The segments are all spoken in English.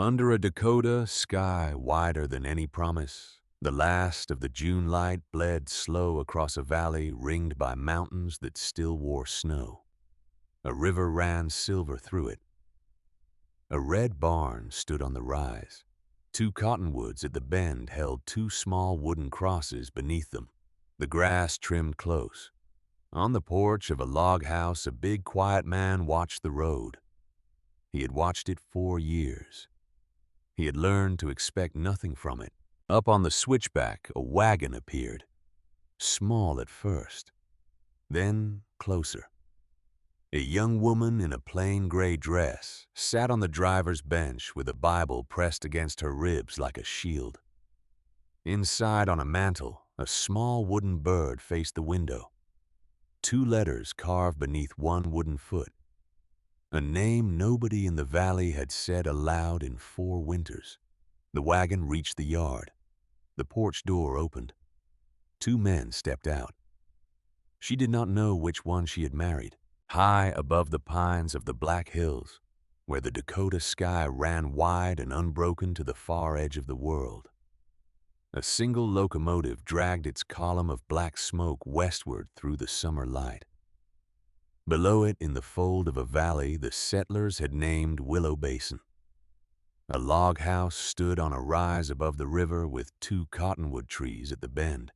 Under a Dakota sky wider than any promise, the last of the June light bled slow across a valley ringed by mountains that still wore snow. A river ran silver through it. A red barn stood on the rise. Two cottonwoods at the bend held two small wooden crosses beneath them, the grass trimmed close. On the porch of a log house, a big, quiet man watched the road. He had watched it 4 years. He had learned to expect nothing from it. Up on the switchback, a wagon appeared. Small at first, then closer. A young woman in a plain gray dress sat on the driver's bench with a Bible pressed against her ribs like a shield. Inside on a mantel, a small wooden bird faced the window. Two letters carved beneath one wooden foot. A name nobody in the valley had said aloud in 4 winters. The wagon reached the yard. The porch door opened. Two men stepped out. She did not know which one she had married. High above the pines of the Black Hills, where the Dakota sky ran wide and unbroken to the far edge of the world, a single locomotive dragged its column of black smoke westward through the summer light. Below it, in the fold of a valley the settlers had named Willow Basin. A log house stood on a rise above the river with two cottonwood trees at the bend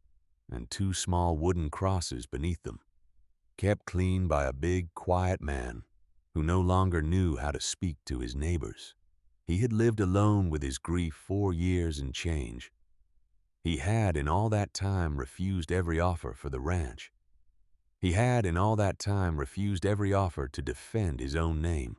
and two small wooden crosses beneath them, kept clean by a big, quiet man who no longer knew how to speak to his neighbors. He had lived alone with his grief 4 years and change. He had in all that time refused every offer for the ranch. He had in all that time refused every offer to defend his own name.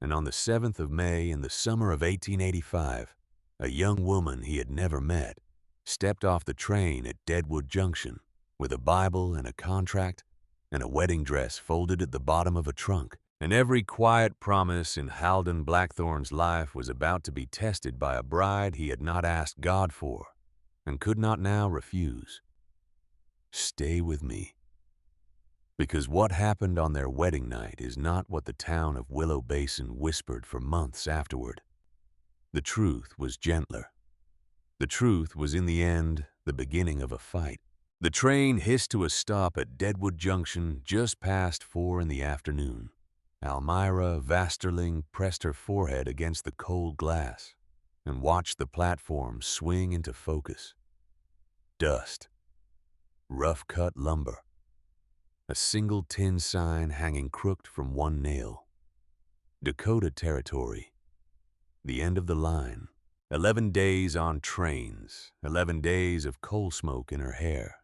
And on the 7th of May in the summer of 1885, a young woman he had never met stepped off the train at Deadwood Junction with a Bible and a contract and a wedding dress folded at the bottom of a trunk. And every quiet promise in Halden Blackthorn's life was about to be tested by a bride he had not asked God for and could not now refuse. Stay with me. Because what happened on their wedding night is not what the town of Willow Basin whispered for months afterward. The truth was gentler. The truth was in the end the beginning of a fight. The train hissed to a stop at Deadwood Junction just past 4 in the afternoon. Almira Vasterling pressed her forehead against the cold glass and watched the platform swing into focus. Dust. Rough-cut lumber. A single tin sign hanging crooked from one nail. Dakota Territory. The end of the line. 11 days on trains. 11 days of coal smoke in her hair.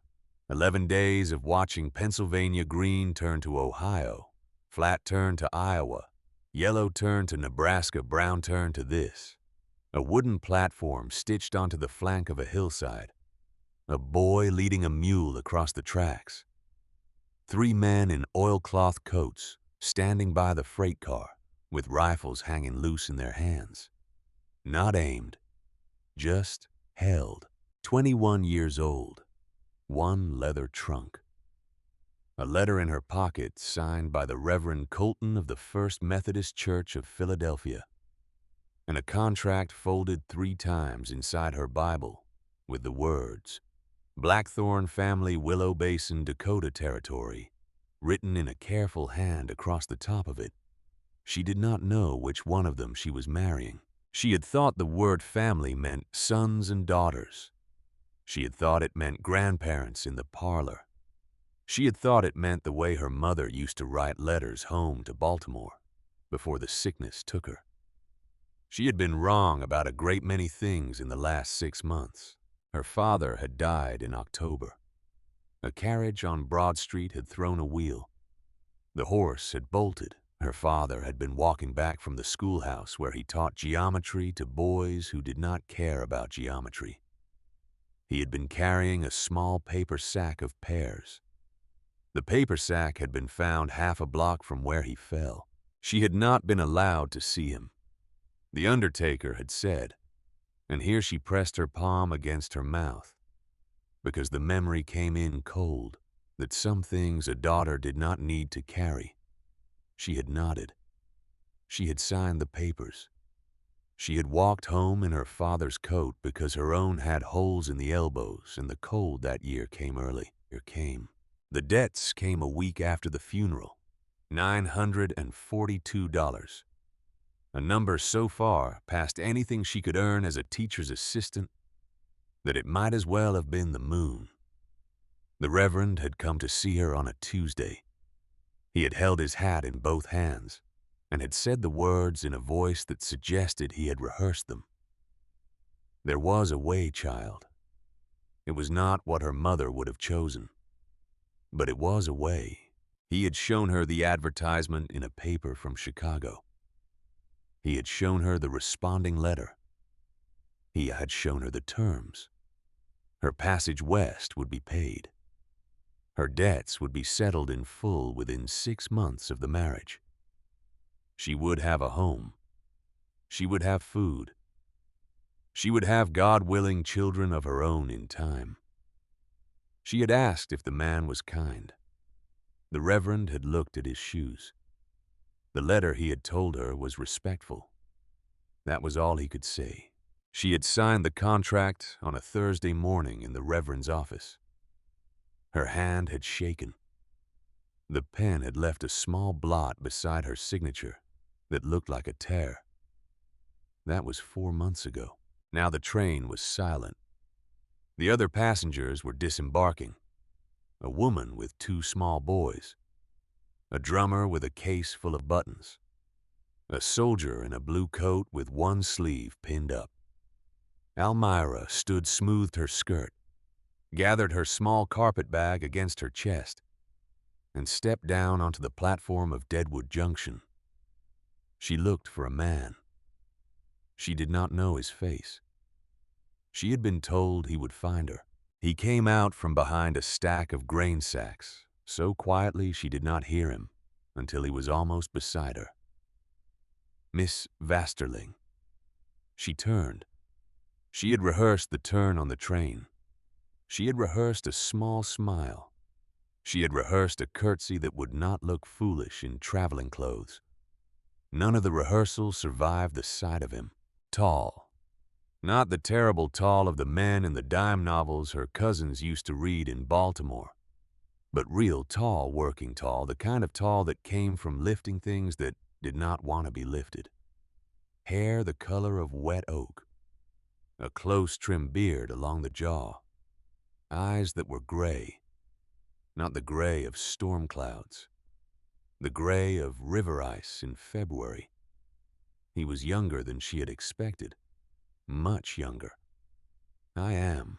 11 days of watching Pennsylvania green turn to Ohio, flat turn to Iowa, yellow turn to Nebraska, brown turn to this. A wooden platform stitched onto the flank of a hillside. A boy leading a mule across the tracks. 3 men in oilcloth coats standing by the freight car with rifles hanging loose in their hands. Not aimed, just held. 21 years old. One leather trunk. A letter in her pocket signed by the Reverend Colton of the First Methodist Church of Philadelphia. And a contract folded 3 times inside her Bible with the words, Blackthorn Family, Willow Basin, Dakota Territory, written in a careful hand across the top of it. She did not know which one of them she was marrying. She had thought the word family meant sons and daughters. She had thought it meant grandparents in the parlor. She had thought it meant the way her mother used to write letters home to Baltimore before the sickness took her. She had been wrong about a great many things in the last 6 months. Her father had died in October. A carriage on Broad Street had thrown a wheel. The horse had bolted. Her father had been walking back from the schoolhouse where he taught geometry to boys who did not care about geometry. He had been carrying a small paper sack of pears. The paper sack had been found half a block from where he fell. She had not been allowed to see him. The undertaker had said, and here she pressed her palm against her mouth, because the memory came in cold, that some things a daughter did not need to carry. She had nodded. She had signed the papers. She had walked home in her father's coat because her own had holes in the elbows and the cold that year came early. The debts came a week after the funeral, $942, a number so far past anything she could earn as a teacher's assistant that it might as well have been the moon. The Reverend had come to see her on a Tuesday. He had held his hat in both hands and had said the words in a voice that suggested he had rehearsed them. There was a way, child. It was not what her mother would have chosen, but it was a way. He had shown her the advertisement in a paper from Chicago. He had shown her the responding letter. He had shown her the terms. Her passage west would be paid. Her debts would be settled in full within 6 months of the marriage. She would have a home. She would have food. She would have God-willing children of her own in time. She had asked if the man was kind. The Reverend had looked at his shoes. The letter he had told her was respectful. That was all he could say. She had signed the contract on a Thursday morning in the Reverend's office. Her hand had shaken. The pen had left a small blot beside her signature that looked like a tear. That was 4 months ago. Now the train was silent. The other passengers were disembarking. A woman with 2 small boys. A drummer with a case full of buttons. A soldier in a blue coat with one sleeve pinned up. Almira smoothed her skirt, gathered her small carpet bag against her chest, and stepped down onto the platform of Deadwood Junction. She looked for a man. She did not know his face. She had been told he would find her. He came out from behind a stack of grain sacks, so quietly she did not hear him until he was almost beside her. Miss Vasterling. She turned. She had rehearsed the turn on the train. She had rehearsed a small smile. She had rehearsed a curtsy that would not look foolish in traveling clothes. None of the rehearsal survived the sight of him. Tall. Not the terrible tall of the men in the dime novels her cousins used to read in Baltimore, but real tall, working tall, the kind of tall that came from lifting things that did not want to be lifted. Hair the color of wet oak. A close-trimmed beard along the jaw. Eyes that were gray. Not the gray of storm clouds. The gray of river ice in February. He was younger than she had expected. Much younger. I am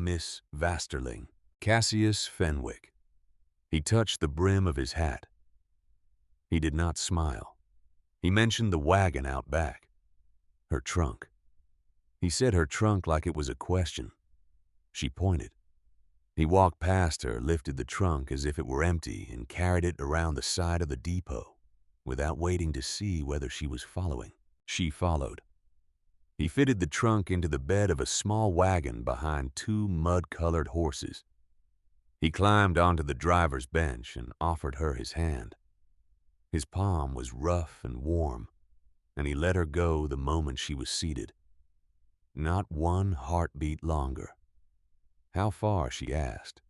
Miss Vasterling. Cassius Fenwick. He touched the brim of his hat. He did not smile. He mentioned the wagon out back. Her trunk. He said her trunk like it was a question. She pointed. He walked past her, lifted the trunk as if it were empty, and carried it around the side of the depot, without waiting to see whether she was following. She followed. He fitted the trunk into the bed of a small wagon behind 2 mud-colored horses. He climbed onto the driver's bench and offered her his hand. His palm was rough and warm, and he let her go the moment she was seated. Not one heartbeat longer. How far, she asked.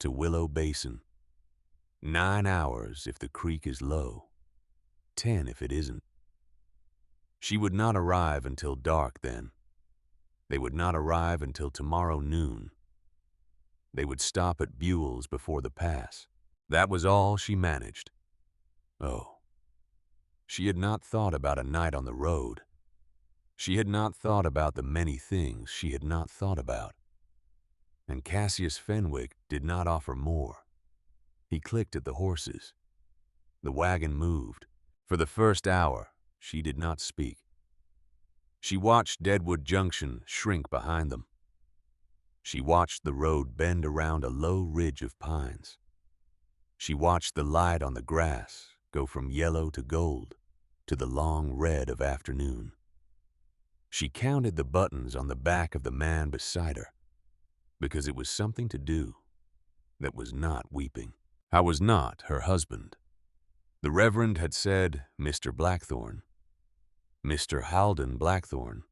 To Willow Basin. 9 hours if the creek is low. 10 if it isn't. She would not arrive until dark then. They would not arrive until tomorrow noon. They would stop at Buell's before the pass. That was all she managed. Oh. She had not thought about a night on the road. She had not thought about the many things she had not thought about. And Cassius Fenwick did not offer more. He clicked at the horses. The wagon moved. For the first hour, she did not speak. She watched Deadwood Junction shrink behind them. She watched the road bend around a low ridge of pines. She watched the light on the grass go from yellow to gold to the long red of afternoon. She counted the buttons on the back of the man beside her, because it was something to do that was not weeping. I was not her husband. The Reverend had said, Mr. Blackthorne. Mr. Halden Blackthorne.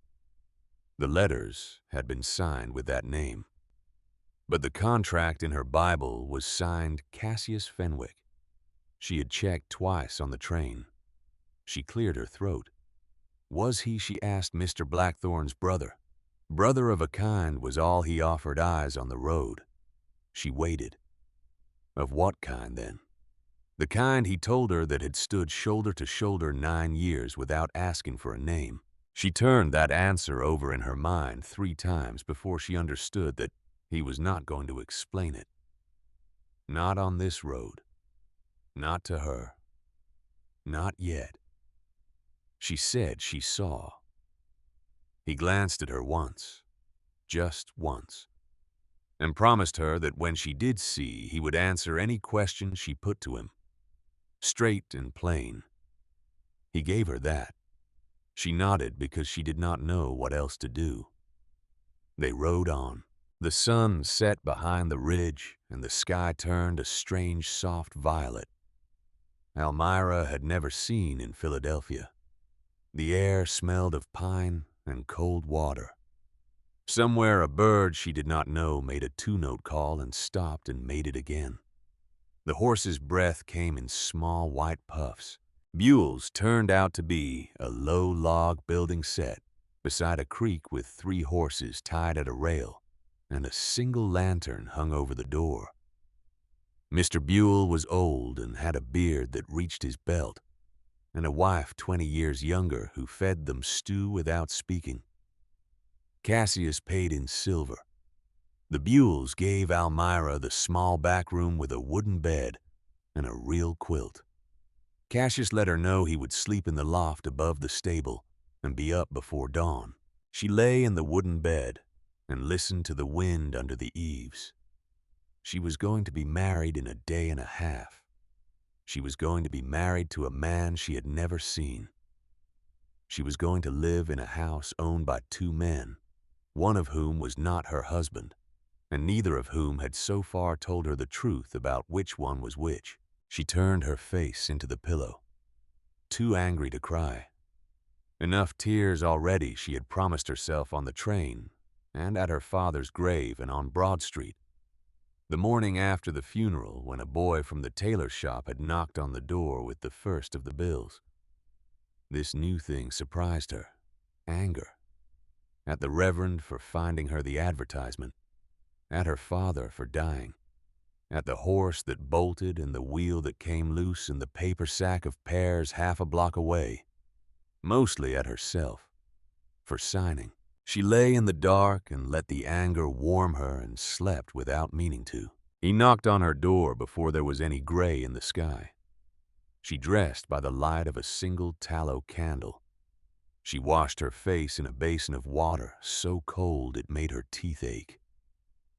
The letters had been signed with that name, but the contract in her Bible was signed Cassius Fenwick. She had checked twice on the train. She cleared her throat. Was he, she asked, Mr. Blackthorne's brother? Brother of a kind was all he offered eyes on the road. She waited. Of what kind, then? The kind he told her that had stood shoulder to shoulder 9 years without asking for a name. She turned that answer over in her mind 3 times before she understood that he was not going to explain it. Not on this road. Not to her. Not yet. She said she saw. He glanced at her once, just once, and promised her that when she did see, he would answer any question she put to him. Straight and plain. He gave her that. She nodded because she did not know what else to do. They rode on. The sun set behind the ridge, and the sky turned a strange soft violet. Elmira had never seen in Philadelphia. The air smelled of pine and cold water. Somewhere a bird she did not know made a 2-note call and stopped and made it again. The horse's breath came in small white puffs. Buell's turned out to be a low log building set beside a creek with 3 horses tied at a rail, and a single lantern hung over the door. Mr. Buell was old and had a beard that reached his belt, and a wife 20 years younger who fed them stew without speaking. Cassius paid in silver. The Buells gave Elmira the small back room with a wooden bed and a real quilt. Cassius let her know he would sleep in the loft above the stable and be up before dawn. She lay in the wooden bed and listened to the wind under the eaves. She was going to be married in a day and a half. She was going to be married to a man she had never seen. She was going to live in a house owned by 2 men, one of whom was not her husband, and neither of whom had so far told her the truth about which one was which. She turned her face into the pillow, too angry to cry. Enough tears already she had promised herself on the train, and at her father's grave and on Broad Street. The morning after the funeral, when a boy from the tailor shop had knocked on the door with the first of the bills. This new thing surprised her. Anger. At the Reverend for finding her the advertisement. At her father for dying. At the horse that bolted and the wheel that came loose in the paper sack of pears half a block away. Mostly at herself. For signing. She lay in the dark and let the anger warm her and slept without meaning to. He knocked on her door before there was any gray in the sky. She dressed by the light of a single tallow candle. She washed her face in a basin of water so cold it made her teeth ache.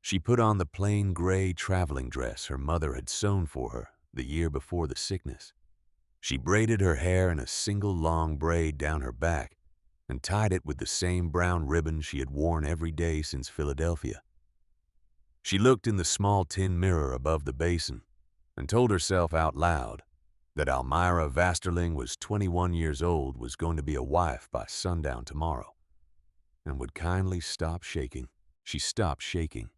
She put on the plain gray traveling dress her mother had sewn for her the year before the sickness. She braided her hair in a single long braid down her back and tied it with the same brown ribbon she had worn every day since Philadelphia. She looked in the small tin mirror above the basin and told herself out loud that Elmira Vasterling was 21 years old, was going to be a wife by sundown tomorrow, and would kindly stop shaking. She stopped shaking.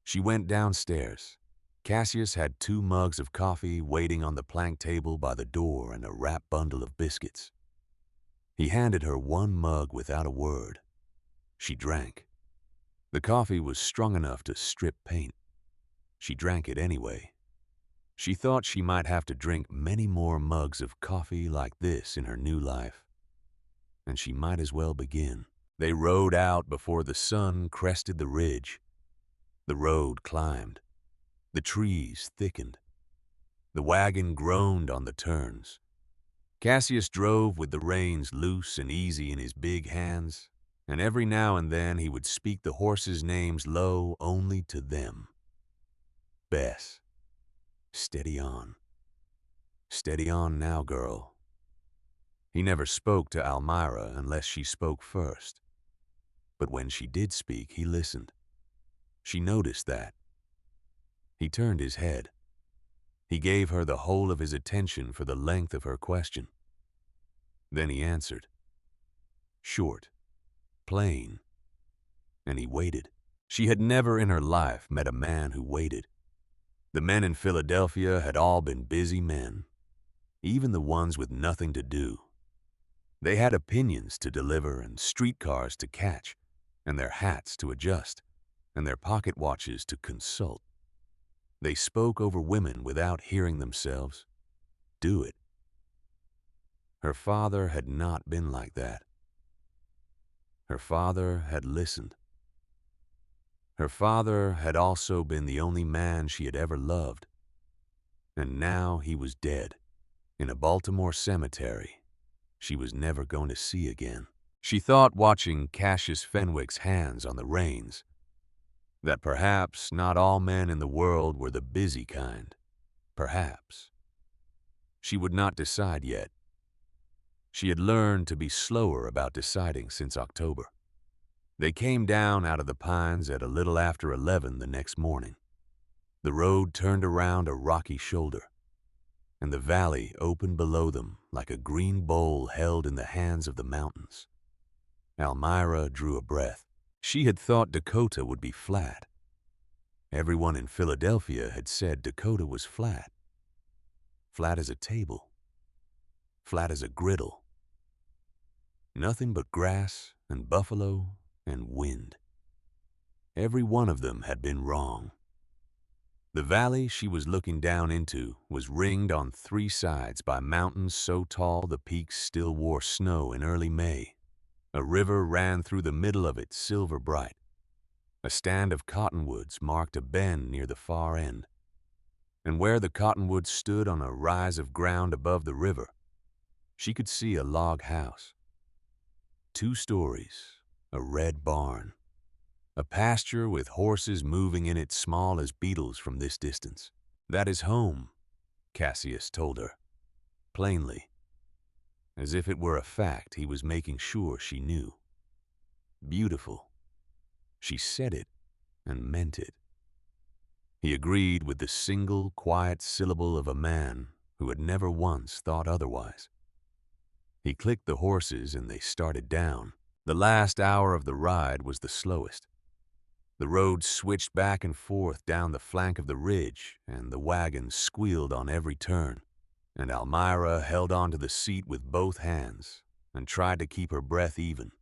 She went downstairs. Cassius had 2 mugs of coffee waiting on the plank table by the door and a wrapped bundle of biscuits. He handed her 1 mug without a word. She drank. The coffee was strong enough to strip paint. She drank it anyway. She thought she might have to drink many more mugs of coffee like this in her new life. And she might as well begin. They rode out before the sun crested the ridge. The road climbed. The trees thickened. The wagon groaned on the turns. Cassius drove with the reins loose and easy in his big hands, and every now and then he would speak the horses' names low only to them. Bess. Steady on. Steady on now, girl. He never spoke to Elmira unless she spoke first. But when she did speak, he listened. She noticed that. He turned his head. He gave her the whole of his attention for the length of her question. Then he answered. short, plain, and he waited. She had never in her life met a man who waited. The men in Philadelphia had all been busy men, even the ones with nothing to do. They had opinions to deliver and streetcars to catch, and their hats to adjust, and their pocket watches to consult. They spoke over women without hearing themselves do it. Her father had not been like that. Her father had listened. Her father had also been the only man she had ever loved. And now he was dead, in a Baltimore cemetery she was never going to see again. She thought, watching Cassius Fenwick's hands on the reins, that perhaps not all men in the world were the busy kind. Perhaps. She would not decide yet. She had learned to be slower about deciding since October. They came down out of the pines at a little after 11 the next morning. The road turned around a rocky shoulder, and the valley opened below them like a green bowl held in the hands of the mountains. Almira drew a breath. She had thought Dakota would be flat. Everyone in Philadelphia had said Dakota was flat. Flat as a table. Flat as a griddle. Nothing but grass and buffalo and wind. Every one of them had been wrong. The valley she was looking down into was ringed on 3 sides by mountains so tall the peaks still wore snow in early May. A river ran through the middle of it, silver bright. A stand of cottonwoods marked a bend near the far end. And where the cottonwoods stood on a rise of ground above the river, she could see a log house. 2 stories, a red barn. A pasture with horses moving in it small as beetles from this distance. That is home, Cassius told her, plainly, as if it were a fact he was making sure she knew. Beautiful. She said it and meant it. He agreed with the single, quiet syllable of a man who had never once thought otherwise. He clicked the horses and they started down. The last hour of the ride was the slowest. The road switched back and forth down the flank of the ridge, and the wagon squealed on every turn. And Almira held onto the seat with both hands and tried to keep her breath even,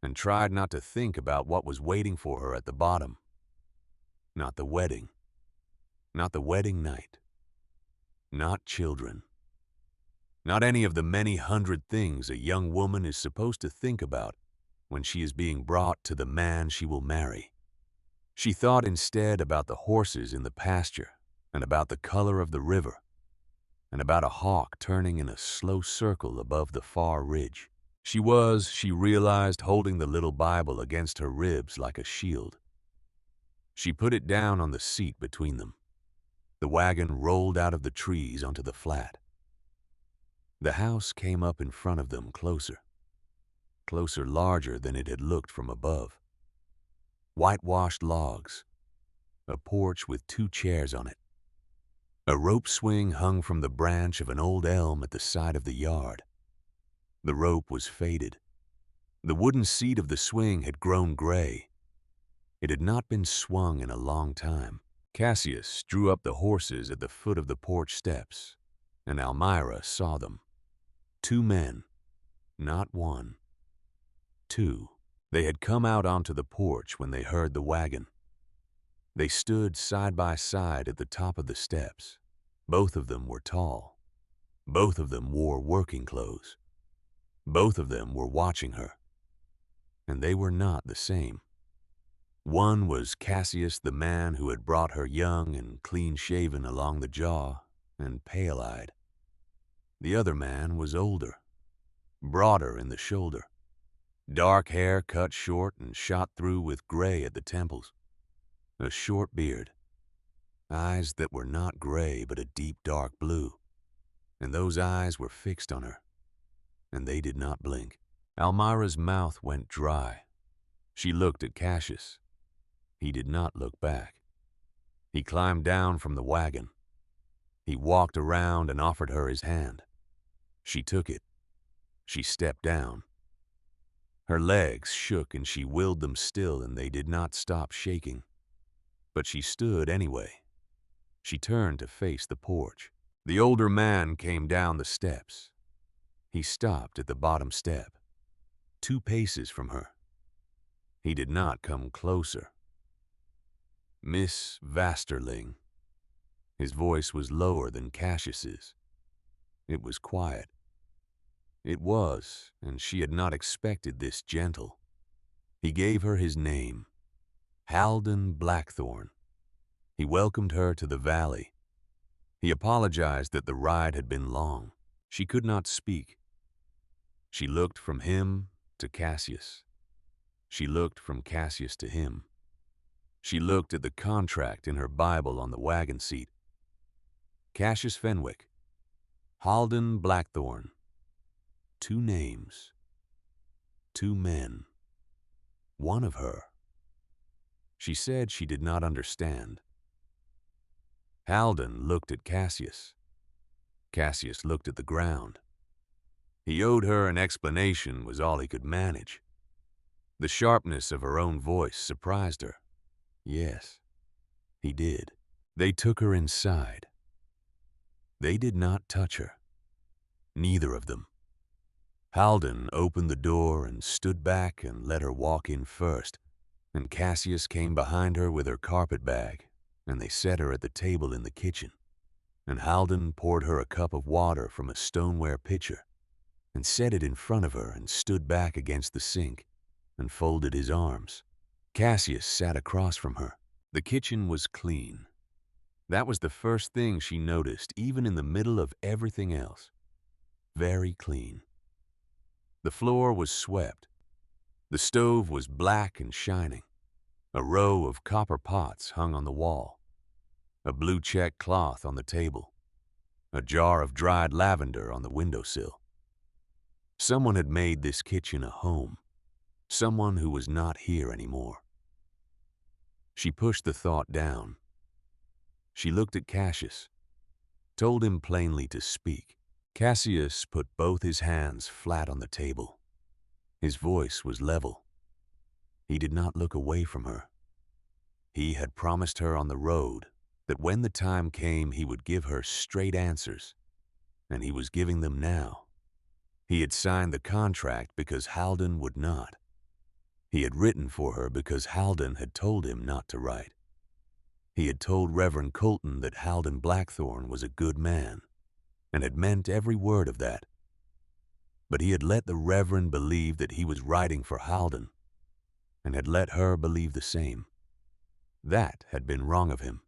and tried not to think about what was waiting for her at the bottom. Not the wedding. Not the wedding night. Not children. Not any of the many hundred things a young woman is supposed to think about when she is being brought to the man she will marry. She thought instead about the horses in the pasture, and about the color of the river, and about a hawk turning in a slow circle above the far ridge. She realized, holding the little Bible against her ribs like a shield. She put it down on the seat between them. The wagon rolled out of the trees onto the flat. The house came up in front of them closer, larger than it had looked from above. Whitewashed logs, a porch with 2 chairs on it. A rope swing hung from the branch of an old elm at the side of the yard. The rope was faded. The wooden seat of the swing had grown gray. It had not been swung in a long time. Cassius drew up the horses at the foot of the porch steps, and Almira saw them. 2 men, not 1. 2. They had come out onto the porch when they heard the wagon. They stood side by side at the top of the steps. Both of them were tall. Both of them wore working clothes. Both of them were watching her. And they were not the same. One was Cassius, the man who had brought her young and clean-shaven along the jaw and pale-eyed. The other man was older, broader in the shoulder. Dark hair cut short and shot through with gray at the temples. A short beard. Eyes that were not gray but a deep dark blue. And those eyes were fixed on her, and they did not blink. Almira's mouth went dry. She looked at Cassius. He did not look back. He climbed down from the wagon. He walked around and offered her his hand. She took it. She stepped down. Her legs shook and she willed them still, and they did not stop shaking. But she stood anyway. She turned to face the porch. The older man came down the steps. He stopped at the bottom step, 2 paces from her. He did not come closer. "Miss Vasterling." His voice was lower than Cassius's. It was quiet. It was, and she had not expected this gentle. He gave her his name, Halden Blackthorne. He welcomed her to the valley. He apologized that the ride had been long. She could not speak. She looked from him to Cassius. She looked from Cassius to him. She looked at the contract in her Bible on the wagon seat. Cassius Fenwick, Halden Blackthorne. 2 names. 2 men. One of her. She said she did not understand. Halden looked at Cassius. Cassius looked at the ground. He owed her an explanation was all he could manage. The sharpness of her own voice surprised her. Yes, he did. They took her inside. They did not touch her. Neither of them. Halden opened the door and stood back and let her walk in first, and Cassius came behind her with her carpet bag, and they set her at the table in the kitchen, and Halden poured her a cup of water from a stoneware pitcher, and set it in front of her and stood back against the sink, and folded his arms. Cassius sat across from her. The kitchen was clean. That was the first thing she noticed, even in the middle of everything else. Very clean. The floor was swept. The stove was black and shining. A row of copper pots hung on the wall. A blue check cloth on the table. A jar of dried lavender on the windowsill. Someone had made this kitchen a home. Someone who was not here anymore. She pushed the thought down. She looked at Cassius, told him plainly to speak. Cassius put both his hands flat on the table. His voice was level. He did not look away from her. He had promised her on the road that when the time came he would give her straight answers, and he was giving them now. He had signed the contract because Halden would not. He had written for her because Halden had told him not to write. He had told Reverend Colton that Halden Blackthorne was a good man, and had meant every word of that. But he had let the Reverend believe that he was writing for Halden, and had let her believe the same. That had been wrong of him.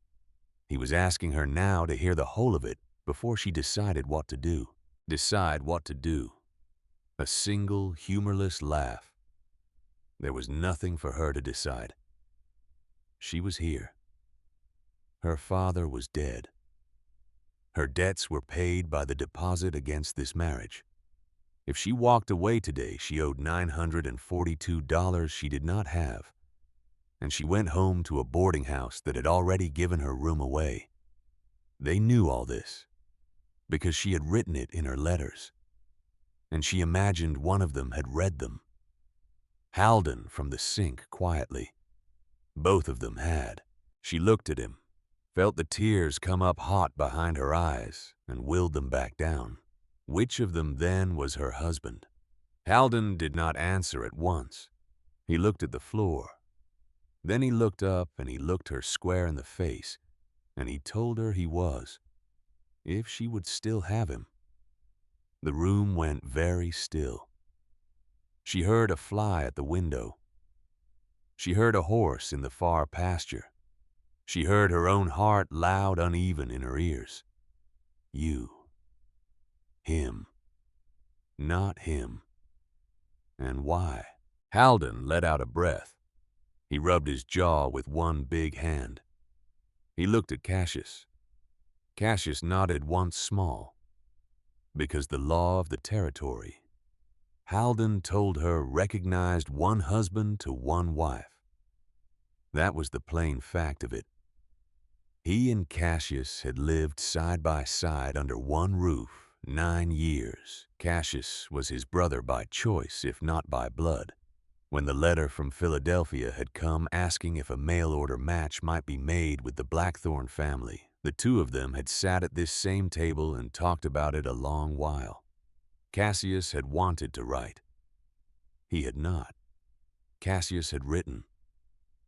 He was asking her now to hear the whole of it before she decided what to do. Decide what to do. A single, humorless laugh. There was nothing for her to decide. She was here. Her father was dead. Her debts were paid by the deposit against this marriage. If she walked away today, she owed $942 she did not have, and she went home to a boarding house that had already given her room away. They knew all this, because she had written it in her letters, and she imagined one of them had read them. Halden from the sink quietly. Both of them had. She looked at him, felt the tears come up hot behind her eyes, and willed them back down. Which of them then was her husband? Halden did not answer at once. He looked at the floor. Then he looked up and he looked her square in the face, and he told her he was, if she would still have him. The room went very still. She heard a fly at the window. She heard a horse in the far pasture. She heard her own heart loud, uneven in her ears. You. Him. Not him. And why? Halden let out a breath. He rubbed his jaw with one big hand. He looked at Cassius. Cassius nodded once small. Because the law of the territory, Halden told her, recognized one husband to one wife. That was the plain fact of it. He and Cassius had lived side by side under one roof 9 years. Cassius was his brother by choice, if not by blood. When the letter from Philadelphia had come asking if a mail-order match might be made with the Blackthorne family, the two of them had sat at this same table and talked about it a long while. Cassius had wanted to write. He had not. Cassius had written.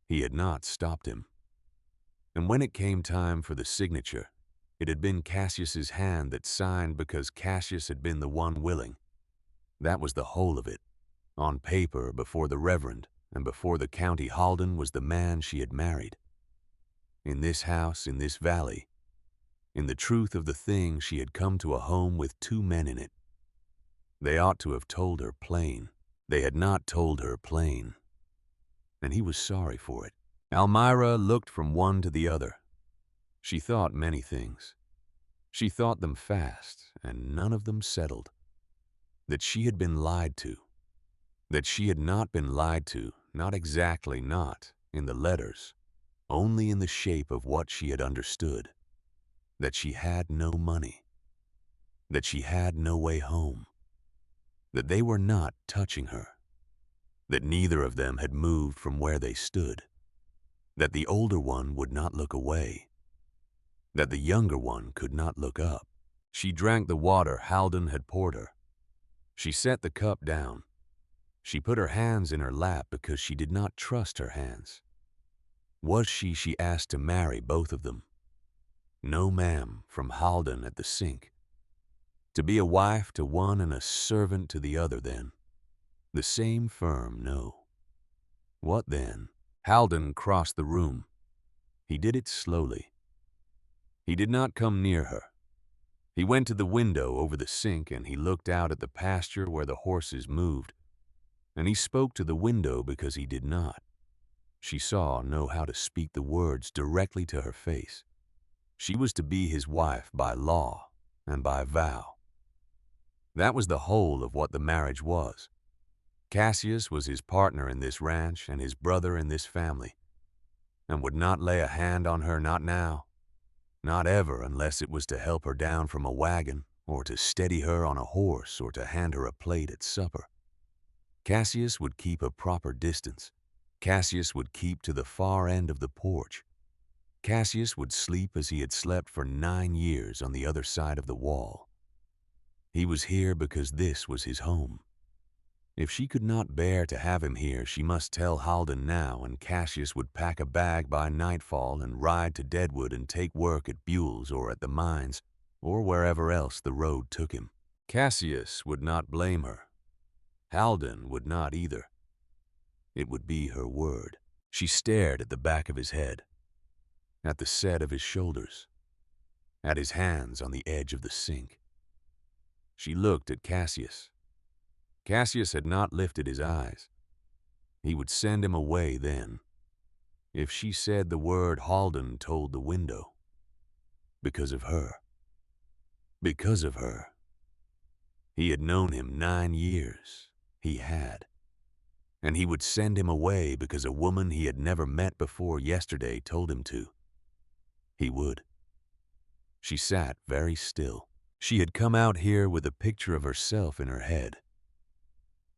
He had not stopped him. And when it came time for the signature, it had been Cassius's hand that signed because Cassius had been the one willing. That was the whole of it. On paper, before the Reverend and before the county, Halden was the man she had married. In this house, in this valley, in the truth of the thing, she had come to a home with two men in it. They ought to have told her plain. They had not told her plain, and he was sorry for it. Almira looked from one to the other. She thought many things. She thought them fast, and none of them settled. That she had been lied to. That she had not been lied to, not exactly, not in the letters, only in the shape of what she had understood. That she had no money. That she had no way home. That they were not touching her. That neither of them had moved from where they stood. That the older one would not look away. That the younger one could not look up. She drank the water Halden had poured her. She set the cup down. She put her hands in her lap because she did not trust her hands. Was she asked to marry both of them? No, ma'am, from Halden at the sink. To be a wife to one and a servant to the other, then. The same firm, no. What then? Halden crossed the room. He did it slowly. He did not come near her. He went to the window over the sink and he looked out at the pasture where the horses moved. And he spoke to the window because he did not. She know how to speak the words directly to her face. She was to be his wife by law and by vow. That was the whole of what the marriage was. Cassius was his partner in this ranch and his brother in this family, and would not lay a hand on her, not now, not ever, unless it was to help her down from a wagon, or to steady her on a horse, or to hand her a plate at supper. Cassius would keep a proper distance. Cassius would keep to the far end of the porch. Cassius would sleep as he had slept for 9 years on the other side of the wall. He was here because this was his home. If she could not bear to have him here, she must tell Halden now, and Cassius would pack a bag by nightfall and ride to Deadwood and take work at Buell's or at the mines, or wherever else the road took him. Cassius would not blame her. Halden would not either. It would be her word. She stared at the back of his head, at the set of his shoulders, at his hands on the edge of the sink. She looked at Cassius. Cassius had not lifted his eyes. He would send him away then. If she said the word, Halden told the window. Because of her. Because of her. He had known him 9 years. He had. And he would send him away because a woman he had never met before yesterday told him to. He would. She sat very still. She had come out here with a picture of herself in her head.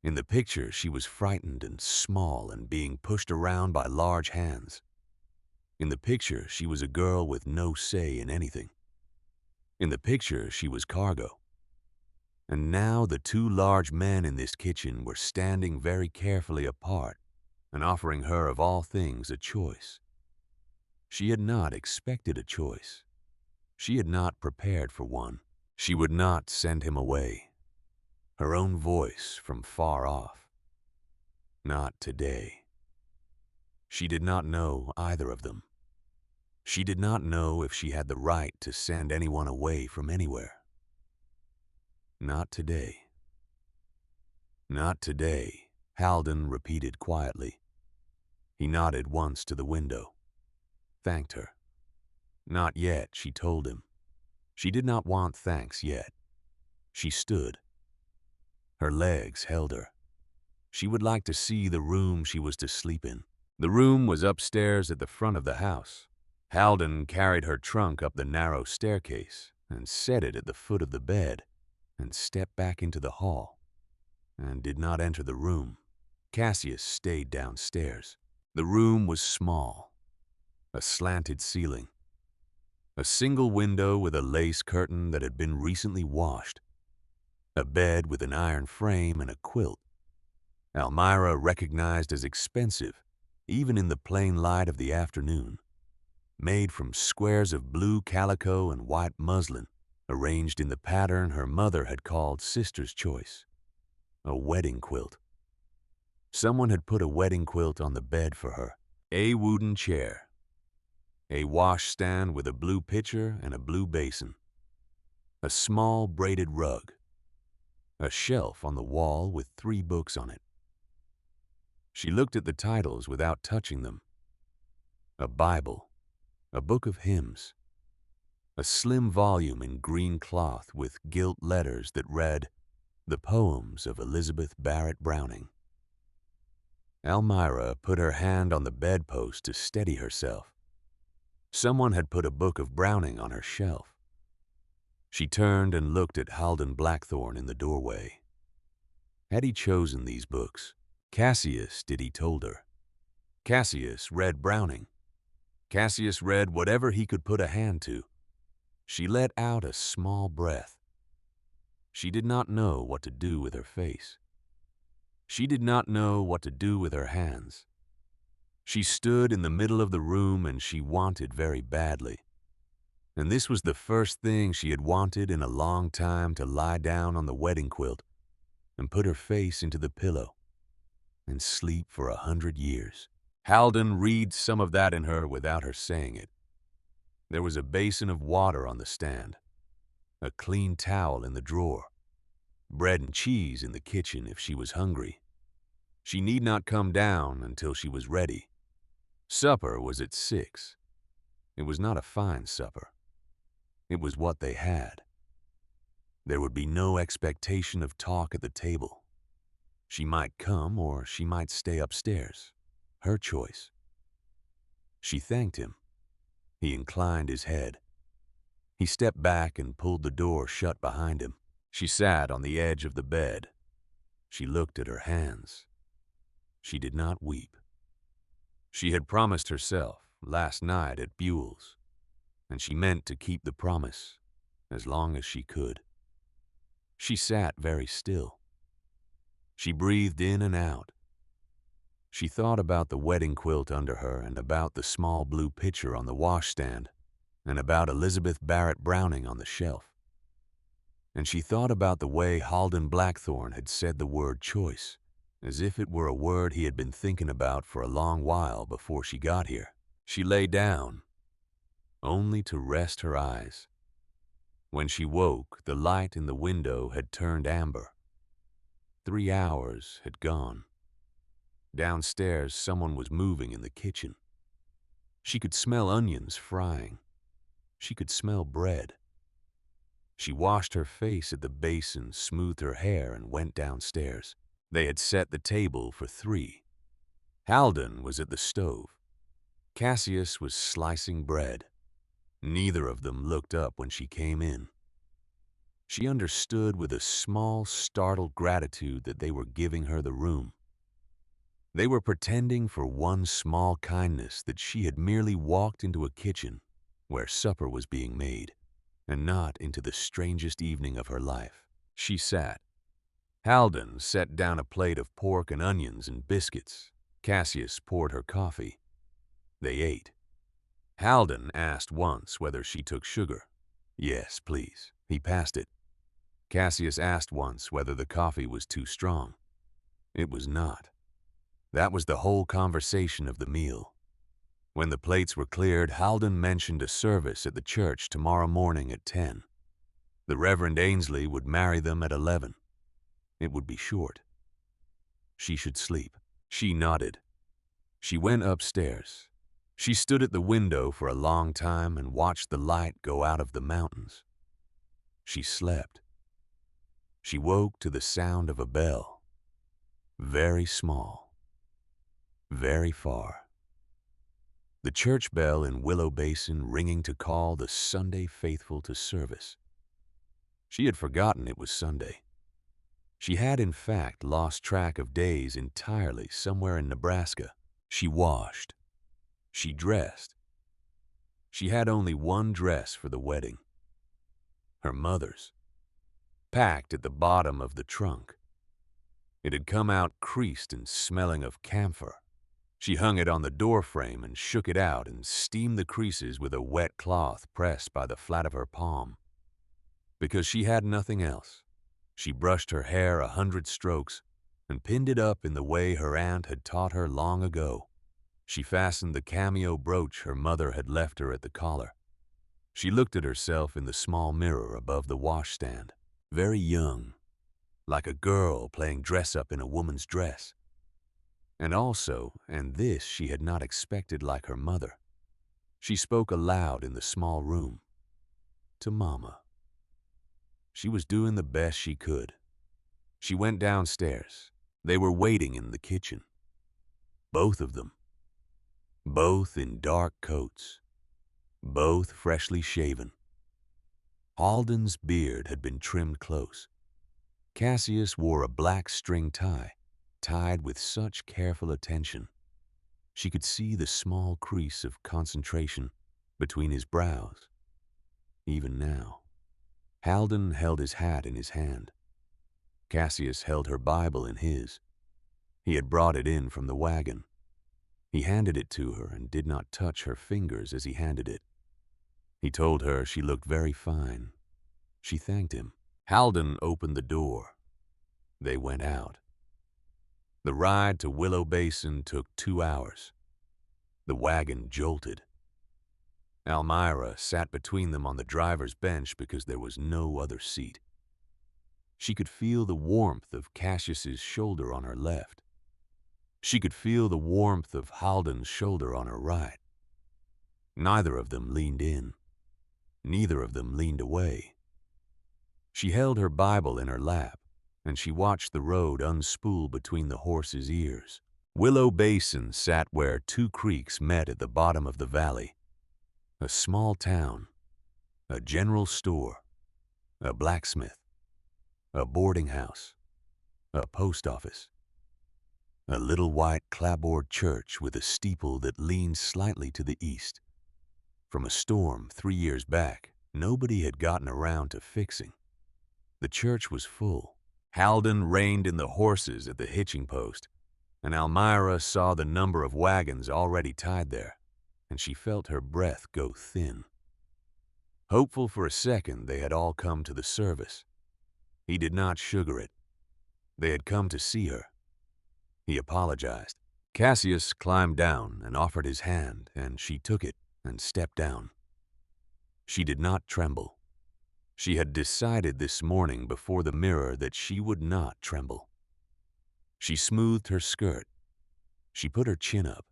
In the picture, she was frightened and small and being pushed around by large hands. In the picture, she was a girl with no say in anything. In the picture, she was cargo. And now the two large men in this kitchen were standing very carefully apart and offering her of all things a choice. She had not expected a choice. She had not prepared for one. She would not send him away. Her own voice from far off. Not today. She did not know either of them. She did not know if she had the right to send anyone away from anywhere. Not today. Not today, Halden repeated quietly. He nodded once to the window. Thanked her. Not yet, she told him. She did not want thanks yet. She stood. Her legs held her. She would like to see the room she was to sleep in. The room was upstairs at the front of the house. Halden carried her trunk up the narrow staircase and set it at the foot of the bed and stepped back into the hall and did not enter the room. Cassius stayed downstairs. The room was small, a slanted ceiling, a single window with a lace curtain that had been recently washed, a bed with an iron frame and a quilt Elmira recognized as expensive, even in the plain light of the afternoon, made from squares of blue calico and white muslin, arranged in the pattern her mother had called Sister's Choice, a wedding quilt. Someone had put a wedding quilt on the bed for her, a wooden chair, a washstand with a blue pitcher and a blue basin, a small braided rug, a shelf on the wall with 3 books on it. She looked at the titles without touching them. A Bible, a book of hymns, a slim volume in green cloth with gilt letters that read, "The Poems of Elizabeth Barrett Browning." Elmira put her hand on the bedpost to steady herself. Someone had put a book of Browning on her shelf. She turned and looked at Halden Blackthorne in the doorway. Had he chosen these books? Cassius did, he told her. Cassius read Browning. Cassius read whatever he could put a hand to. She let out a small breath. She did not know what to do with her face. She did not know what to do with her hands. She stood in the middle of the room and she wanted very badly. And this was the first thing she had wanted in a long time, to lie down on the wedding quilt and put her face into the pillow and sleep for 100 years. Halden read some of that in her without her saying it. There was a basin of water on the stand, a clean towel in the drawer, bread and cheese in the kitchen if she was hungry. She need not come down until she was ready. Supper was at 6. It was not a fine supper. It was what they had. There would be no expectation of talk at the table. She might come or she might stay upstairs. Her choice. She thanked him. He inclined his head. He stepped back and pulled the door shut behind him. She sat on the edge of the bed. She looked at her hands. She did not weep. She had promised herself last night at Buell's, and she meant to keep the promise as long as she could. She sat very still. She breathed in and out. She thought about the wedding quilt under her and about the small blue pitcher on the washstand and about Elizabeth Barrett Browning on the shelf. And she thought about the way Halden Blackthorne had said the word choice, as if it were a word he had been thinking about for a long while before she got here. She lay down, only to rest her eyes. When she woke, the light in the window had turned amber. 3 hours had gone. Downstairs, someone was moving in the kitchen. She could smell onions frying. She could smell bread. She washed her face at the basin, smoothed her hair, and went downstairs. They had set the table for 3. Halden was at the stove. Cassius was slicing bread. Neither of them looked up when she came in. She understood with a small, startled gratitude that they were giving her the room. They were pretending for one small kindness that she had merely walked into a kitchen where supper was being made, and not into the strangest evening of her life. She sat. Halden set down a plate of pork and onions and biscuits. Cassius poured her coffee. They ate. Halden asked once whether she took sugar. Yes, please. He passed it. Cassius asked once whether the coffee was too strong. It was not. That was the whole conversation of the meal. When the plates were cleared, Halden mentioned a service at the church tomorrow morning at 10. The Reverend Ainsley would marry them at 11. It would be short. She should sleep. She nodded. She went upstairs. She stood at the window for a long time and watched the light go out of the mountains. She slept. She woke to the sound of a bell. Very small. Very far. The church bell in Willow Basin ringing to call the Sunday faithful to service. She had forgotten it was Sunday. She had, in fact, lost track of days entirely somewhere in Nebraska. She washed. She dressed. She had only one dress for the wedding. Her mother's. Packed at the bottom of the trunk. It had come out creased and smelling of camphor. She hung it on the door frame and shook it out and steamed the creases with a wet cloth pressed by the flat of her palm. Because she had nothing else, she brushed her hair 100 strokes and pinned it up in the way her aunt had taught her long ago. She fastened the cameo brooch her mother had left her at the collar. She looked at herself in the small mirror above the washstand, very young, like a girl playing dress-up in a woman's dress. And also, and this she had not expected like her mother, she spoke aloud in the small room. To Mama. She was doing the best she could. She went downstairs. They were waiting in the kitchen. Both of them. Both in dark coats. Both freshly shaven. Halden's beard had been trimmed close. Cassius wore a black string tie, tied with such careful attention. She could see the small crease of concentration between his brows. Even now. Halden held his hat in his hand. Cassius held her Bible in his. He had brought it in from the wagon. He handed it to her and did not touch her fingers as he handed it. He told her she looked very fine. She thanked him. Halden opened the door. They went out. The ride to Willow Basin took 2 hours. The wagon jolted. Almira sat between them on the driver's bench because there was no other seat. She could feel the warmth of Cassius's shoulder on her left. She could feel the warmth of Halden's shoulder on her right. Neither of them leaned in. Neither of them leaned away. She held her Bible in her lap, and she watched the road unspool between the horse's ears. Willow Basin sat where 2 creeks met at the bottom of the valley. A small town, a general store, a blacksmith, a boarding house, a post office, a little white clapboard church with a steeple that leaned slightly to the east. From a storm 3 years back, nobody had gotten around to fixing. The church was full. Halden reined in the horses at the hitching post, and Almira saw the number of wagons already tied there, and she felt her breath go thin. Hopeful for a second they had all come to the service. He did not sugar it. They had come to see her. He apologized. Cassius climbed down and offered his hand, and she took it and stepped down. She did not tremble. She had decided this morning before the mirror that she would not tremble. She smoothed her skirt. She put her chin up.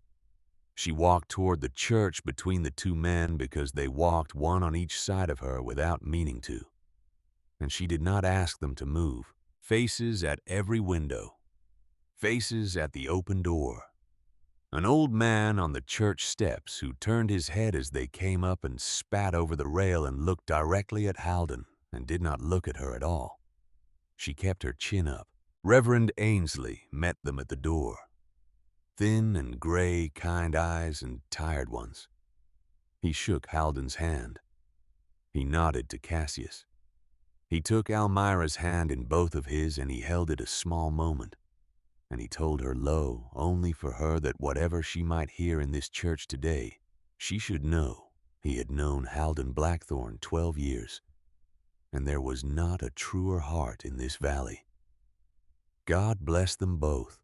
She walked toward the church between the 2 men because they walked one on each side of her without meaning to. And she did not ask them to move. Faces at every window. Faces at the open door. An old man on the church steps who turned his head as they came up and spat over the rail and looked directly at Halden and did not look at her at all. She kept her chin up. Reverend Ainsley met them at the door. Thin and gray, kind eyes and tired ones. He shook Halden's hand. He nodded to Cassius. He took Almira's hand in both of his and he held it a small moment. And he told her low, only for her, that whatever she might hear in this church today, she should know he had known Halden Blackthorne 12 years, and there was not a truer heart in this valley. God bless them both.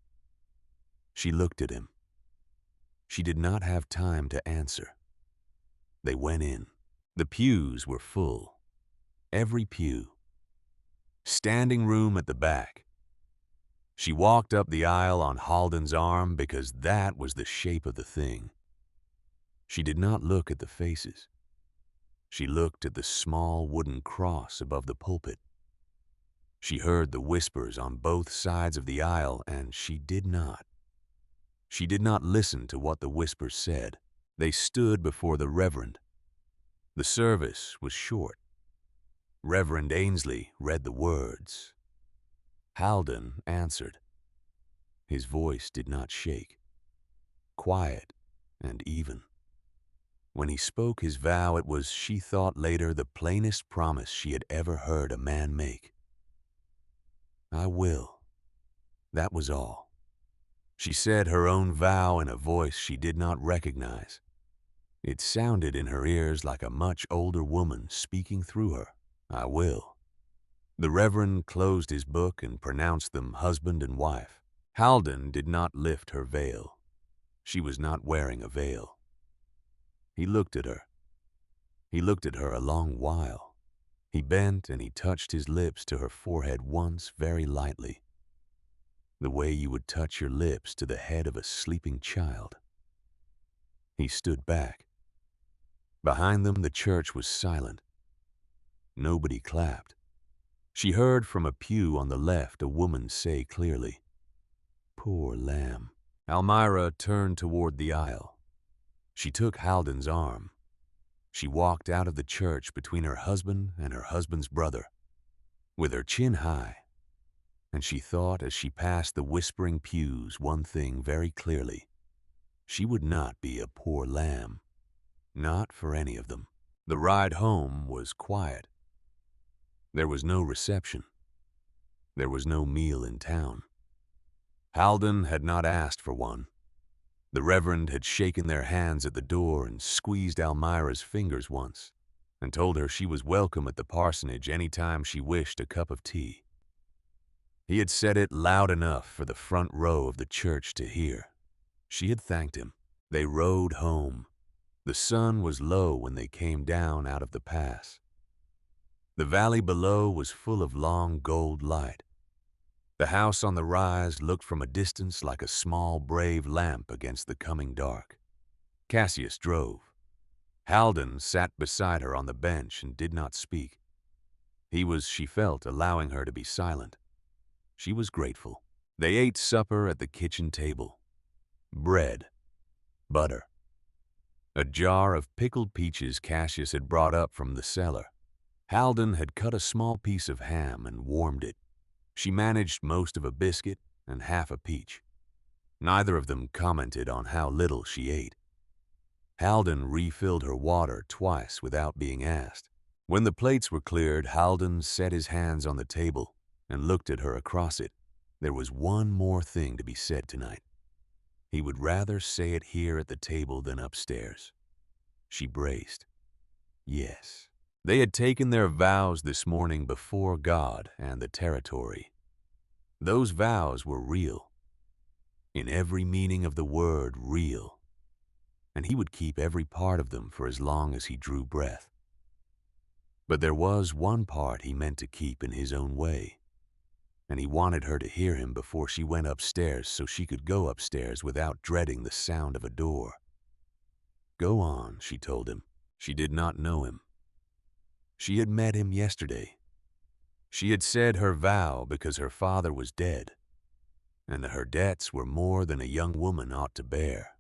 She looked at him. She did not have time to answer. They went in. The pews were full. Every pew. Standing room at the back. She walked up the aisle on Halden's arm because that was the shape of the thing. She did not look at the faces. She looked at the small wooden cross above the pulpit. She heard the whispers on both sides of the aisle, and she did not. She did not listen to what the whispers said. They stood before the Reverend. The service was short. Reverend Ainsley read the words. Halden answered. His voice did not shake, quiet and even. When he spoke his vow, it was, she thought later, the plainest promise she had ever heard a man make. I will. That was all. She said her own vow in a voice she did not recognize. It sounded in her ears like a much older woman speaking through her. I will. The Reverend closed his book and pronounced them husband and wife. Halden did not lift her veil. She was not wearing a veil. He looked at her. He looked at her a long while. He bent and he touched his lips to her forehead once, very lightly, the way you would touch your lips to the head of a sleeping child. He stood back. Behind them, the church was silent. Nobody clapped. She heard from a pew on the left a woman say clearly, "Poor lamb." Almira turned toward the aisle. She took Halden's arm. She walked out of the church between her husband and her husband's brother, with her chin high, and she thought as she passed the whispering pews one thing very clearly. She would not be a poor lamb, not for any of them. The ride home was quiet. There was no reception. There was no meal in town. Halden had not asked for one. The Reverend had shaken their hands at the door and squeezed Almira's fingers once, and told her she was welcome at the parsonage any time she wished a cup of tea. He had said it loud enough for the front row of the church to hear. She had thanked him. They rode home. The sun was low when they came down out of the pass. The valley below was full of long gold light. The house on the rise looked from a distance like a small, brave lamp against the coming dark. Cassius drove. Halden sat beside her on the bench and did not speak. He was, she felt, allowing her to be silent. She was grateful. They ate supper at the kitchen table. Bread, butter, a jar of pickled peaches Cassius had brought up from the cellar. Halden had cut a small piece of ham and warmed it. She managed most of a biscuit and half a peach. Neither of them commented on how little she ate. Halden refilled her water twice without being asked. When the plates were cleared, Halden set his hands on the table and looked at her across it. There was one more thing to be said tonight. He would rather say it here at the table than upstairs. She braced. Yes. They had taken their vows this morning before God and the territory. Those vows were real. In every meaning of the word, real. And he would keep every part of them for as long as he drew breath. But there was one part he meant to keep in his own way, and he wanted her to hear him before she went upstairs so she could go upstairs without dreading the sound of a door. Go on, she told him. She did not know him. She had met him yesterday. She had said her vow because her father was dead, and that her debts were more than a young woman ought to bear.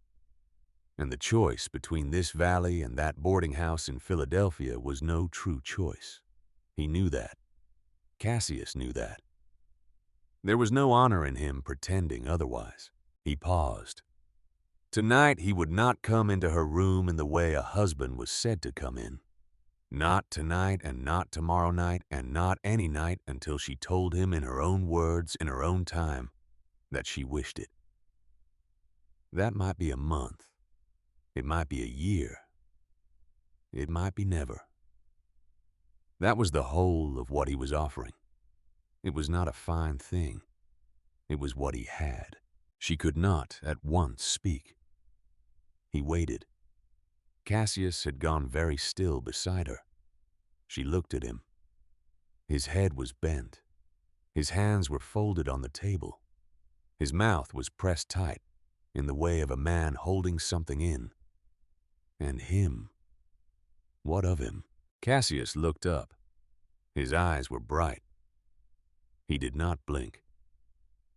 And the choice between this valley and that boarding house in Philadelphia was no true choice. He knew that. Cassius knew that. There was no honor in him pretending otherwise. He paused. Tonight he would not come into her room in the way a husband was said to come in. Not tonight and not tomorrow night and not any night until she told him in her own words, in her own time, that she wished it. That might be a month. It might be a year. It might be never. That was the whole of what he was offering. It was not a fine thing. It was what he had. She could not at once speak. He waited. Cassius had gone very still beside her. She looked at him. His head was bent. His hands were folded on the table. His mouth was pressed tight, in the way of a man holding something in. And him. What of him? Cassius looked up. His eyes were bright. He did not blink.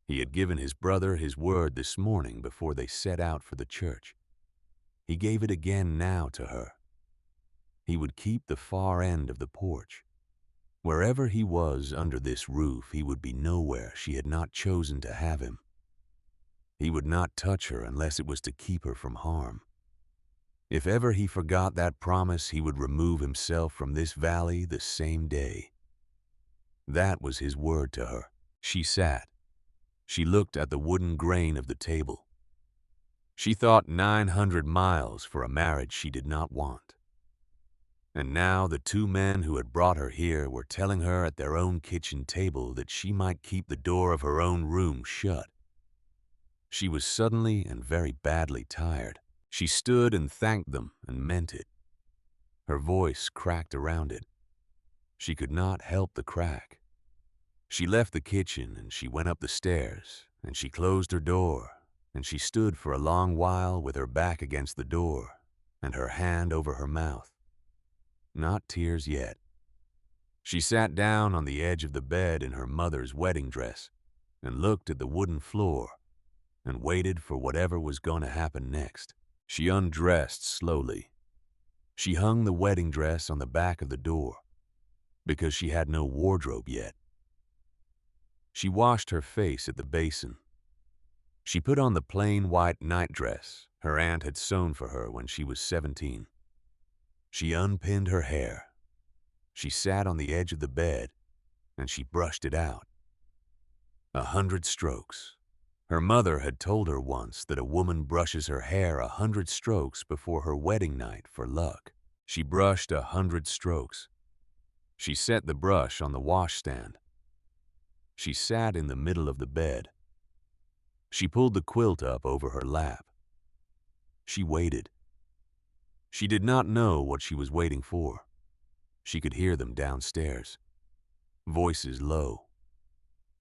He had given his brother his word this morning before they set out for the church. He gave it again now to her. He would keep the far end of the porch. Wherever he was under this roof, he would be nowhere she had not chosen to have him. He would not touch her unless it was to keep her from harm. If ever he forgot that promise, he would remove himself from this valley the same day. That was his word to her. She sat. She looked at the wooden grain of the table. She thought 900 miles for a marriage she did not want. And now the two men who had brought her here were telling her at their own kitchen table that she might keep the door of her own room shut. She was suddenly and very badly tired. She stood and thanked them and meant it. Her voice cracked around it. She could not help the crack. She left the kitchen and she went up the stairs, and she closed her door, and she stood for a long while with her back against the door and her hand over her mouth. Not tears yet. She sat down on the edge of the bed in her mother's wedding dress and looked at the wooden floor and waited for whatever was going to happen next. She undressed slowly. She hung the wedding dress on the back of the door because she had no wardrobe yet. She washed her face at the basin. She put on the plain white nightdress her aunt had sewn for her when she was 17. She unpinned her hair. She sat on the edge of the bed and she brushed it out. 100 strokes. Her mother had told her once that a woman brushes her hair 100 strokes before her wedding night for luck. She brushed 100 strokes. She set the brush on the washstand. She sat in the middle of the bed. She pulled the quilt up over her lap. She waited. She did not know what she was waiting for. She could hear them downstairs. Voices low.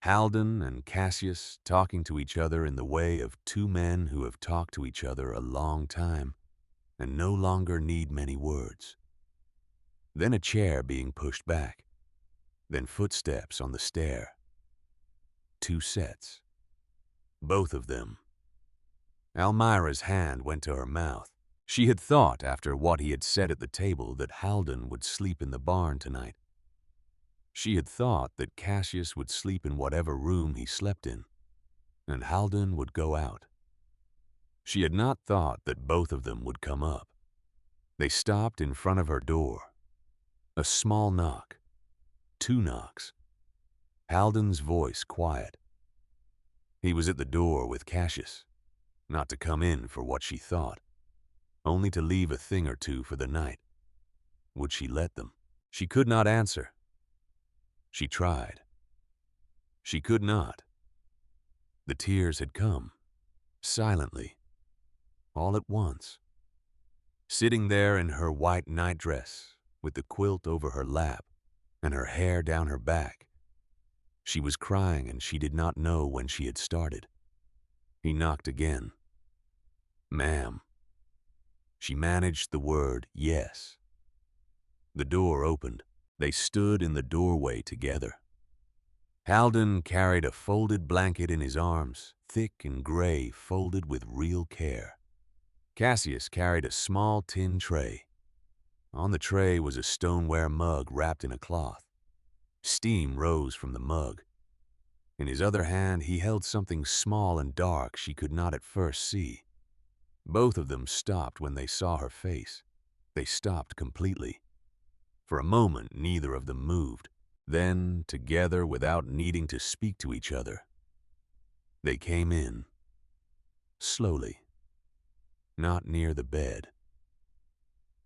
Halden and Cassius talking to each other in the way of two men who have talked to each other a long time and no longer need many words. Then a chair being pushed back. Then footsteps on the stair. 2 sets. Both of them. Almira's hand went to her mouth. She had thought, after what he had said at the table, that Halden would sleep in the barn tonight. She had thought that Cassius would sleep in whatever room he slept in, and Halden would go out. She had not thought that both of them would come up. They stopped in front of her door. A small knock. 2 knocks. Halden's voice quiet. He was at the door with Cassius, not to come in for what she thought, only to leave a thing or two for the night. Would she let them? She could not answer. She tried. She could not. The tears had come, silently, all at once. Sitting there in her white nightdress, with the quilt over her lap and her hair down her back, she was crying and she did not know when she had started. He knocked again. "Ma'am." She managed the word yes. The door opened. They stood in the doorway together. Halden carried a folded blanket in his arms, thick and gray, folded with real care. Cassius carried a small tin tray. On the tray was a stoneware mug wrapped in a cloth. Steam rose from the mug. In his other hand he held something small and dark she could not at first see. Both of them stopped when they saw her face. They stopped completely. For a moment neither of them moved. Then, together without needing to speak to each other, they came in. Slowly. Not near the bed.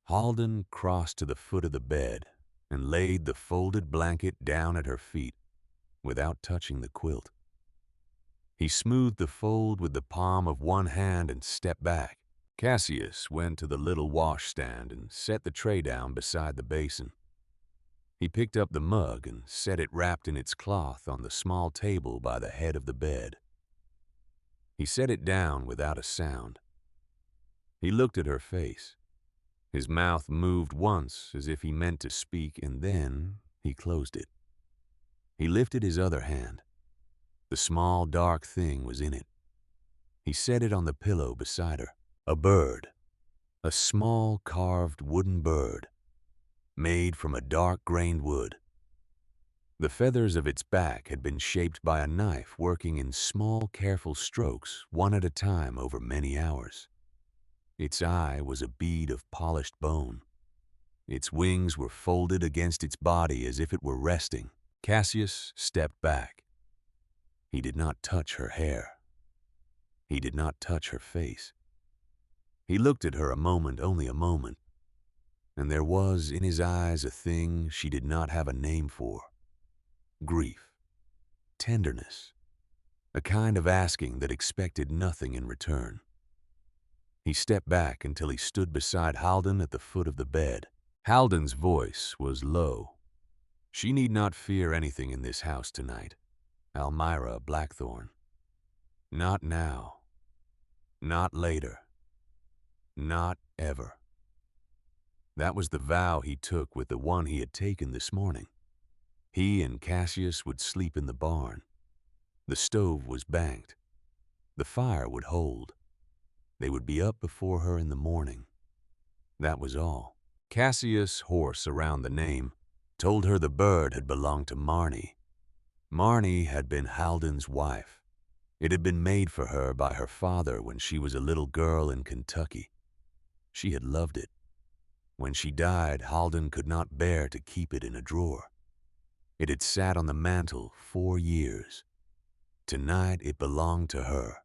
Halden crossed to the foot of the bed and laid the folded blanket down at her feet without touching the quilt. He smoothed the fold with the palm of one hand and stepped back. Cassius went to the little washstand and set the tray down beside the basin. He picked up the mug and set it wrapped in its cloth on the small table by the head of the bed. He set it down without a sound. He looked at her face. His mouth moved once as if he meant to speak, and then he closed it. He lifted his other hand. The small dark thing was in it. He set it on the pillow beside her. A bird. A small carved wooden bird, made from a dark-grained wood. The feathers of its back had been shaped by a knife working in small, careful strokes, one at a time over many hours. Its eye was a bead of polished bone. Its wings were folded against its body as if it were resting. Cassius stepped back. He did not touch her hair. He did not touch her face. He looked at her a moment, only a moment, and there was in his eyes a thing she did not have a name for. Grief. Tenderness. A kind of asking that expected nothing in return. He stepped back until he stood beside Halden at the foot of the bed. Halden's voice was low. She need not fear anything in this house tonight. Almira Blackthorne. Not now. Not later. Not ever. That was the vow he took with the one he had taken this morning. He and Cassius would sleep in the barn. The stove was banked. The fire would hold. They would be up before her in the morning. That was all. Cassius' horse around the name told her the bird had belonged to Marnie. Marnie had been Halden's wife. It had been made for her by her father when she was a little girl in Kentucky. She had loved it. When she died, Halden could not bear to keep it in a drawer. It had sat on the mantel 4 years. Tonight it belonged to her.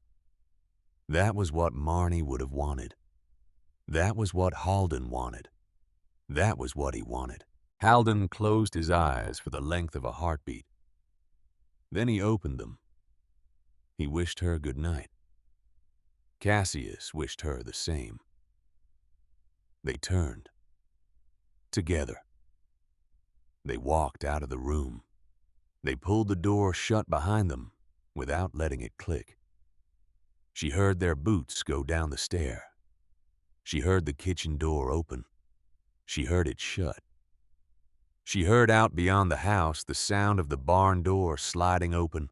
That was what Marnie would have wanted. That was what Halden wanted. That was what he wanted. Halden closed his eyes for the length of a heartbeat. Then he opened them. He wished her good night. Cassius wished her the same. They turned. Together. They walked out of the room. They pulled the door shut behind them without letting it click. She heard their boots go down the stair. She heard the kitchen door open. She heard it shut. She heard out beyond the house the sound of the barn door sliding open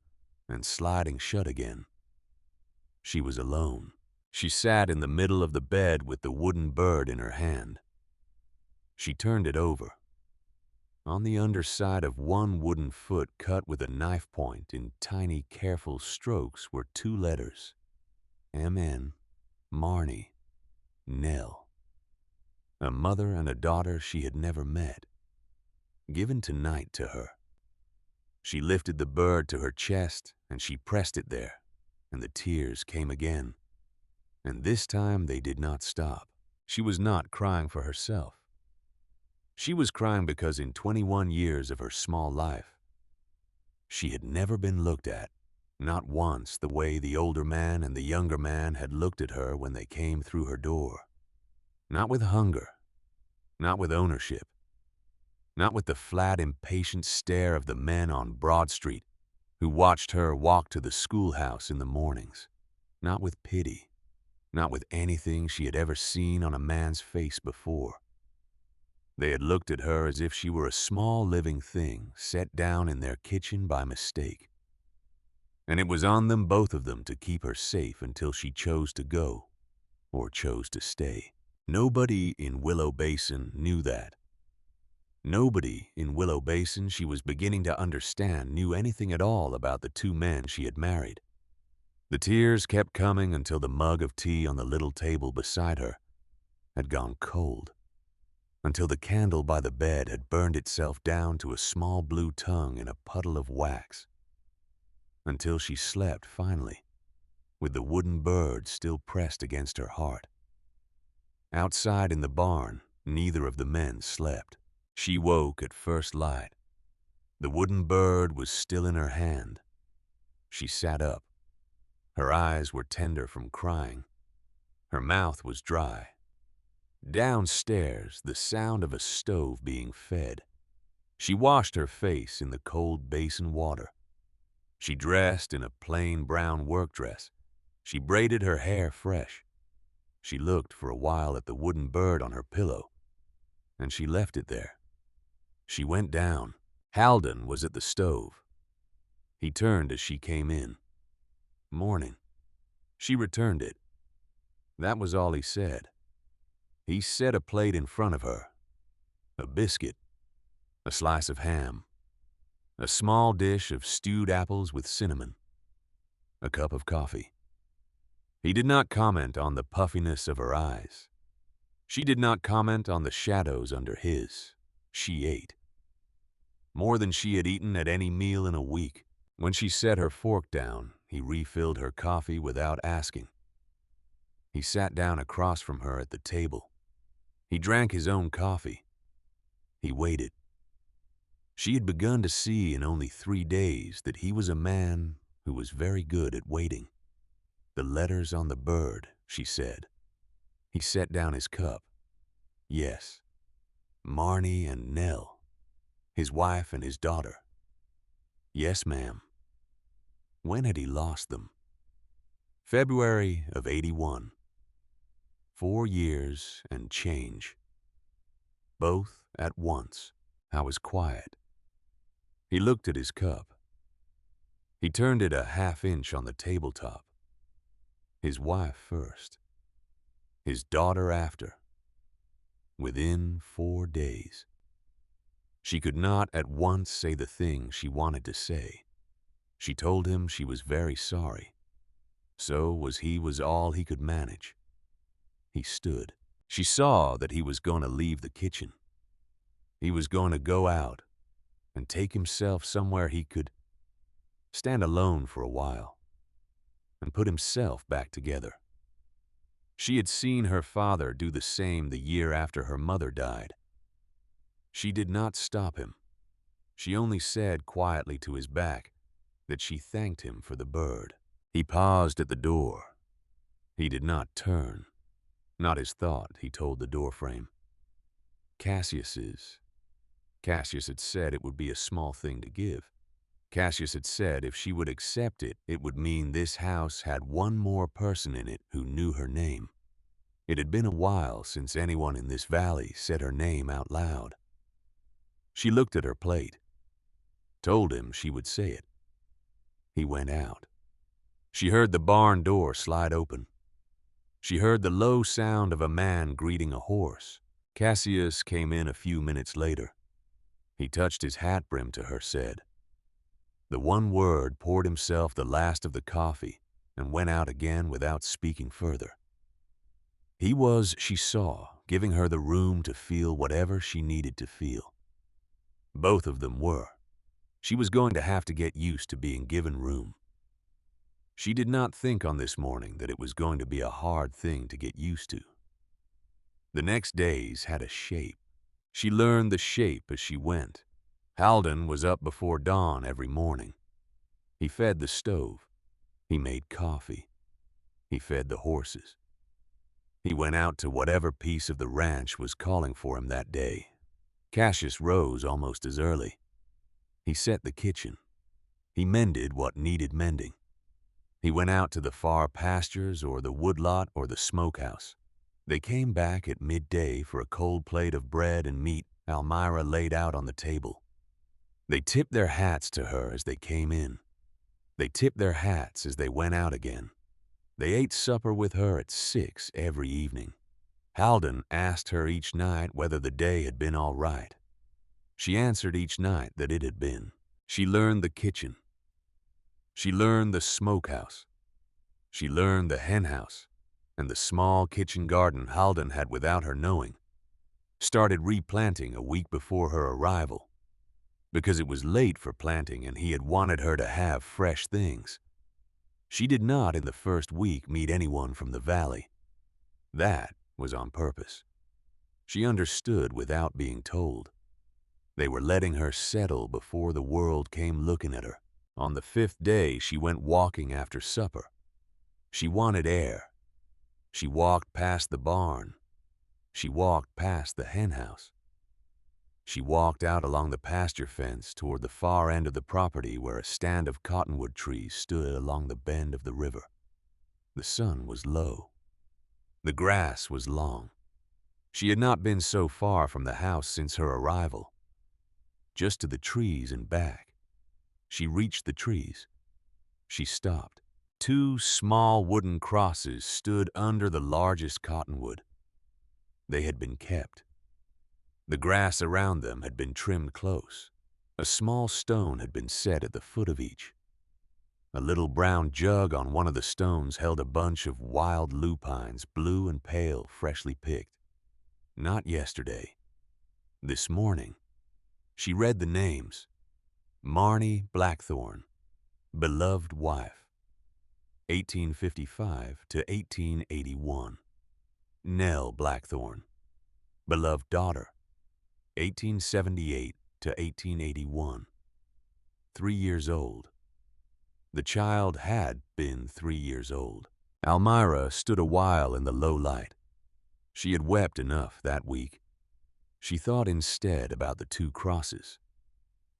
and sliding shut again. She was alone. She sat in the middle of the bed with the wooden bird in her hand. She turned it over. On the underside of one wooden foot cut with a knife point in tiny, careful strokes were 2 letters. M.N. Marnie. Nell. A mother and a daughter she had never met. Given tonight to her. She lifted the bird to her chest and she pressed it there, and the tears came again. And this time they did not stop. She was not crying for herself. She was crying because in 21 years of her small life, she had never been looked at, not once the way the older man and the younger man had looked at her when they came through her door. Not with hunger, not with ownership, not with the flat, impatient stare of the men on Broad Street who watched her walk to the schoolhouse in the mornings, not with pity, not with anything she had ever seen on a man's face before. They had looked at her as if she were a small living thing set down in their kitchen by mistake. And it was on them, both of them, to keep her safe until she chose to go or chose to stay. Nobody in Willow Basin knew that. Nobody in Willow Basin, she was beginning to understand, knew anything at all about the 2 men she had married. The tears kept coming until the mug of tea on the little table beside her had gone cold, until the candle by the bed had burned itself down to a small blue tongue in a puddle of wax, until she slept finally, with the wooden bird still pressed against her heart. Outside in the barn, neither of the men slept. She woke at first light. The wooden bird was still in her hand. She sat up. Her eyes were tender from crying. Her mouth was dry. Downstairs, the sound of a stove being fed. She washed her face in the cold basin water. She dressed in a plain brown work dress. She braided her hair fresh. She looked for a while at the wooden bird on her pillow, and she left it there. She went down. Halden was at the stove. He turned as she came in. Morning. She returned it. That was all he said. He set a plate in front of her. A biscuit. A slice of ham. a small dish of stewed apples with cinnamon, a cup of coffee. He did not comment on the puffiness of her eyes. She did not comment on the shadows under his. She ate. More than she had eaten at any meal in a week. When she set her fork down, he refilled her coffee without asking. He sat down across from her at the table. He drank his own coffee. He waited. She had begun to see in only 3 days that he was a man who was very good at waiting. The letters on the bird, she said. He set down his cup. Yes, Marnie and Nell, his wife and his daughter. Yes, ma'am. When had he lost them? February of '81. 4 years and change. Both at once. I was quiet. He looked at his cup. He turned it a half-inch on the tabletop. His wife first. His daughter after. Within 4 days. She could not at once say the thing she wanted to say. She told him she was very sorry. So was all he could manage. He stood. She saw that he was going to leave the kitchen. He was going to go out and take himself somewhere he could stand alone for a while and put himself back together. She had seen her father do the same the year after her mother died. She did not stop him. She only said quietly to his back that she thanked him for the bird. He paused at the door. He did not turn. Not his thought, he told the doorframe. Cassius had said it would be a small thing to give. Cassius had said if she would accept it, it would mean this house had one more person in it who knew her name. It had been a while since anyone in this valley said her name out loud. She looked at her plate, told him she would say it. He went out. She heard the barn door slide open. She heard the low sound of a man greeting a horse. Cassius came in a few minutes later. He touched his hat brim to her, said the one word, poured himself the last of the coffee, and went out again without speaking further. He was, she saw, giving her the room to feel whatever she needed to feel. Both of them were. She was going to have to get used to being given room. She did not think on this morning that it was going to be a hard thing to get used to. The next days had a shape. She learned the shape as she went. Halden was up before dawn every morning. He fed the stove. He made coffee. He fed the horses. He went out to whatever piece of the ranch was calling for him that day. Cassius rose almost as early. He set the kitchen. He mended what needed mending. He went out to the far pastures or the woodlot or the smokehouse. They came back at midday for a cold plate of bread and meat Almira laid out on the table. They tipped their hats to her as they came in. They tipped their hats as they went out again. They ate supper with her at 6 every evening. Halden asked her each night whether the day had been all right. She answered each night that it had been. She learned the kitchen. She learned the smokehouse. She learned the henhouse and the small kitchen garden Halden had, without her knowing, started replanting a week before her arrival, because it was late for planting and he had wanted her to have fresh things. She did not in the first week meet anyone from the valley. That was on purpose. She understood without being told. They were letting her settle before the world came looking at her. On the 5th day, she went walking after supper. She wanted air. She walked past the barn. She walked past the henhouse. She walked out along the pasture fence toward the far end of the property where a stand of cottonwood trees stood along the bend of the river. The sun was low. The grass was long. She had not been so far from the house since her arrival. Just to the trees and back. She reached the trees. She stopped. 2 small wooden crosses stood under the largest cottonwood. They had been kept. The grass around them had been trimmed close. A small stone had been set at the foot of each. A little brown jug on one of the stones held a bunch of wild lupines, blue and pale, freshly picked. Not yesterday. This morning. She read the names. Marnie Blackthorne, beloved wife, 1855 to 1881. Nell Blackthorne, beloved daughter, 1878 to 1881. 3 years old. The child had been 3 years old. Almira stood a while in the low light. She had wept enough that week. She thought instead about the 2 crosses,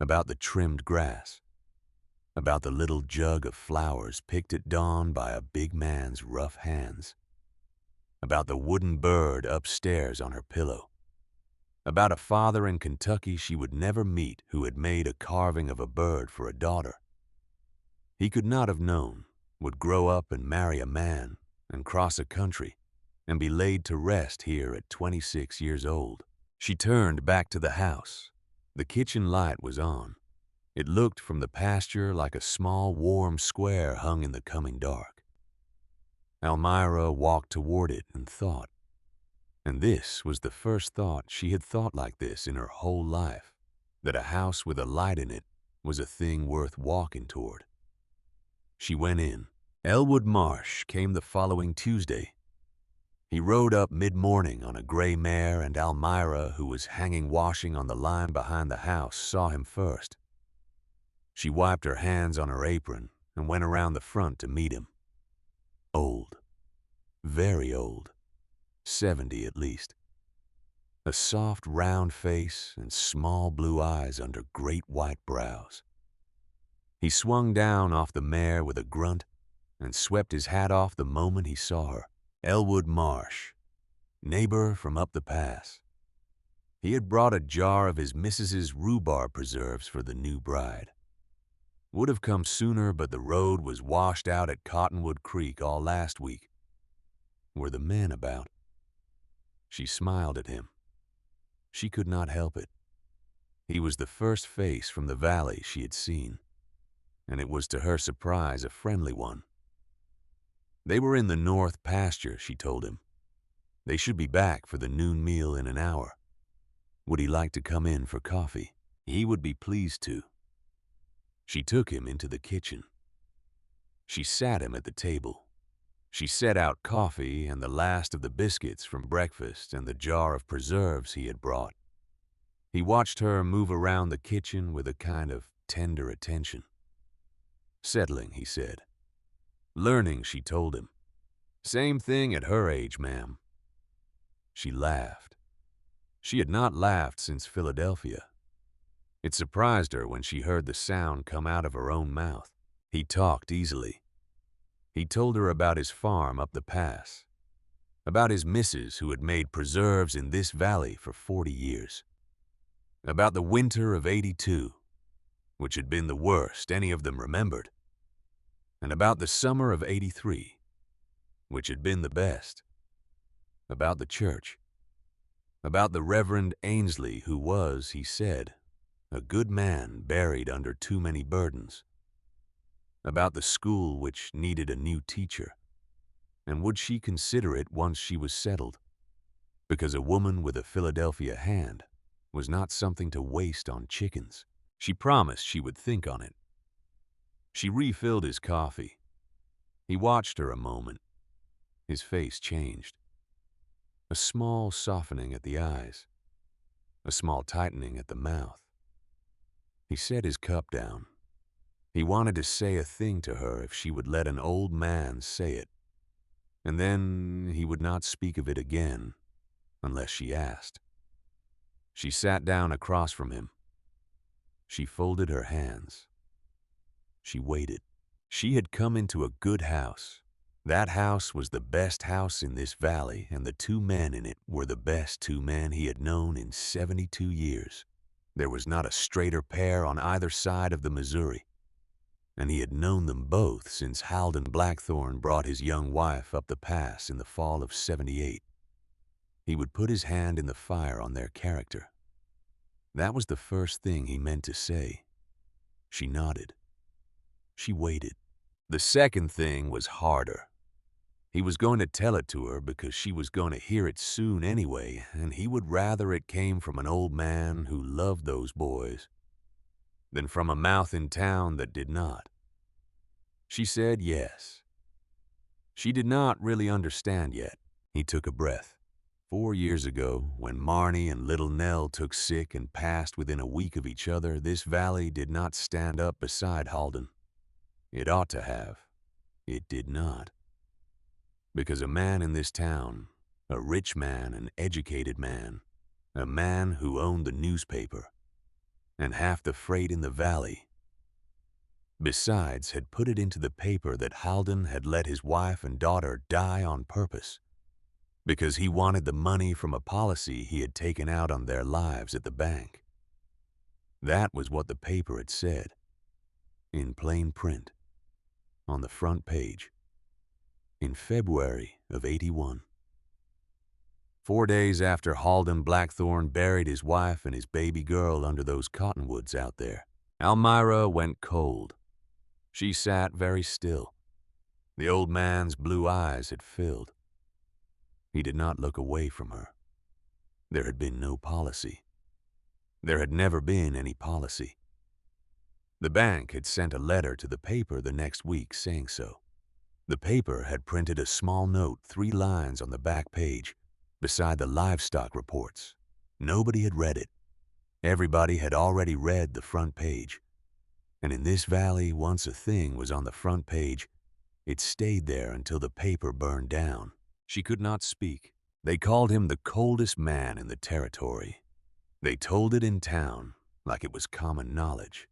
about the trimmed grass, about the little jug of flowers picked at dawn by a big man's rough hands, about the wooden bird upstairs on her pillow, about a father in Kentucky she would never meet who had made a carving of a bird for a daughter. He could not have known, would grow up and marry a man and cross a country and be laid to rest here at 26 years old. She turned back to the house. The kitchen light was on. It looked from the pasture like a small warm square hung in the coming dark. Almira walked toward it and thought. And this was the first thought she had thought like this in her whole life, that a house with a light in it was a thing worth walking toward. She went in. Elwood Marsh came the following Tuesday. He rode up mid-morning on a gray mare, and Almira, who was hanging washing on the line behind the house, saw him first. She wiped her hands on her apron and went around the front to meet him. Old. Very old. 70 at least. A soft, round face and small blue eyes under great white brows. He swung down off the mare with a grunt and swept his hat off the moment he saw her. Elwood Marsh, neighbor from up the pass. He had brought a jar of his missus's rhubarb preserves for the new bride. Would have come sooner, but the road was washed out at Cottonwood Creek all last week. Were the men about? She smiled at him. She could not help it. He was the first face from the valley she had seen, and it was to her surprise a friendly one. They were in the north pasture, she told him. They should be back for the noon meal in an hour. Would he like to come in for coffee? He would be pleased to. She took him into the kitchen. She sat him at the table. She set out coffee and the last of the biscuits from breakfast and the jar of preserves he had brought. He watched her move around the kitchen with a kind of tender attention. Settling, he said. Learning, she told him. Same thing at her age, ma'am. She laughed. She had not laughed since Philadelphia. It surprised her when she heard the sound come out of her own mouth. He talked easily. He told her about his farm up the pass, about his missus who had made preserves in this valley for 40 years, about the winter of '82, which had been the worst any of them remembered, and about the summer of '83, which had been the best, about the church, about the Reverend Ainsley who was, he said, a good man buried under too many burdens, about the school which needed a new teacher, and would she consider it once she was settled, because a woman with a Philadelphia hand was not something to waste on chickens. She promised she would think on it. She refilled his coffee. He watched her a moment. His face changed. A small softening at the eyes, a small tightening at the mouth. He set his cup down. He wanted to say a thing to her if she would let an old man say it, and then he would not speak of it again unless she asked. She sat down across from him. She folded her hands. She waited. She had come into a good house. That house was the best house in this valley, and the 2 men in it were the best 2 men he had known in 72 years. There was not a straighter pair on either side of the Missouri, and he had known them both since Halden Blackthorne brought his young wife up the pass in the fall of '78. He would put his hand in the fire on their character. That was the first thing he meant to say. She nodded. She waited. The second thing was harder. He was going to tell it to her because she was going to hear it soon anyway, and he would rather it came from an old man who loved those boys than from a mouth in town that did not. She said yes. She did not really understand yet. He took a breath. 4 years ago, when Marnie and little Nell took sick and passed within a week of each other, this valley did not stand up beside Halden. It ought to have. It did not. Because a man in this town, a rich man, an educated man, a man who owned the newspaper, and half the freight in the valley, besides, had put it into the paper that Halden had let his wife and daughter die on purpose, because he wanted the money from a policy he had taken out on their lives at the bank. That was what the paper had said, in plain print, on the front page, in February of '81. 4 days after Halden Blackthorne buried his wife and his baby girl under those cottonwoods out there, Almira went cold. She sat very still. The old man's blue eyes had filled. He did not look away from her. There had been no policy. There had never been any policy. The bank had sent a letter to the paper the next week saying so. The paper had printed a small note, 3 lines on the back page, beside the livestock reports. Nobody had read it. Everybody had already read the front page. And in this valley, once a thing was on the front page, it stayed there until the paper burned down. She could not speak. They called him the coldest man in the territory. They told it in town like it was common knowledge.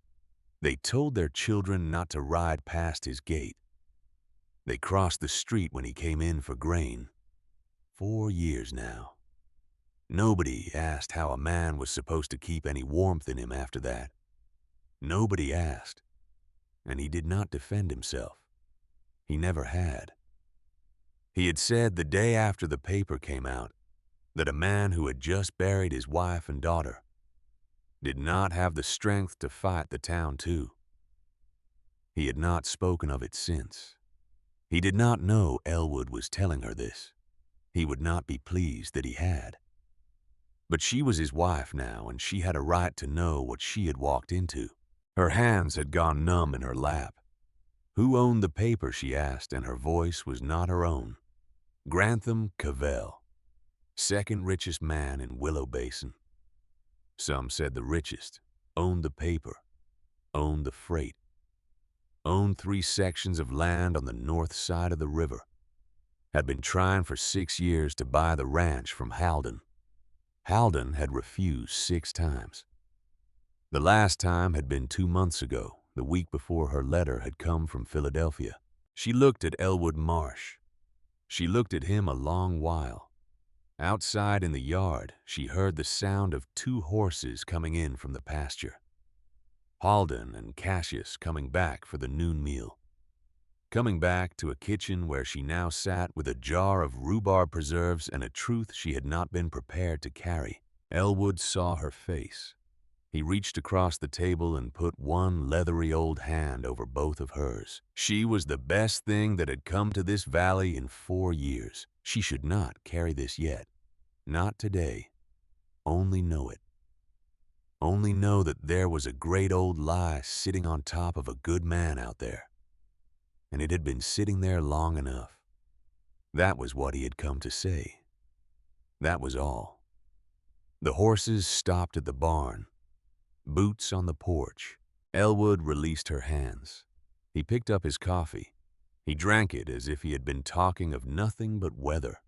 They told their children not to ride past his gate. They crossed the street when he came in for grain. 4 years now. Nobody asked how a man was supposed to keep any warmth in him after that. Nobody asked, and he did not defend himself. He never had. He had said the day after the paper came out that a man who had just buried his wife and daughter did not have the strength to fight the town too. He had not spoken of it since. He did not know Elwood was telling her this. He would not be pleased that he had. But she was his wife now, and she had a right to know what she had walked into. Her hands had gone numb in her lap. Who owned the paper, she asked, and her voice was not her own. Grantham Cavell, second richest man in Willow Basin. Some said the richest, owned the paper, owned the freight, owned 3 sections of land on the north side of the river, had been trying for 6 years to buy the ranch from Halden. Halden had refused 6 times. The last time had been 2 months ago, the week before her letter had come from Philadelphia. She looked at Elwood Marsh. She looked at him a long while. Outside in the yard, she heard the sound of 2 horses coming in from the pasture. Halden and Cassius coming back for the noon meal. Coming back to a kitchen where she now sat with a jar of rhubarb preserves and a truth she had not been prepared to carry. Elwood saw her face. He reached across the table and put one leathery old hand over both of hers. She was the best thing that had come to this valley in 4 years. She should not carry this yet. Not today. Only know it. Only know that there was a great old lie sitting on top of a good man out there. And it had been sitting there long enough. That was what he had come to say. That was all. The horses stopped at the barn. Boots on the porch. Elwood released her hands. He picked up his coffee. He drank it as if he had been talking of nothing but weather.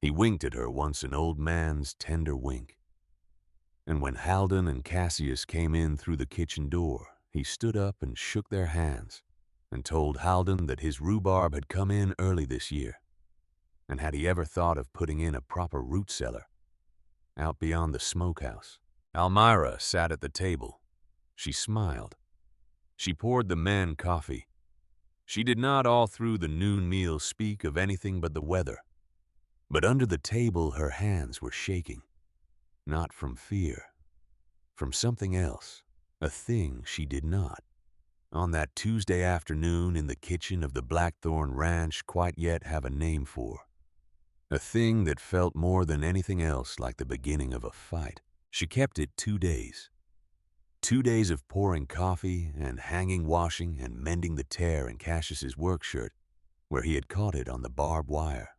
He winked at her once, an old man's tender wink. And when Halden and Cassius came in through the kitchen door, he stood up and shook their hands and told Halden that his rhubarb had come in early this year. And had he ever thought of putting in a proper root cellar out beyond the smokehouse? Almira sat at the table. She smiled. She poured the men coffee. She did not all through the noon meal speak of anything but the weather. But under the table her hands were shaking. Not from fear. from something else, a thing she did not. On that Tuesday afternoon in the kitchen of the Blackthorn Ranch quite yet have a name for. A thing that felt more than anything else like the beginning of a fight. She kept it 2 days. 2 days of pouring coffee and hanging washing and mending the tear in Cassius's work shirt where he had caught it on the barbed wire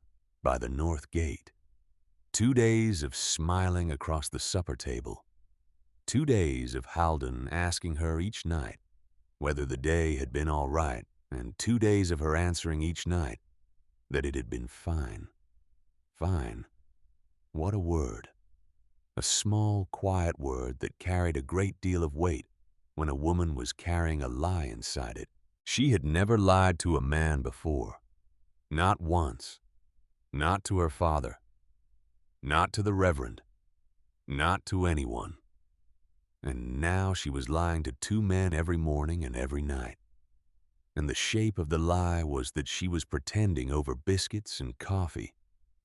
by the north gate. 2 days of smiling across the supper table. 2 days of Halden asking her each night whether the day had been all right, and 2 days of her answering each night that it had been fine. Fine. What a word. A small, quiet word that carried a great deal of weight when a woman was carrying a lie inside it. She had never lied to a man before. Not once. Not to her father. Not to the Reverend. Not to anyone. And now she was lying to 2 men every morning and every night. And the shape of the lie was that she was pretending over biscuits and coffee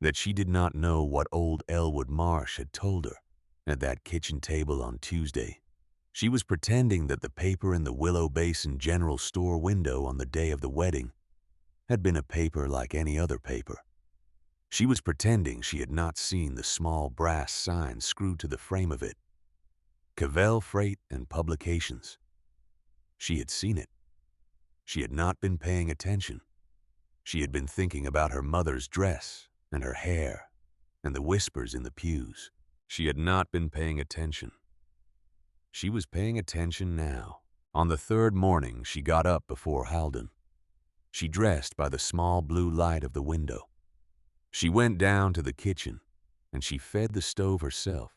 that she did not know what old Elwood Marsh had told her at that kitchen table on Tuesday. She was pretending that the paper in the Willow Basin General Store window on the day of the wedding had been a paper like any other paper. She was pretending she had not seen the small brass sign screwed to the frame of it. Cavell Freight and Publications. She had seen it. She had not been paying attention. She had been thinking about her mother's dress and her hair and the whispers in the pews. She had not been paying attention. She was paying attention now. On the 3rd morning, she got up before Halden. She dressed by the small blue light of the window. She went down to the kitchen, and she fed the stove herself,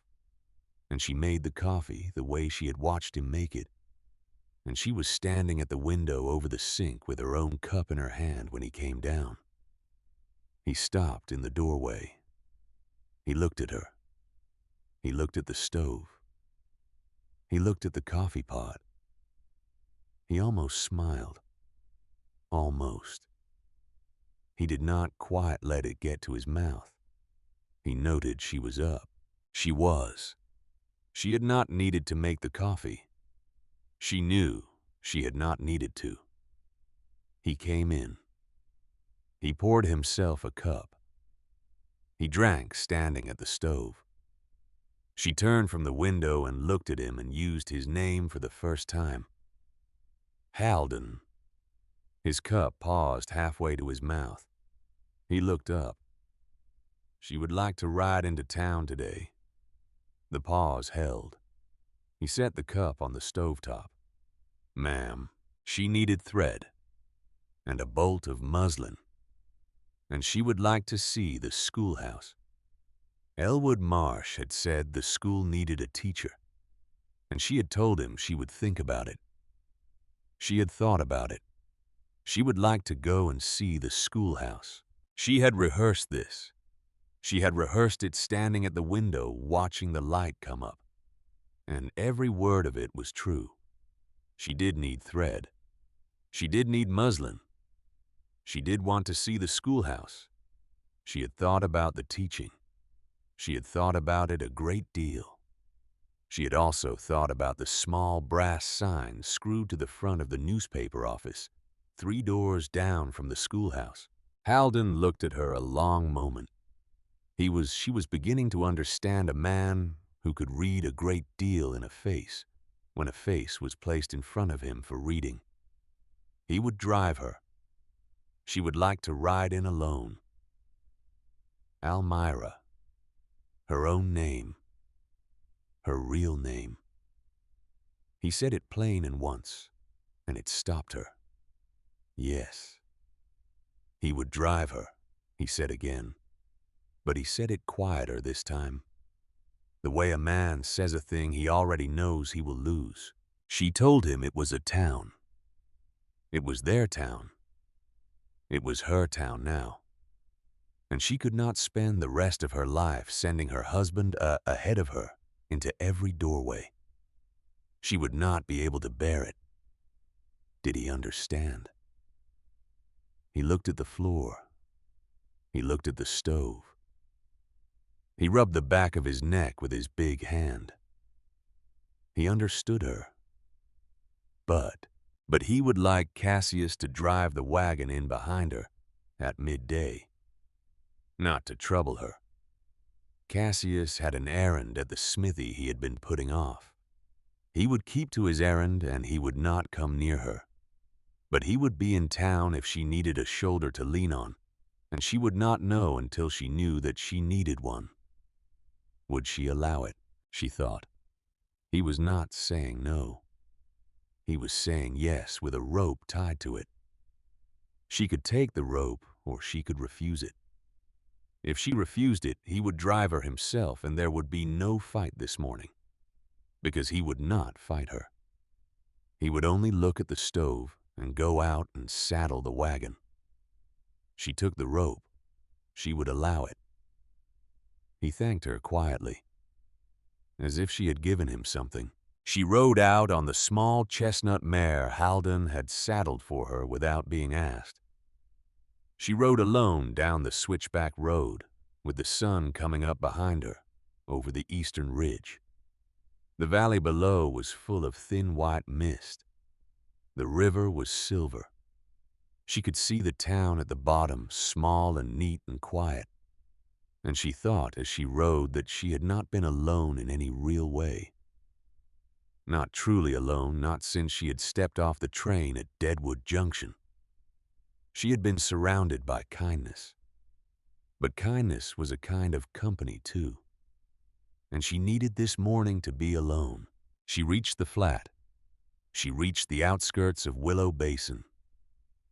and she made the coffee the way she had watched him make it, and she was standing at the window over the sink with her own cup in her hand when he came down. He stopped in the doorway. He looked at her. He looked at the stove. He looked at the coffee pot. He almost smiled. Almost. He did not quite let it get to his mouth. He noted she was up. She was. She had not needed to make the coffee. She knew she had not needed to. He came in. He poured himself a cup. He drank standing at the stove. She turned from the window and looked at him and used his name for the first time. Halden. His cup paused halfway to his mouth. He looked up. She would like to ride into town today. The pause held. He set the cup on the stovetop. Ma'am, she needed thread and a bolt of muslin, and she would like to see the schoolhouse. Elwood Marsh had said the school needed a teacher, and she had told him she would think about it. She had thought about it. She would like to go and see the schoolhouse. She had rehearsed this. She had rehearsed it standing at the window watching the light come up. And every word of it was true. She did need thread. She did need muslin. She did want to see the schoolhouse. She had thought about the teaching. She had thought about it a great deal. She had also thought about the small brass sign screwed to the front of the newspaper office, 3 doors down from the schoolhouse. Halden looked at her a long moment. She was beginning to understand a man who could read a great deal in a face when a face was placed in front of him for reading. He would drive her. She would like to ride in alone. Almira. Her own name. Her real name. He said it plain and once, and it stopped her. Yes. He would drive her, he said again. But he said it quieter this time. The way a man says a thing he already knows he will lose. She told him it was a town. It was their town. It was her town now. And she could not spend the rest of her life sending her husband ahead of her into every doorway. She would not be able to bear it. Did he understand? He looked at the floor. He looked at the stove. He rubbed the back of his neck with his big hand. He understood her. But, but he would like Cassius to drive the wagon in behind her at midday, not to trouble her. Cassius had an errand at the smithy he had been putting off. He would keep to his errand and he would not come near her. But he would be in town if she needed a shoulder to lean on, and she would not know until she knew that she needed one. Would she allow it? She thought. He was not saying no. He was saying yes with a rope tied to it. She could take the rope or she could refuse it. If she refused it, he would drive her himself and there would be no fight this morning, because he would not fight her. He would only look at the stove and go out and saddle the wagon. She took the rope. She would allow it. He thanked her quietly, as if she had given him something. She rode out on the small chestnut mare Halden had saddled for her without being asked. She rode alone down the switchback road, with the sun coming up behind her over the eastern ridge. The valley below was full of thin white mist. The river was silver. She could see the town at the bottom, small and neat and quiet. And she thought as she rode that she had not been alone in any real way. Not truly alone, not since she had stepped off the train at Deadwood Junction. She had been surrounded by kindness. But kindness was a kind of company, too. And she needed this morning to be alone. She reached the flat. She reached the outskirts of Willow Basin.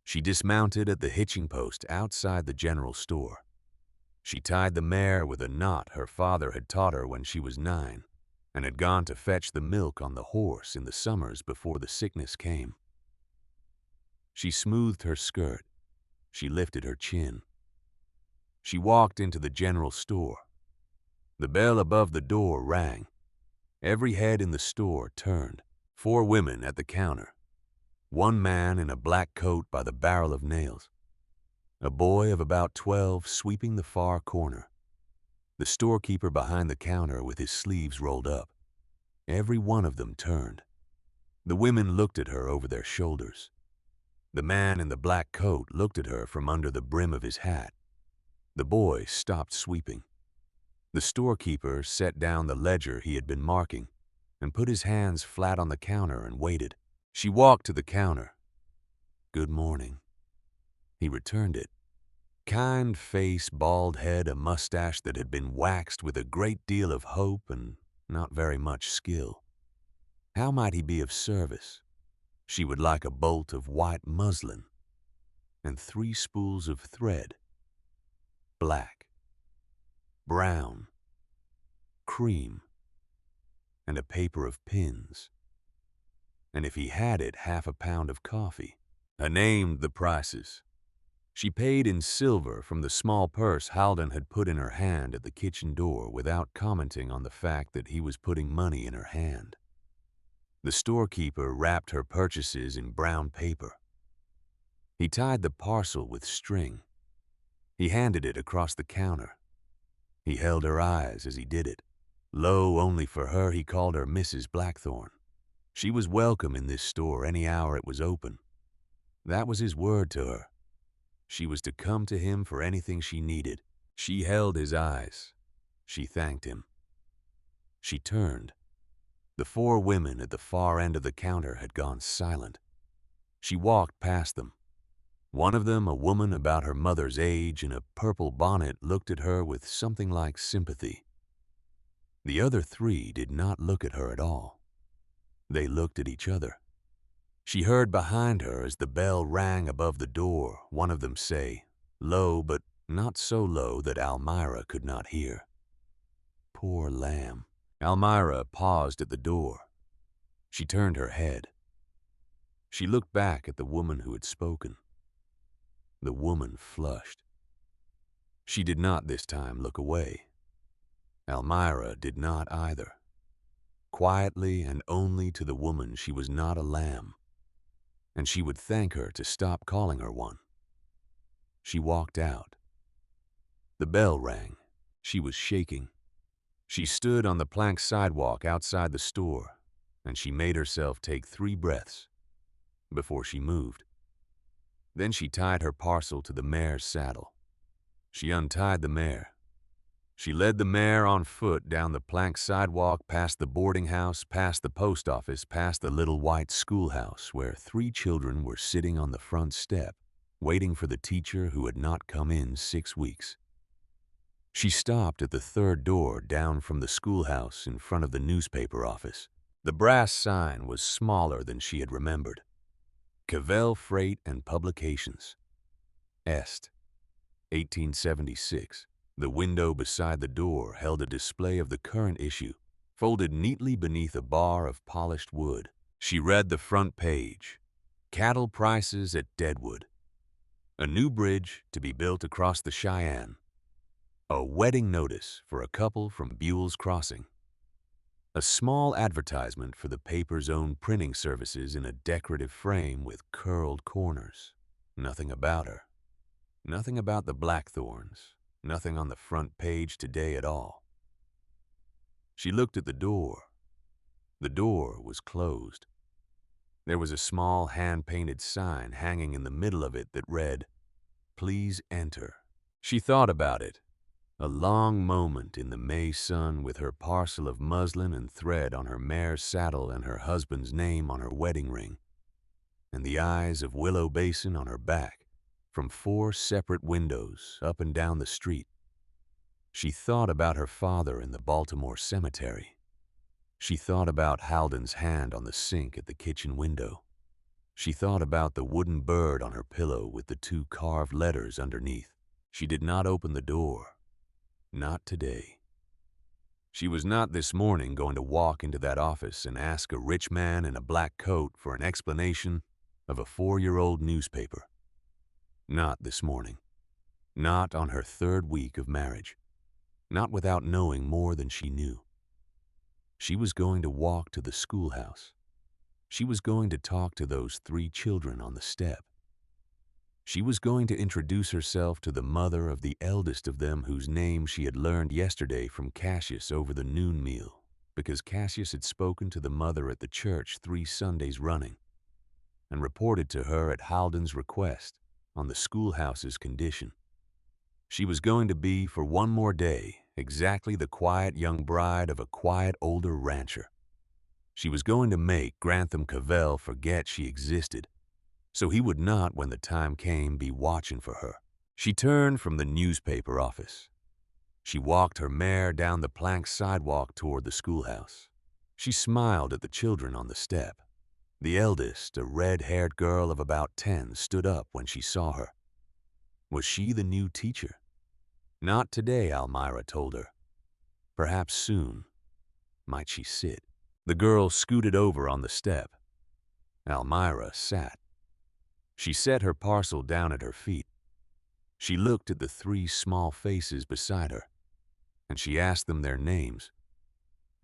She dismounted at the hitching post outside the general store. She tied the mare with a knot her father had taught her when she was 9, and had gone to fetch the milk on the horse in the summers before the sickness came. She smoothed her skirt. She lifted her chin. She walked into the general store. The bell above the door rang. Every head in the store turned. 4 women at the counter. 1 man in a black coat by the barrel of nails. A boy of about 12 sweeping the far corner. The storekeeper behind the counter with his sleeves rolled up. Every one of them turned. The women looked at her over their shoulders. The man in the black coat looked at her from under the brim of his hat. The boy stopped sweeping. The storekeeper set down the ledger he had been marking and put his hands flat on the counter and waited. She walked to the counter. "Good morning." He returned it. Kind face, bald head, a mustache that had been waxed with a great deal of hope and not very much skill. How might he be of service? She would like a bolt of white muslin and 3 spools of thread. Black, brown, cream, and a paper of pins. And if he had it, half a pound of coffee. I named the prices. She paid in silver from the small purse Halden had put in her hand at the kitchen door without commenting on the fact that he was putting money in her hand. The storekeeper wrapped her purchases in brown paper. He tied the parcel with string. He handed it across the counter. He held her eyes as he did it. Low only for her, he called her Mrs. Blackthorne. She was welcome in this store any hour it was open. That was his word to her. She was to come to him for anything she needed. She held his eyes. She thanked him. She turned. The 4 women at the far end of the counter had gone silent. She walked past them. One of them, a woman about her mother's age in a purple bonnet, looked at her with something like sympathy. The other 3 did not look at her at all. They looked at each other. She heard behind her as the bell rang above the door, one of them say, low but not so low that Almira could not hear, "Poor lamb." Almira paused at the door. She turned her head. She looked back at the woman who had spoken. The woman flushed. She did not this time look away. Almira did not either. Quietly and only to the woman she was not a lamb, and she would thank her to stop calling her one. She walked out. The bell rang. She was shaking. She stood on the plank sidewalk outside the store. and she made herself take 3 breaths before she moved. Then she tied her parcel to the mare's saddle. She untied the mare. She led the mare on foot down the plank sidewalk, past the boarding house, past the post office, past the little white schoolhouse where 3 children were sitting on the front step, waiting for the teacher who had not come in 6 weeks. She stopped at the 3rd door down from the schoolhouse in front of the newspaper office. The brass sign was smaller than she had remembered. Cavell Freight and Publications. Est. 1876. The window beside the door held a display of the current issue, folded neatly beneath a bar of polished wood. She read the front page. Cattle prices at Deadwood. A new bridge to be built across the Cheyenne. A wedding notice for a couple from Buell's Crossing. A small advertisement for the paper's own printing services in a decorative frame with curled corners. Nothing about her. Nothing about the Blackthorns. Nothing on the front page today at all. She looked at the door. The door was closed. There was a small hand-painted sign hanging in the middle of it that read, "Please enter." She thought about it. A long moment in the May sun with her parcel of muslin and thread on her mare's saddle and her husband's name on her wedding ring, and the eyes of Willow Basin on her back from 4 separate windows up and down the street. She thought about her father in the Baltimore cemetery. She thought about Halden's hand on the sink at the kitchen window. She thought about the wooden bird on her pillow with the 2 carved letters underneath. She did not open the door. Not today. She was not this morning going to walk into that office and ask a rich man in a black coat for an explanation of a 4-year-old newspaper. Not this morning. Not on her 3rd week of marriage. Not without knowing more than she knew. She was going to walk to the schoolhouse. She was going to talk to those 3 children on the step. She was going to introduce herself to the mother of the eldest of them whose name she had learned yesterday from Cassius over the noon meal, because Cassius had spoken to the mother at the church 3 Sundays running, and reported to her at Halden's request on the schoolhouse's condition. She was going to be, for one more day, exactly the quiet young bride of a quiet older rancher. She was going to make Grantham Cavell forget she existed, so he would not, when the time came, be watching for her. She turned from the newspaper office. She walked her mare down the plank sidewalk toward the schoolhouse. She smiled at the children on the step. The eldest, a red-haired girl of about 10, stood up when she saw her. Was she the new teacher? Not today, Almira told her. Perhaps soon. Might she sit? The girl scooted over on the step. Almira sat. She set her parcel down at her feet. She looked at the 3 small faces beside her, and she asked them their names,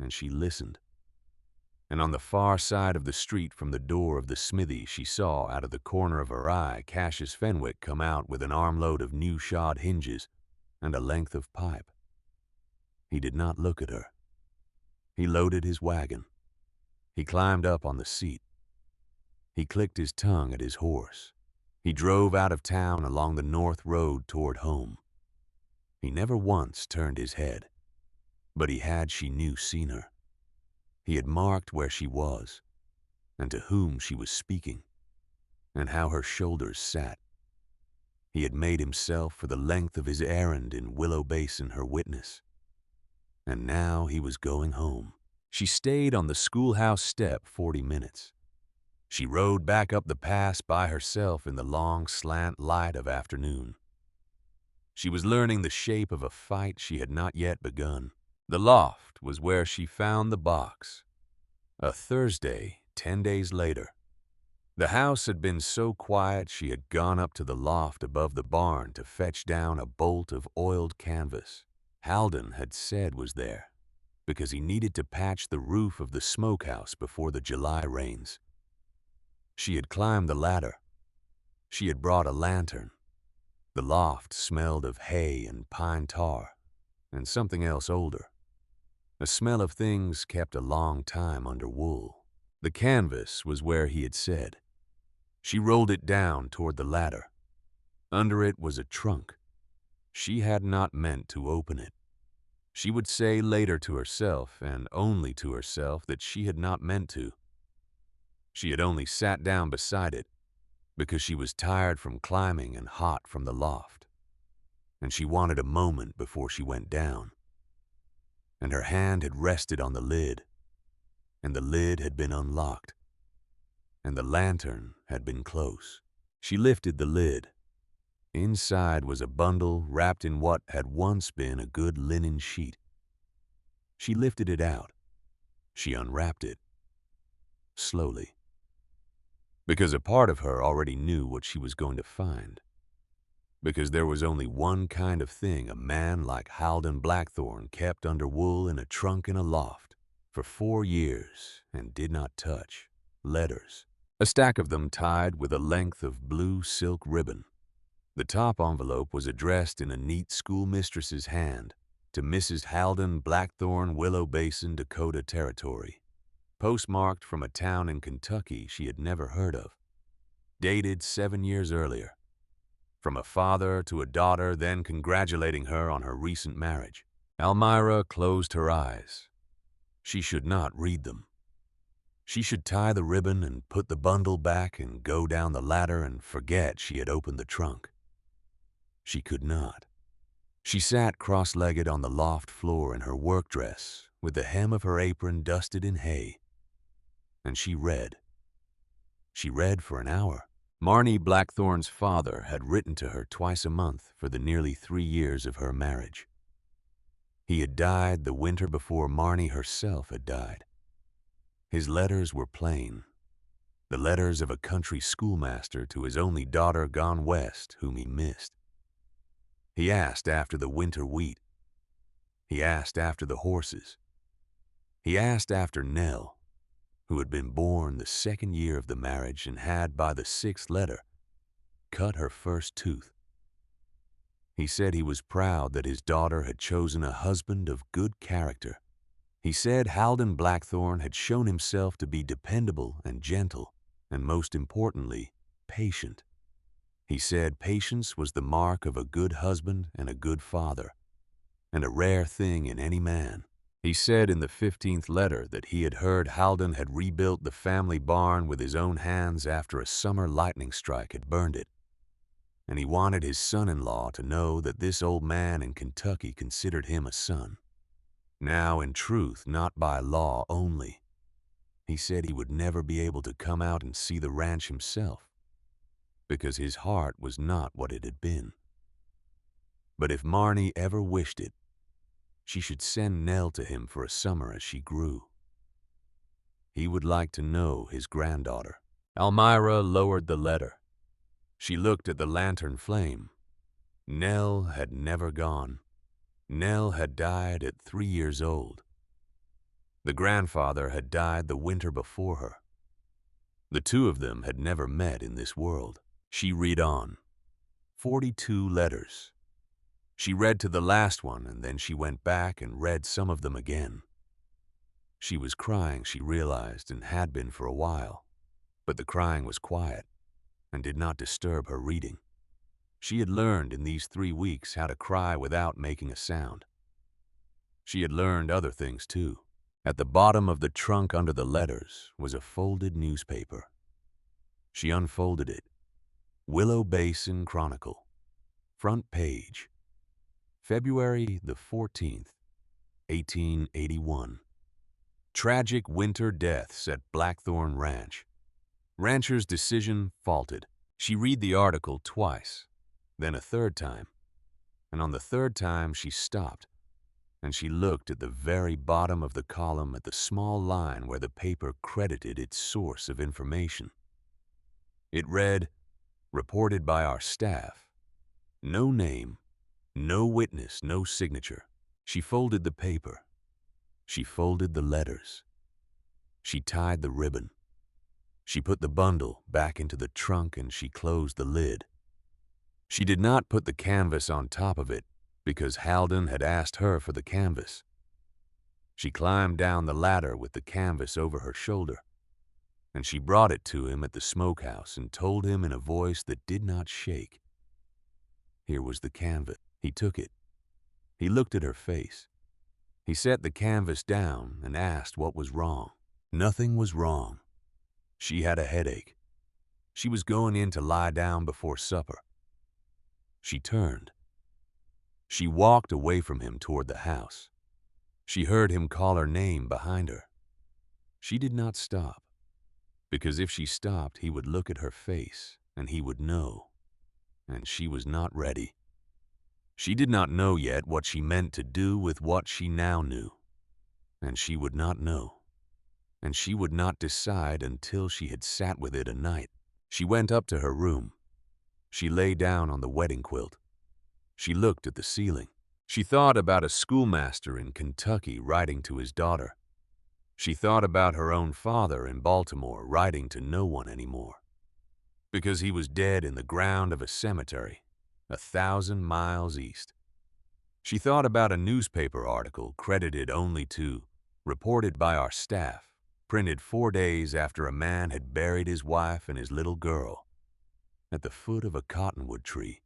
and she listened. And on the far side of the street from the door of the smithy, she saw out of the corner of her eye Cassius Fenwick come out with an armload of new shod hinges and a length of pipe. He did not look at her. He loaded his wagon. He climbed up on the seat. He clicked his tongue at his horse. He drove out of town along the north road toward home. He never once turned his head, but he had, she knew, seen her. He had marked where she was, and to whom she was speaking, and how her shoulders sat. He had made himself for the length of his errand in Willow Basin her witness. And now he was going home. She stayed on the schoolhouse step 40 minutes. She rode back up the pass by herself in the long slant light of afternoon. She was learning the shape of a fight she had not yet begun. The loft was where she found the box. A Thursday, 10 days later. The house had been so quiet she had gone up to the loft above the barn to fetch down a bolt of oiled canvas Halden had said was there, because he needed to patch the roof of the smokehouse before the July rains. She had climbed the ladder. She had brought a lantern. The loft smelled of hay and pine tar, and something else older. A smell of things kept a long time under wool. The canvas was where he had said. She rolled it down toward the ladder. Under it was a trunk. She had not meant to open it. She would say later to herself, and only to herself, that she had not meant to. She had only sat down beside it because she was tired from climbing and hot from the loft, and she wanted a moment before she went down. And her hand had rested on the lid, and the lid had been unlocked, and the lantern had been close. She lifted the lid. Inside was a bundle wrapped in what had once been a good linen sheet. She lifted it out. She unwrapped it. Slowly. Because a part of her already knew what she was going to find. Because there was only one kind of thing a man like Halden Blackthorne kept under wool in a trunk in a loft for 4 years and did not touch: letters. A stack of them tied with a length of blue silk ribbon. The top envelope was addressed in a neat schoolmistress's hand to Mrs. Halden Blackthorne, Willow Basin, Dakota Territory, postmarked from a town in Kentucky she had never heard of, dated 7 years earlier, from a father to a daughter then congratulating her on her recent marriage. Almira closed her eyes. She should not read them. She should tie the ribbon and put the bundle back and go down the ladder and forget she had opened the trunk. She could not. She sat cross-legged on the loft floor in her work dress, with the hem of her apron dusted in hay. And she read. She read for an hour. Marnie Blackthorne's father had written to her twice a month for the nearly 3 years of her marriage. He had died the winter before Marnie herself had died. His letters were plain, the letters of a country schoolmaster to his only daughter gone west whom he missed. He asked after the winter wheat. He asked after the horses. He asked after Nell, who had been born the 2nd year of the marriage and had, by the 6th letter, cut her first tooth. He said he was proud that his daughter had chosen a husband of good character. He said Halden Blackthorne had shown himself to be dependable and gentle, and most importantly, patient. He said patience was the mark of a good husband and a good father, and a rare thing in any man. He said in the 15th letter that he had heard Halden had rebuilt the family barn with his own hands after a summer lightning strike had burned it, and he wanted his son-in-law to know that this old man in Kentucky considered him a son. Now, in truth, not by law only. He said he would never be able to come out and see the ranch himself, because his heart was not what it had been. But if Marnie ever wished it, she should send Nell to him for a summer as she grew. He would like to know his granddaughter. Almira lowered the letter. She looked at the lantern flame. Nell had never gone. Nell had died at 3 years old. The grandfather had died the winter before her. The two of them had never met in this world. She read on. 42 letters. She read to the last one, and then she went back and read some of them again. She was crying, she realized, and had been for a while, but the crying was quiet and did not disturb her reading. She had learned in these 3 weeks how to cry without making a sound. She had learned other things too. At the bottom of the trunk under the letters was a folded newspaper. She unfolded it. Willow Basin Chronicle. Front page. February the 14th, 1881. Tragic winter deaths at Blackthorne Ranch. Rancher's decision faulted. She read the article twice, then a third time, and on the third time she stopped, and she looked at the very bottom of the column at the small line where the paper credited its source of information. It read, "Reported by our staff." No name, no witness, no signature. She folded the paper. She folded the letters. She tied the ribbon. She put the bundle back into the trunk and she closed the lid. She did not put the canvas on top of it because Halden had asked her for the canvas. She climbed down the ladder with the canvas over her shoulder. and she brought it to him at the smokehouse and told him in a voice that did not shake. Here was the canvas. He took it. He looked at her face. He set the canvas down and asked what was wrong. Nothing was wrong. She had a headache. She was going in to lie down before supper. She turned. She walked away from him toward the house. She heard him call her name behind her. She did not stop, because if she stopped, he would look at her face and he would know, and she was not ready. She did not know yet what she meant to do with what she now knew, and she would not know, and she would not decide until she had sat with it a night. She went up to her room. She lay down on the wedding quilt. She looked at the ceiling. She thought about a schoolmaster in Kentucky writing to his daughter. She thought about her own father in Baltimore writing to no one anymore, because he was dead in the ground of a cemetery 1,000 miles east. She thought about a newspaper article credited only to reported by our staff, printed 4 days after a man had buried his wife and his little girl at the foot of a cottonwood tree.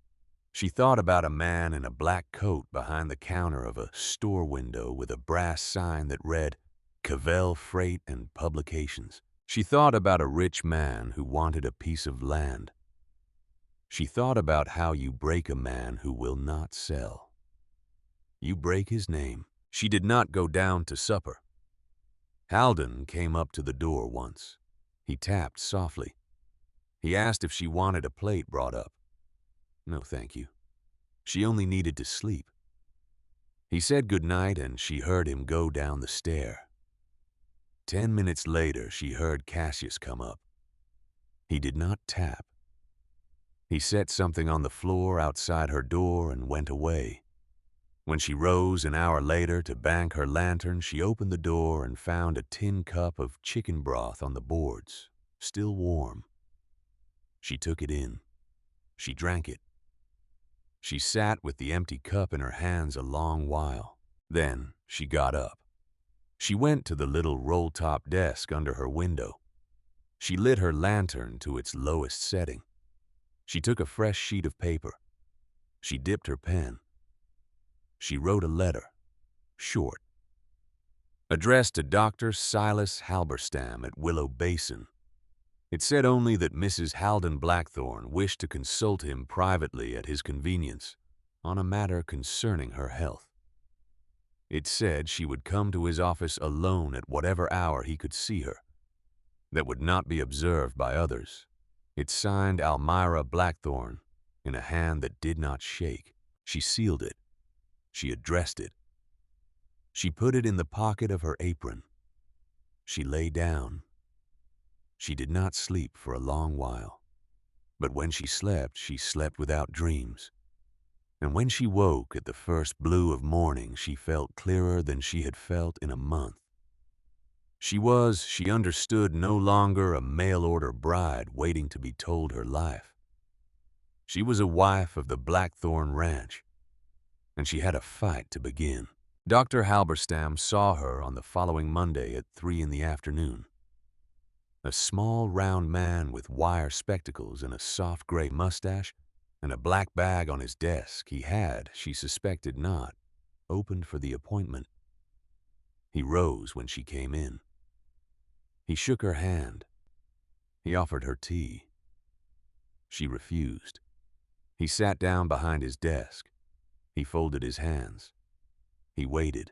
She thought about a man in a black coat behind the counter of a store window with a brass sign that read, Cavell Freight and Publications. She thought about a rich man who wanted a piece of land. She thought about how you break a man who will not sell. You break his name. She did not go down to supper. Halden came up to the door once. He tapped softly. He asked if she wanted a plate brought up. No, thank you. She only needed to sleep. He said good night and she heard him go down the stair. 10 minutes later, she heard Cassius come up. He did not tap. He set something on the floor outside her door and went away. When she rose an hour later to bank her lantern, she opened the door and found a tin cup of chicken broth on the boards, still warm. She took it in. She drank it. She sat with the empty cup in her hands a long while. Then she got up. She went to the little roll-top desk under her window. She lit her lantern to its lowest setting. She took a fresh sheet of paper. She dipped her pen. She wrote a letter, short, addressed to Dr. Silas Halberstam at Willow Basin. It said only that Mrs. Halden Blackthorne wished to consult him privately at his convenience on a matter concerning her health. It said she would come to his office alone at whatever hour he could see her, that would not be observed by others. It signed Almira Blackthorne in a hand that did not shake. She sealed it. She addressed it. She put it in the pocket of her apron. She lay down. She did not sleep for a long while, but when she slept without dreams. And when she woke at the first blue of morning, she felt clearer than she had felt in a month. She understood, no longer a mail-order bride waiting to be told her life. She was a wife of the Blackthorne Ranch, and she had a fight to begin. Dr. Halberstam saw her on the following Monday at 3 in the afternoon. A small, round man with wire spectacles and a soft gray mustache and a black bag on his desk. He had, she suspected not, opened for the appointment. He rose when she came in. He shook her hand. He offered her tea. She refused. He sat down behind his desk. He folded his hands. He waited.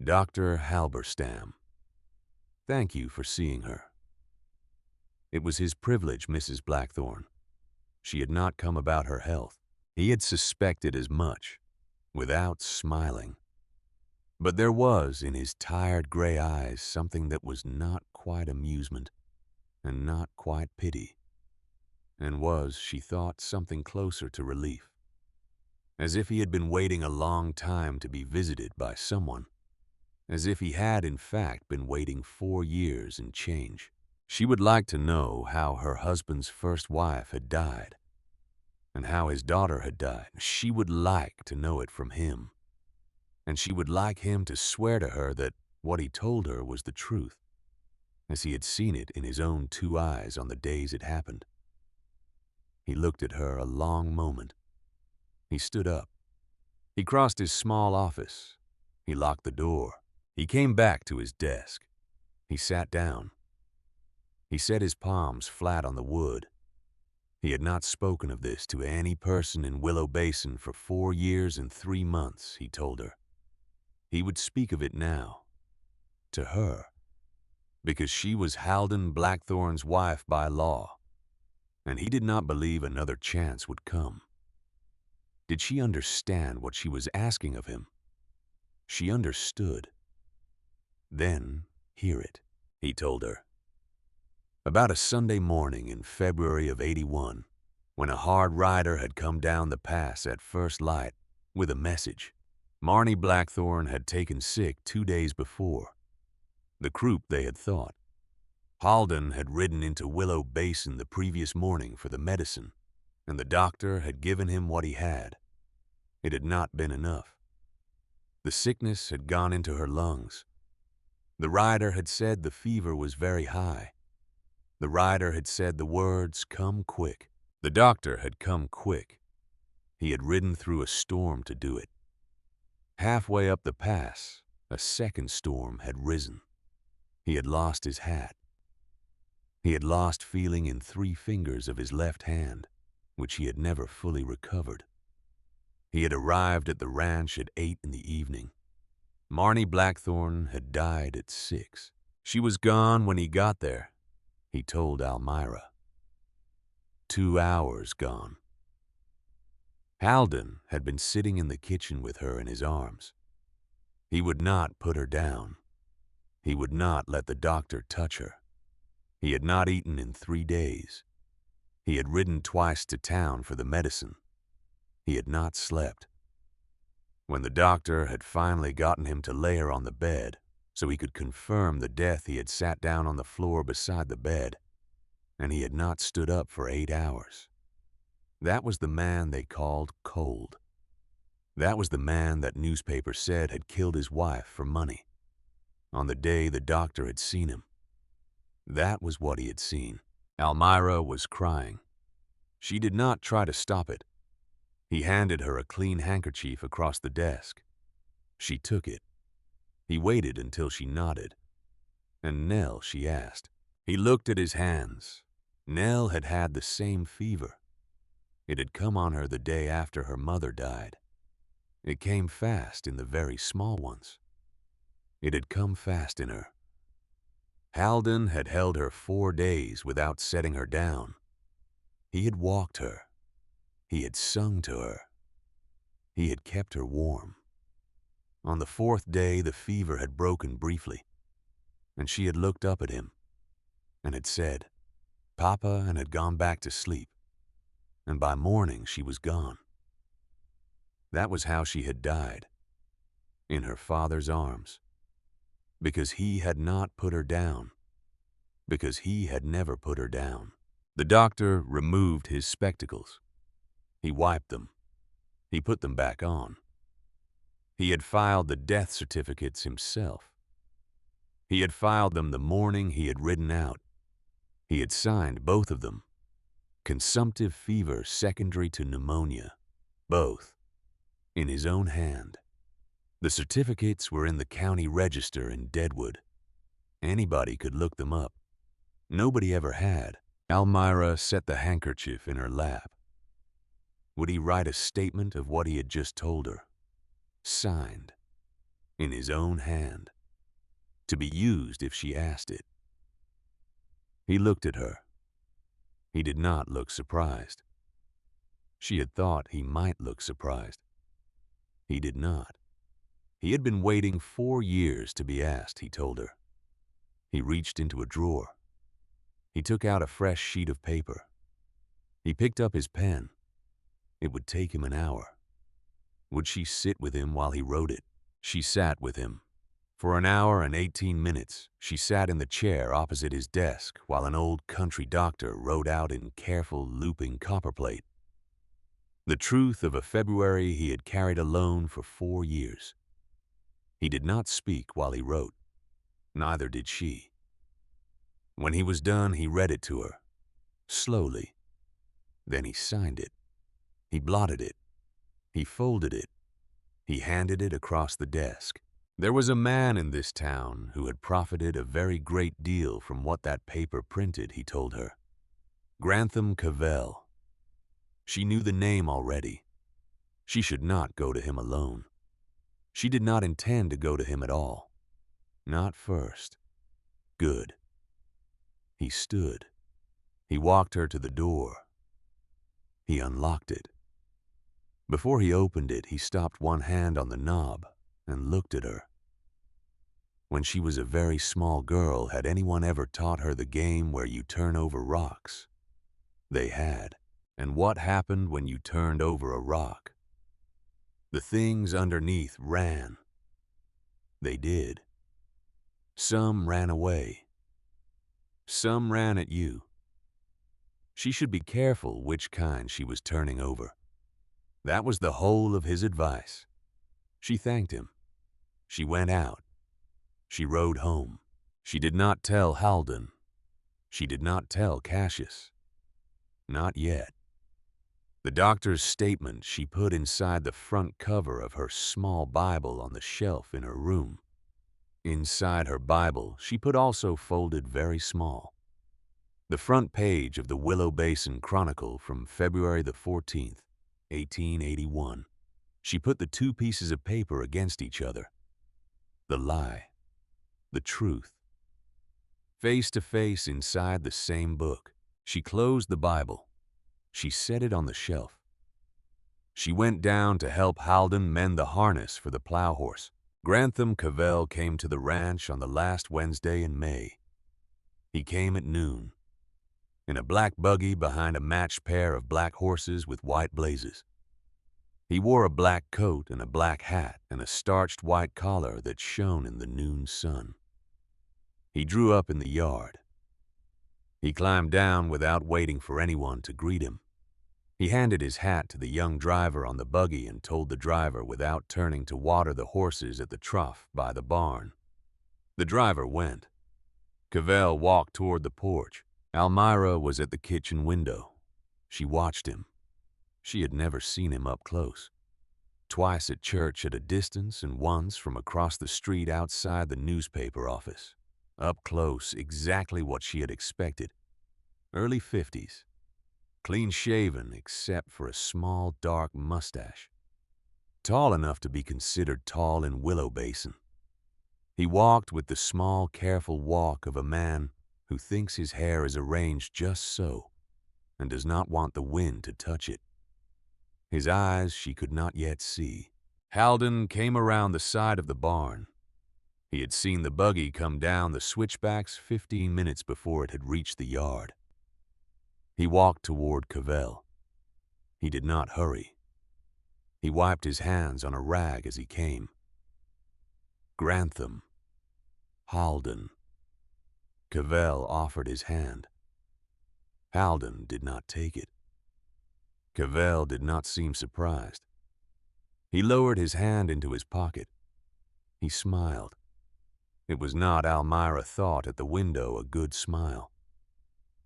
Dr. Halberstam. Thank you for seeing her. It was his privilege, Mrs. Blackthorne. She had not come about her health. He had suspected as much, without smiling. But there was in his tired gray eyes something that was not quite amusement, and not quite pity, and was, she thought, something closer to relief. As if he had been waiting a long time to be visited by someone. As if he had, in fact, been waiting 4 years and change. She would like to know how her husband's first wife had died, and how his daughter had died. She would like to know it from him, and she would like him to swear to her that what he told her was the truth. as he had seen it in his own 2 eyes on the days it happened. He looked at her a long moment. He stood up. He crossed his small office. He locked the door. He came back to his desk. He sat down. He set his palms flat on the wood. He had not spoken of this to any person in Willow Basin for 4 years and 3 months, he told her. He would speak of it now. To her. Because she was Halden Blackthorne's wife by law. And he did not believe another chance would come. Did she understand what she was asking of him? She understood. Then, hear it, he told her. About a Sunday morning in February of '81, when a hard rider had come down the pass at first light with a message. Marnie Blackthorne had taken sick 2 days before. The croup they had thought. Halden had ridden into Willow Basin the previous morning for the medicine, and the doctor had given him what he had. It had not been enough. The sickness had gone into her lungs. The rider had said the fever was very high. The rider had said the words, "Come quick." The doctor had come quick. He had ridden through a storm to do it. Halfway up the pass, a second storm had risen. He had lost his hat. He had lost feeling in 3 fingers of his left hand, which he had never fully recovered. He had arrived at the ranch at 8 in the evening. Marnie Blackthorne had died at 6. She was gone when he got there, he told Almira. 2 hours gone. Halden had been sitting in the kitchen with her in his arms. He would not put her down. He would not let the doctor touch her. He had not eaten in 3 days. He had ridden twice to town for the medicine. He had not slept. When the doctor had finally gotten him to lay her on the bed so he could confirm the death, he had sat down on the floor beside the bed, and he had not stood up for 8 hours. That was the man they called cold. That was the man that newspapers said had killed his wife for money, on the day the doctor had seen him. That was what he had seen. Almira was crying. She did not try to stop it. He handed her a clean handkerchief across the desk. She took it. He waited until she nodded. "And Nell?" she asked. He looked at his hands. Nell had had the same fever. It had come on her the day after her mother died. It came fast in the very small ones. It had come fast in her. Halden had held her 4 days without setting her down. He had walked her. He had sung to her. He had kept her warm. On the 4th day, the fever had broken briefly, and she had looked up at him and had said, "Papa," and had gone back to sleep, and by morning she was gone. That was how she had died, in her father's arms, because he had not put her down, because he had never put her down. The doctor removed his spectacles. He wiped them. He put them back on. He had filed the death certificates himself. He had filed them the morning he had ridden out. He had signed both of them. Consumptive fever secondary to pneumonia. Both. In his own hand. The certificates were in the county register in Deadwood. Anybody could look them up. Nobody ever had. Almira set the handkerchief in her lap. Would he write a statement of what he had just told her? Signed. In his own hand. To be used if she asked it. He looked at her. He did not look surprised. She had thought he might look surprised. He did not. He had been waiting 4 years to be asked, he told her. He reached into a drawer. He took out a fresh sheet of paper. He picked up his pen. It would take him an hour. Would she sit with him while he wrote it? She sat with him. For an hour and 18 minutes, she sat in the chair opposite his desk while an old country doctor wrote out in careful, looping copperplate the truth of a February he had carried alone for 4 years. He did not speak while he wrote. Neither did she. When he was done, he read it to her, slowly. Then he signed it. He blotted it. He folded it. He handed it across the desk. There was a man in this town who had profited a very great deal from what that paper printed, he told her. Grantham Cavell. She knew the name already. She should not go to him alone. She did not intend to go to him at all. Not first. Good. He stood. He walked her to the door. He unlocked it. Before he opened it, he stopped one hand on the knob and looked at her. When she was a very small girl, had anyone ever taught her the game where you turn over rocks? They had. And what happened when you turned over a rock? The things underneath ran. They did. Some ran away. Some ran at you. She should be careful which kind she was turning over. That was the whole of his advice. She thanked him. She went out. She rode home. She did not tell Halden. She did not tell Cassius. Not yet. The doctor's statement she put inside the front cover of her small Bible on the shelf in her room. Inside her Bible, she put also folded very small, the front page of the Willow Basin Chronicle from February the 14th, 1881. She put the two pieces of paper against each other. The lie. The truth. Face to face inside the same book. She closed the Bible. She set it on the shelf. She went down to help Halden mend the harness for the plow horse. Grantham Cavell came to the ranch on the last Wednesday in May. He came at noon, in a black buggy behind a matched pair of black horses with white blazes. He wore a black coat and a black hat and a starched white collar that shone in the noon sun. He drew up in the yard. He climbed down without waiting for anyone to greet him. He handed his hat to the young driver on the buggy and told the driver without turning to water the horses at the trough by the barn. The driver went. Cavell walked toward the porch. Almira was at the kitchen window. She watched him. She had never seen him up close. Twice at church at a distance and once from across the street outside the newspaper office. Up close, exactly what she had expected. Early 50s. Clean-shaven except for a small, dark mustache. Tall enough to be considered tall in Willow Basin. He walked with the small, careful walk of a man who thinks his hair is arranged just so and does not want the wind to touch it. His eyes she could not yet see. Halden came around the side of the barn. He had seen the buggy come down the switchbacks 15 minutes before it had reached the yard. He walked toward Cavell. He did not hurry. He wiped his hands on a rag as he came. Grantham. Halden. Cavell offered his hand. Halden did not take it. Cavell did not seem surprised. He lowered his hand into his pocket. He smiled. It was not, Almira thought at the window, a good smile.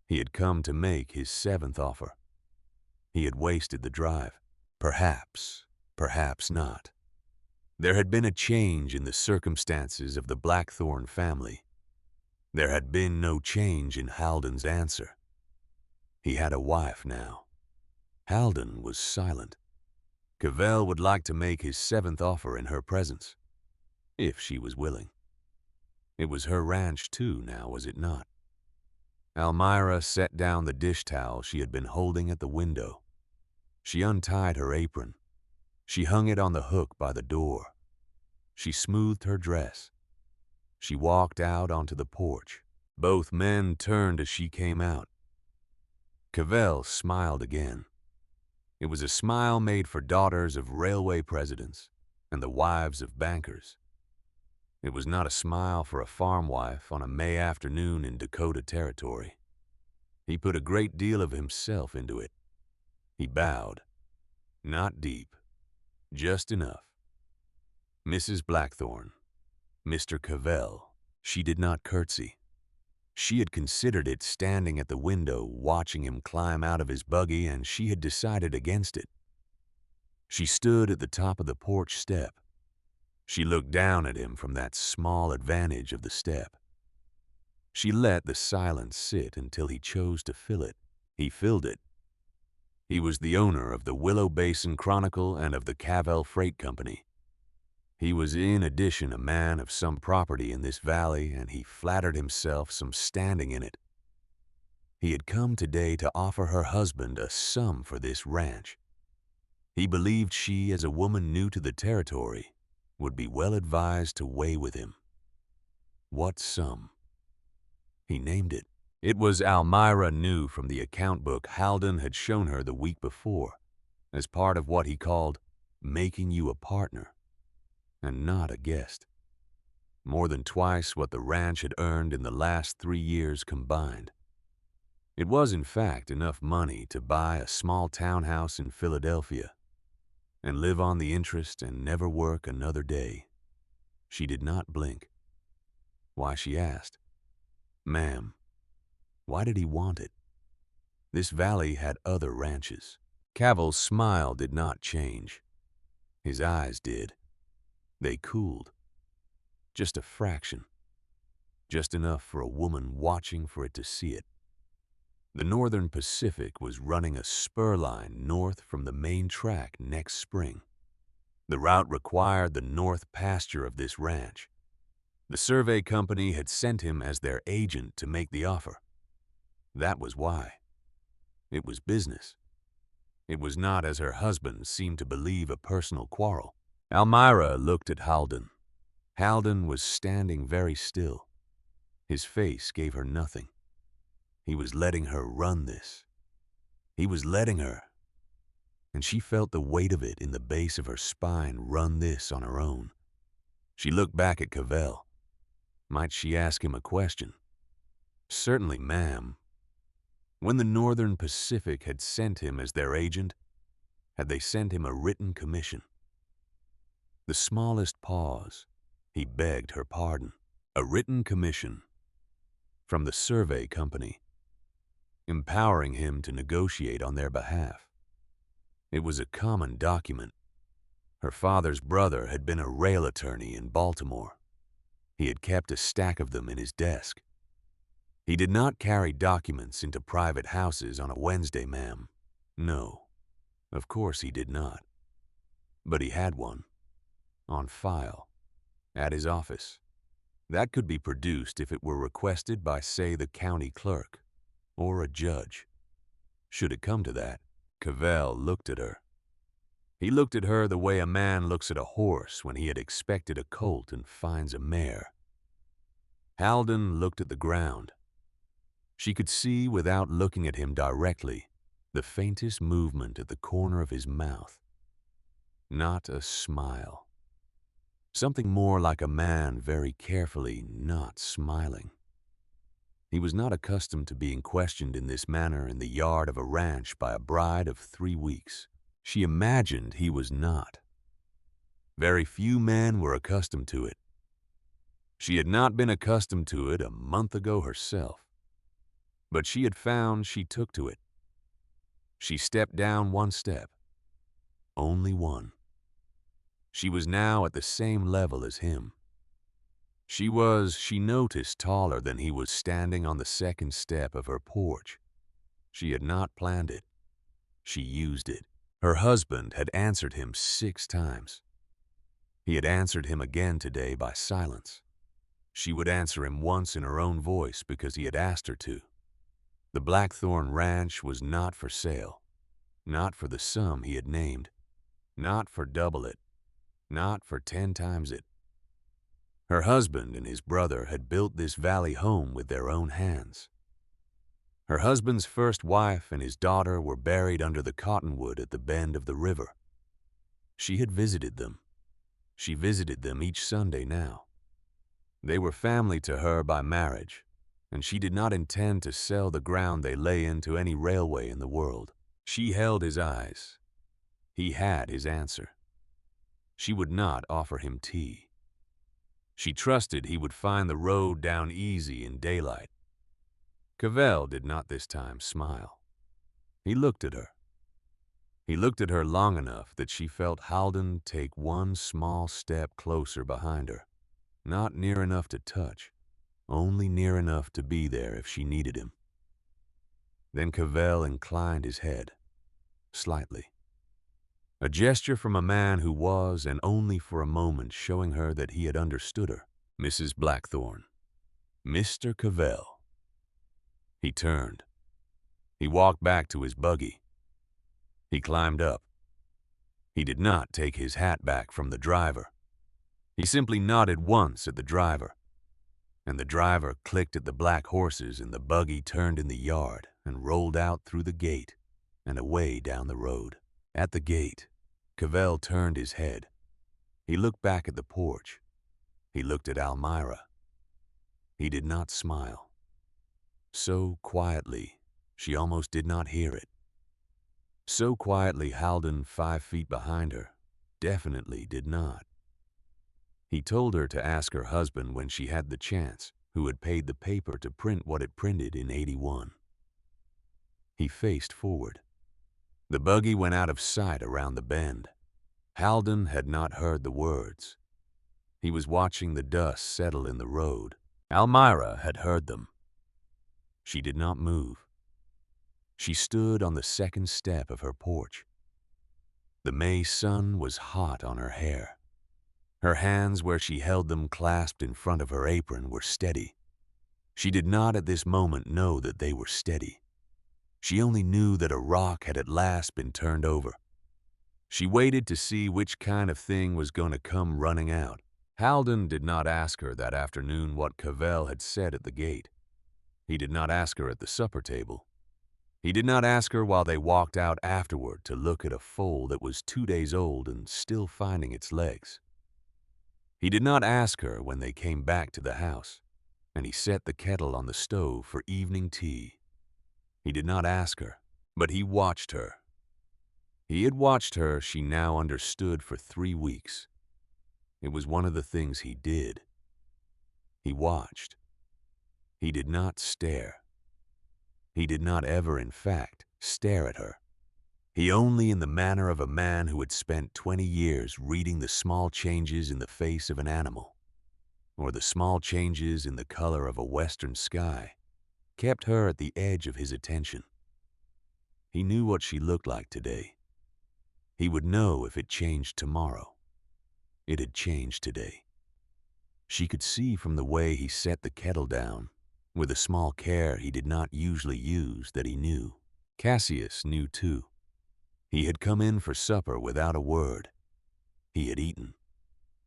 He had come to make his 7th offer. He had wasted the drive. Perhaps, perhaps not. There had been a change in the circumstances of the Blackthorne family. There had been no change in Halden's answer. He had a wife now. Halden was silent. Cavell would like to make his 7th offer in her presence, if she was willing. It was her ranch too now, was it not? Almira set down the dish towel she had been holding at the window. She untied her apron. She hung it on the hook by the door. She smoothed her dress. She walked out onto the porch. Both men turned as she came out. Cavell smiled again. It was a smile made for daughters of railway presidents and the wives of bankers. It was not a smile for a farm wife on a May afternoon in Dakota Territory. He put a great deal of himself into it. He bowed. Not deep. Just enough. Mrs. Blackthorne. Mr. Cavell. She did not curtsy. She had considered it standing at the window, watching him climb out of his buggy, and she had decided against it. She stood at the top of the porch step. She looked down at him from that small advantage of the step. She let the silence sit until he chose to fill it. He filled it. He was the owner of the Willow Basin Chronicle and of the Cavell Freight Company. He was in addition a man of some property in this valley, and he flattered himself some standing in it. He had come today to offer her husband a sum for this ranch. He believed she, as a woman new to the territory, would be well advised to weigh with him. What sum? He named it. It was Almira knew from the account book Halden had shown her the week before, as part of what he called making you a partner, and not a guest. More than twice what the ranch had earned in the last 3 years combined. It was, in fact, enough money to buy a small townhouse in Philadelphia and live on the interest and never work another day. She did not blink. Why, she asked, "Ma'am, why did he want it?" This valley had other ranches. Cavell's smile did not change. His eyes did. They cooled. Just a fraction. Just enough for a woman watching for it to see it. The Northern Pacific was running a spur line north from the main track next spring. The route required the north pasture of this ranch. The survey company had sent him as their agent to make the offer. That was why. It was business. It was not, as her husband seemed to believe, a personal quarrel. Almira looked at Halden. Halden was standing very still. His face gave her nothing. He was letting her run this. He was letting her. And she felt the weight of it in the base of her spine run this on her own. She looked back at Cavell. Might she ask him a question? Certainly, ma'am. When the Northern Pacific had sent him as their agent, had they sent him a written commission? The smallest pause, he begged her pardon. A written commission from the survey company, empowering him to negotiate on their behalf. It was a common document. Her father's brother had been a rail attorney in Baltimore. He had kept a stack of them in his desk. He did not carry documents into private houses on a Wednesday, ma'am. No, of course he did not. But he had one, on file, at his office. That could be produced if it were requested by, say, the county clerk or a judge. Should it come to that, Cavell looked at her. He looked at her the way a man looks at a horse when he had expected a colt and finds a mare. Halden looked at the ground. She could see, without looking at him directly, the faintest movement at the corner of his mouth. Not a smile. Something more like a man very carefully not smiling. He was not accustomed to being questioned in this manner in the yard of a ranch by a bride of 3 weeks. She imagined he was not. Very few men were accustomed to it. She had not been accustomed to it a month ago herself. But she had found she took to it. She stepped down 1 step. Only one. She was now at the same level as him. She was, she noticed, taller than he was standing on the 2nd step of her porch. She had not planned it. She used it. Her husband had answered him 6 times. He had answered him again today by silence. She would answer him once in her own voice because he had asked her to. The Blackthorn Ranch was not for sale. Not for the sum he had named. Not for double it. Not for 10 times it. Her husband and his brother had built this valley home with their own hands. Her husband's first wife and his daughter were buried under the cottonwood at the bend of the river. She had visited them. She visited them each Sunday now. They were family to her by marriage, and she did not intend to sell the ground they lay in to any railway in the world. She held his eyes. He had his answer. She would not offer him tea. She trusted he would find the road down easy in daylight. Cavell did not this time smile. He looked at her. He looked at her long enough that she felt Halden take one small step closer behind her. Not near enough to touch, only near enough to be there if she needed him. Then Cavell inclined his head, slightly. A gesture from a man who was, and only for a moment, showing her that he had understood her. Mrs. Blackthorne. Mr. Cavell. He turned. He walked back to his buggy. He climbed up. He did not take his hat back from the driver. He simply nodded once at the driver, and the driver clicked at the black horses, and the buggy turned in the yard and rolled out through the gate and away down the road. At the gate, Cavell turned his head. He looked back at the porch. He looked at Almira. He did not smile. So quietly, she almost did not hear it. So quietly, Halden, 5 feet behind her, definitely did not. He told her to ask her husband when she had the chance, who had paid the paper to print what it printed in '81. He faced forward. The buggy went out of sight around the bend. Halden had not heard the words. He was watching the dust settle in the road. Almira had heard them. She did not move. She stood on the second step of her porch. The May sun was hot on her hair. Her hands, where she held them clasped in front of her apron, were steady. She did not at this moment know that they were steady. She only knew that a rock had at last been turned over. She waited to see which kind of thing was going to come running out. Halden did not ask her that afternoon what Cavell had said at the gate. He did not ask her at the supper table. He did not ask her while they walked out afterward to look at a foal that was 2 days old and still finding its legs. He did not ask her when they came back to the house, and he set the kettle on the stove for evening tea. He did not ask her, but he watched her. He had watched her, she now understood, for 3 weeks. It was one of the things he did. He watched. He did not stare. He did not ever, in fact, stare at her. He only, in the manner of a man who had spent 20 years reading the small changes in the face of an animal, or the small changes in the color of a western sky, kept her at the edge of his attention. He knew what she looked like today. He would know if it changed tomorrow. It had changed today. She could see from the way he set the kettle down, with a small care he did not usually use, that he knew. Cassius knew too. He had come in for supper without a word. He had eaten.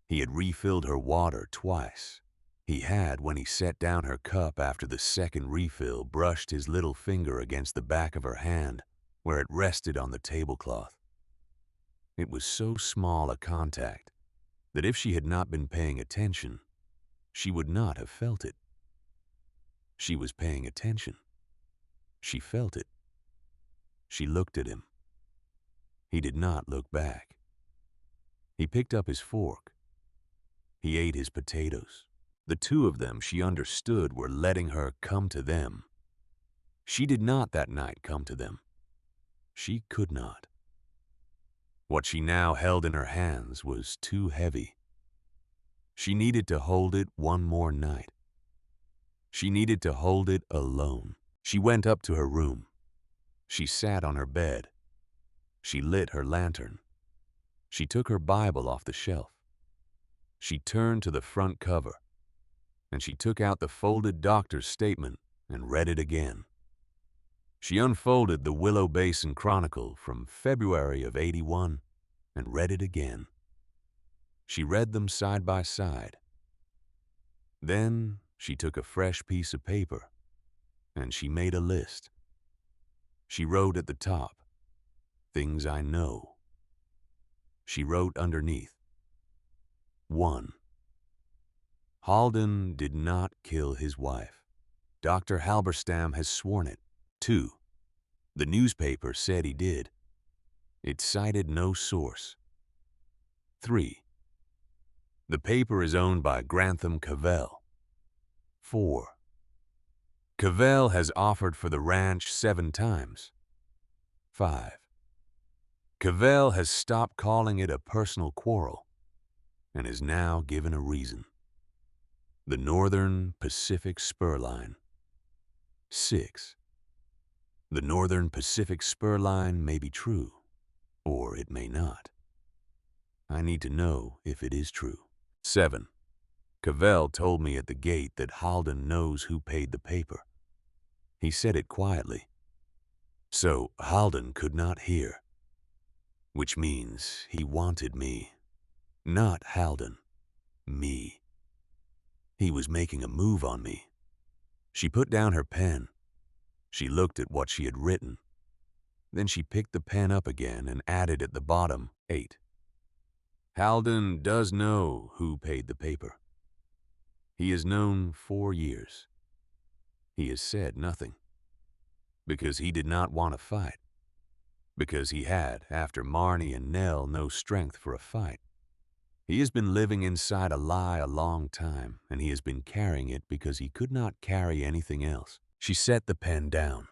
He had refilled her water twice. He had, when he set down her cup after the second refill, brushed his little finger against the back of her hand where it rested on the tablecloth. It was so small a contact that if she had not been paying attention, she would not have felt it. She was paying attention. She felt it. She looked at him. He did not look back. He picked up his fork. He ate his potatoes. The two of them, she understood, were letting her come to them. She did not that night come to them. She could not. What she now held in her hands was too heavy. She needed to hold it one more night. She needed to hold it alone. She went up to her room. She sat on her bed. She lit her lantern. She took her Bible off the shelf. She turned to the front cover, and she took out the folded doctor's statement and read it again. She unfolded the Willow Basin Chronicle from February of '81 and read it again. She read them side by side. Then she took a fresh piece of paper and she made a list. She wrote at the top, "Things I know." She wrote underneath, 1. Halden did not kill his wife. Dr. Halberstam has sworn it. 2. The newspaper said he did. It cited no source. 3. The paper is owned by Grantham Cavell. 4. Cavell has offered for the ranch 7 times. 5. Cavell has stopped calling it a personal quarrel and is now given a reason. The Northern Pacific Spur Line. 6. The Northern Pacific Spur Line may be true, or it may not. I need to know if it is true. 7. Cavell told me at the gate that Halden knows who paid the paper. He said it quietly, so Halden could not hear, which means he wanted me, not Halden, me. He was making a move on me. She put down her pen. She looked at what she had written. Then she picked the pen up again and added at the bottom, 8. Halden does know who paid the paper. He has known 4 years. He has said nothing. Because he did not want to fight. Because he had, after Marnie and Nell, no strength for a fight. He has been living inside a lie a long time, and he has been carrying it because he could not carry anything else. She set the pen down.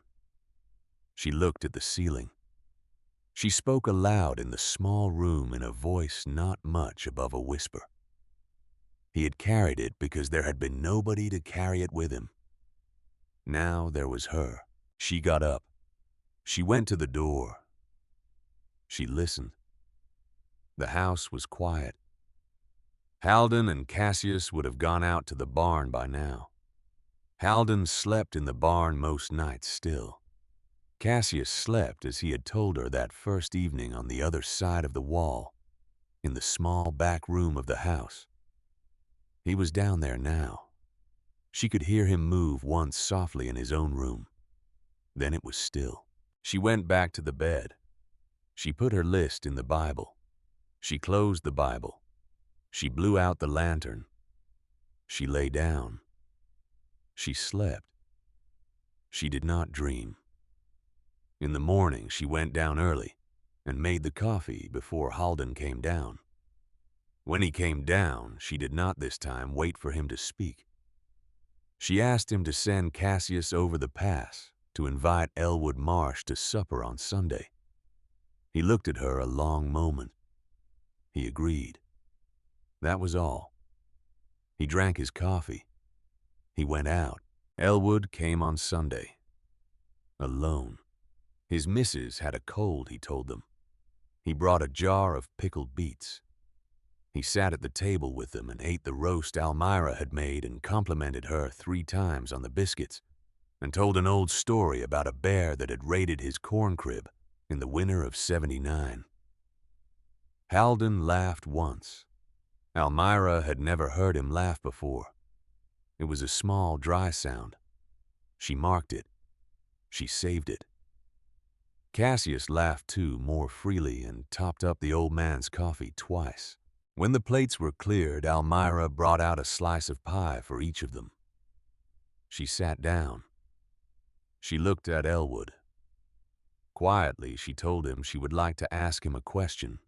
She looked at the ceiling. She spoke aloud in the small room in a voice not much above a whisper. He had carried it because there had been nobody to carry it with him. Now there was her. She got up. She went to the door. She listened. The house was quiet. Halden and Cassius would have gone out to the barn by now. Halden slept in the barn most nights still. Cassius slept as he had told her that first evening on the other side of the wall, in the small back room of the house. He was down there now. She could hear him move once softly in his own room. Then it was still. She went back to the bed. She put her list in the Bible. She closed the Bible. She blew out the lantern. She lay down. She slept. She did not dream. In the morning, she went down early and made the coffee before Halden came down. When he came down, she did not this time wait for him to speak. She asked him to send Cassius over the pass to invite Elwood Marsh to supper on Sunday. He looked at her a long moment. He agreed. That was all. He drank his coffee. He went out. Elwood came on Sunday. Alone. His missus had a cold, he told them. He brought a jar of pickled beets. He sat at the table with them and ate the roast Almira had made and complimented her 3 times on the biscuits and told an old story about a bear that had raided his corn crib in the winter of '79. Halden laughed once. Almira had never heard him laugh before. It was a small, dry sound. She marked it. She saved it. Cassius laughed too, more freely, and topped up the old man's coffee twice. When the plates were cleared, Almira brought out a slice of pie for each of them. She sat down. She looked at Elwood. Quietly, she told him she would like to ask him a question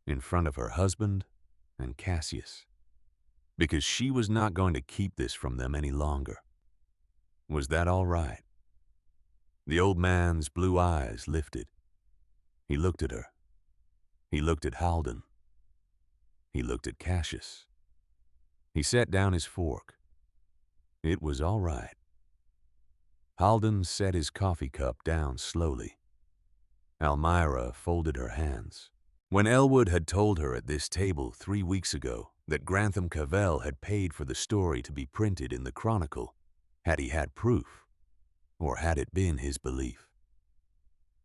in front of her husband and Cassius, because she was not going to keep this from them any longer. Was that all right? The old man's blue eyes lifted. He looked at her. He looked at Halden. He looked at Cassius. He set down his fork. It was all right. Halden set his coffee cup down slowly. Almira folded her hands. When Elwood had told her at this table 3 weeks ago that Grantham Cavell had paid for the story to be printed in the Chronicle, had he had proof, or had it been his belief?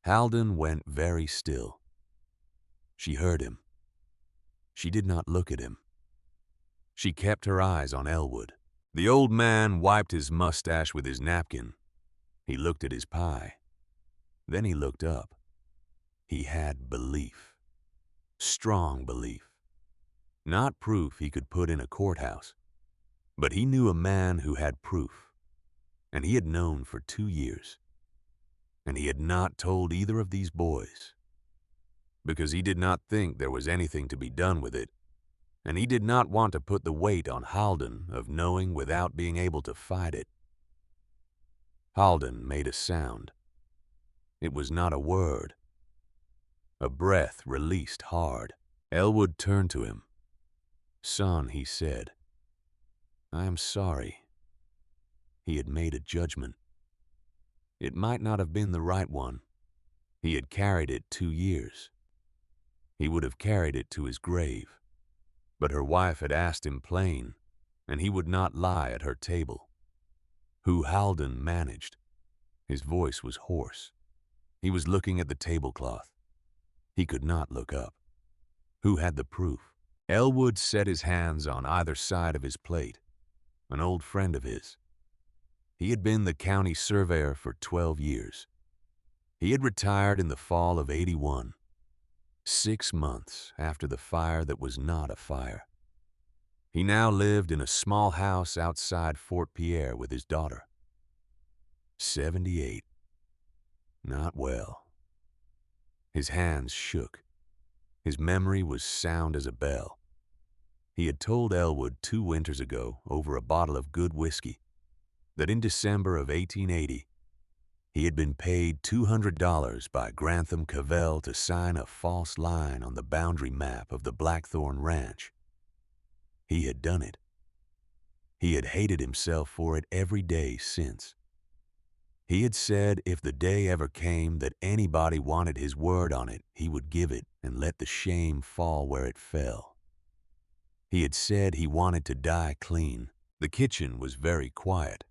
Halden went very still. She heard him. She did not look at him. She kept her eyes on Elwood. The old man wiped his mustache with his napkin. He looked at his pie. Then he looked up. He had belief. Strong belief. Not proof he could put in a courthouse, but he knew a man who had proof, and he had known for 2 years. And he had not told either of these boys, because he did not think there was anything to be done with it, and he did not want to put the weight on Halden of knowing without being able to fight it. Halden made a sound. It was not a word. A breath released hard. Elwood turned to him. "Son," he said, "I am sorry." He had made a judgment. It might not have been the right one. He had carried it 2 years. He would have carried it to his grave. But her wife had asked him plain, and he would not lie at her table. Who Halden managed. His voice was hoarse. He was looking at the tablecloth. He could not look up. Who had the proof? Elwood set his hands on either side of his plate. An old friend of his. He had been the county surveyor for 12 years. He had retired in the fall of '81, 6 months after the fire that was not a fire. He now lived in a small house outside Fort Pierre with his daughter. 78. Not well. His hands shook. His memory was sound as a bell. He had told Elwood 2 winters ago, over a bottle of good whiskey, that in December of 1880, he had been paid $200 by Grantham Cavell to sign a false line on the boundary map of the Blackthorn Ranch. He had done it. He had hated himself for it every day since. He had said if the day ever came that anybody wanted his word on it, he would give it and let the shame fall where it fell. He had said he wanted to die clean. The kitchen was very quiet.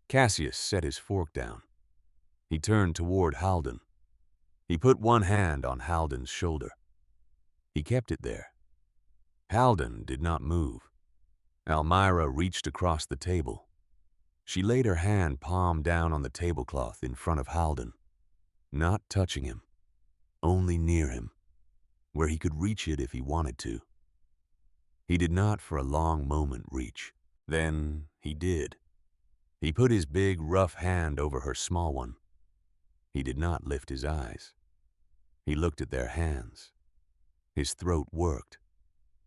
Cassius set his fork down. He turned toward Halden. He put one hand on Halden's shoulder. He kept it there. Halden did not move. Almira reached across the table. She laid her hand palm down on the tablecloth in front of Halden, not touching him, only near him, where he could reach it if he wanted to. He did not for a long moment reach. Then he did. He put his big, rough hand over her small one. He did not lift his eyes. He looked at their hands. His throat worked,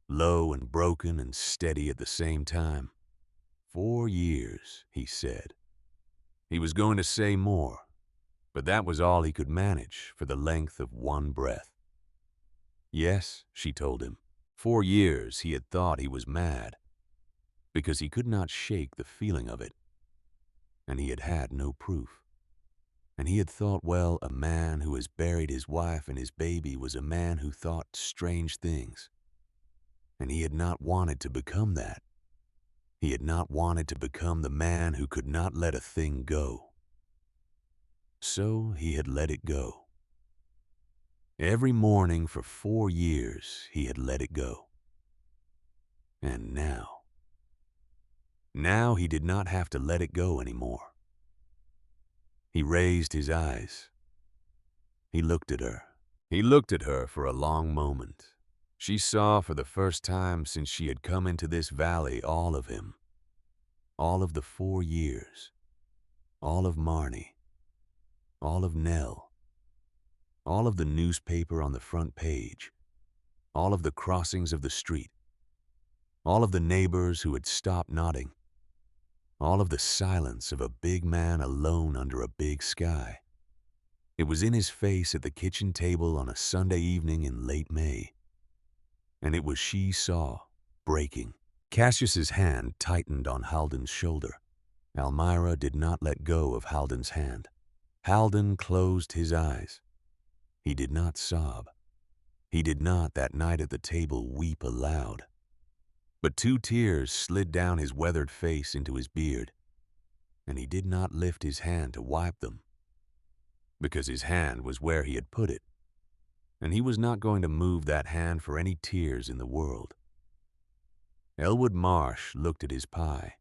low and broken and steady at the same time. 4 years, he said. He was going to say more, but that was all he could manage for the length of one breath. Yes, she told him. 4 years he had thought he was mad, because he could not shake the feeling of it, and he had had no proof. And he had thought, well, a man who has buried his wife and his baby was a man who thought strange things. And he had not wanted to become that. He had not wanted to become the man who could not let a thing go. So he had let it go. Every morning for 4 years he had let it go. And now he did not have to let it go anymore. He raised his eyes. He looked at her. He looked at her for a long moment. She saw for the first time since she had come into this valley all of him. All of the 4 years. All of Marnie. All of Nell. All of the newspaper on the front page. All of the crossings of the street. All of the neighbors who had stopped nodding. All of the silence of a big man alone under a big sky. It was in his face at the kitchen table on a Sunday evening in late May. And it was she saw, breaking. Cassius's hand tightened on Halden's shoulder. Almira did not let go of Halden's hand. Halden closed his eyes. He did not sob. He did not that night at the table weep aloud. But 2 tears slid down his weathered face into his beard, and he did not lift his hand to wipe them, because his hand was where he had put it, and he was not going to move that hand for any tears in the world. Elwood Marsh looked at his pie.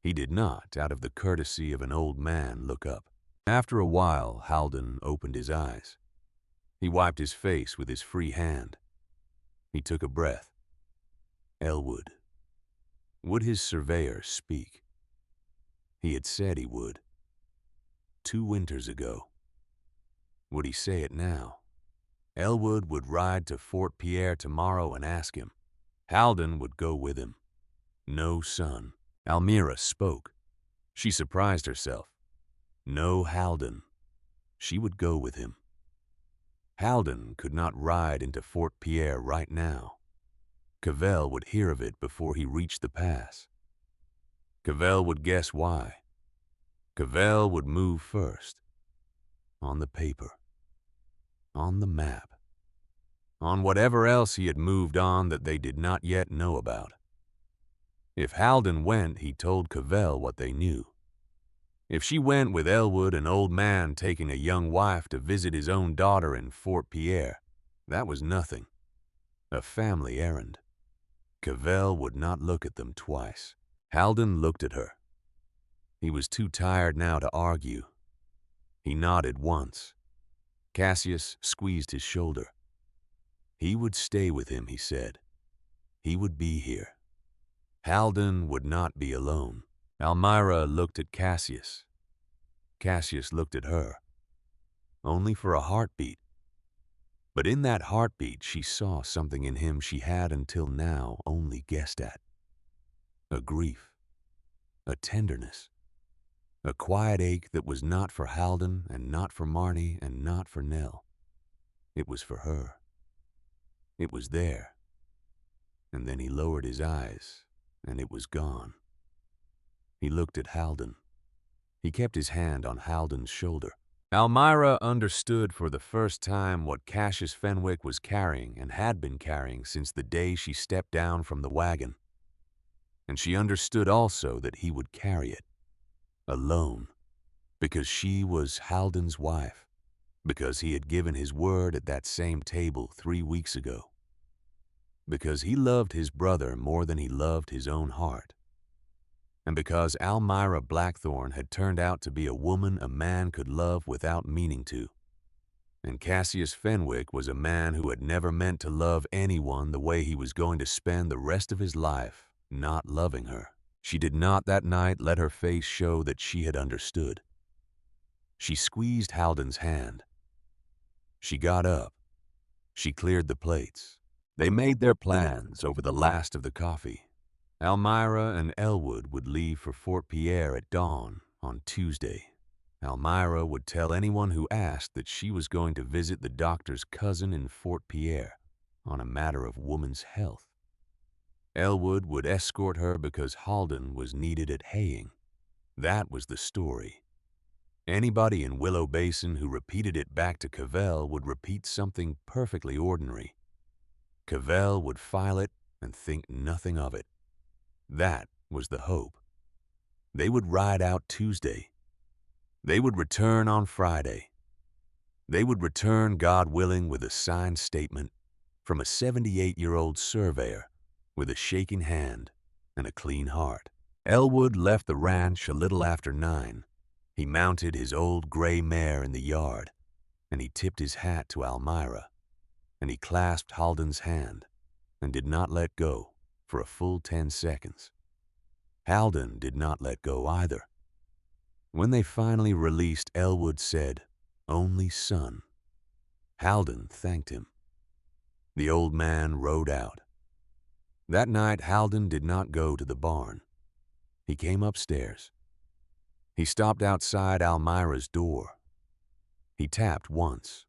He did not, out of the courtesy of an old man, look up. After a while, Halden opened his eyes. He wiped his face with his free hand. He took a breath. Elwood. Would his surveyor speak? He had said he would. 2 winters ago. Would he say it now? Elwood would ride to Fort Pierre tomorrow and ask him. Halden would go with him. No son. Almira spoke. She surprised herself. No Halden. She would go with him. Halden could not ride into Fort Pierre right now. Cavell would hear of it before he reached the pass. Cavell would guess why. Cavell would move first. On the paper. On the map. On whatever else he had moved on that they did not yet know about. If Halden went, he told Cavell what they knew. If she went with Elwood, an old man taking a young wife to visit his own daughter in Fort Pierre, that was nothing. A family errand. Cavell would not look at them twice. Halden looked at her. He was too tired now to argue. He nodded once. Cassius squeezed his shoulder. He would stay with him, he said. He would be here. Halden would not be alone. Almira looked at Cassius. Cassius looked at her. Only for a heartbeat. But in that heartbeat she saw something in him she had until now only guessed at. A grief. A tenderness. A quiet ache that was not for Halden and not for Marnie and not for Nell. It was for her. It was there. And then he lowered his eyes, and it was gone. He looked at Halden. He kept his hand on Halden's shoulder. Almira understood for the first time what Cassius Fenwick was carrying and had been carrying since the day she stepped down from the wagon. And she understood also that he would carry it, alone, because she was Halden's wife, because he had given his word at that same table 3 weeks ago, because he loved his brother more than he loved his own heart, and because Almira Blackthorne had turned out to be a woman a man could love without meaning to, and Cassius Fenwick was a man who had never meant to love anyone the way he was going to spend the rest of his life not loving her. She did not that night let her face show that she had understood. She squeezed Halden's hand. She got up. She cleared the plates. They made their plans over the last of the coffee. Almira and Elwood would leave for Fort Pierre at dawn on Tuesday. Almira would tell anyone who asked that she was going to visit the doctor's cousin in Fort Pierre on a matter of woman's health. Elwood would escort her because Halden was needed at haying. That was the story. Anybody in Willow Basin who repeated it back to Cavell would repeat something perfectly ordinary. Cavell would file it and think nothing of it. That was the hope. They would ride out Tuesday. They would return on Friday. They would return, God willing, with a signed statement from a 78-year-old surveyor with a shaking hand and a clean heart. Elwood left the ranch a little after 9. He mounted his old gray mare in the yard, and he tipped his hat to Almira, and he clasped Halden's hand and did not let go for a full 10 seconds. Halden did not let go either. When they finally released, Elwood said, "Only son." Halden thanked him. The old man rode out. That night, Halden did not go to the barn. He came upstairs. He stopped outside Almira's door. He tapped once.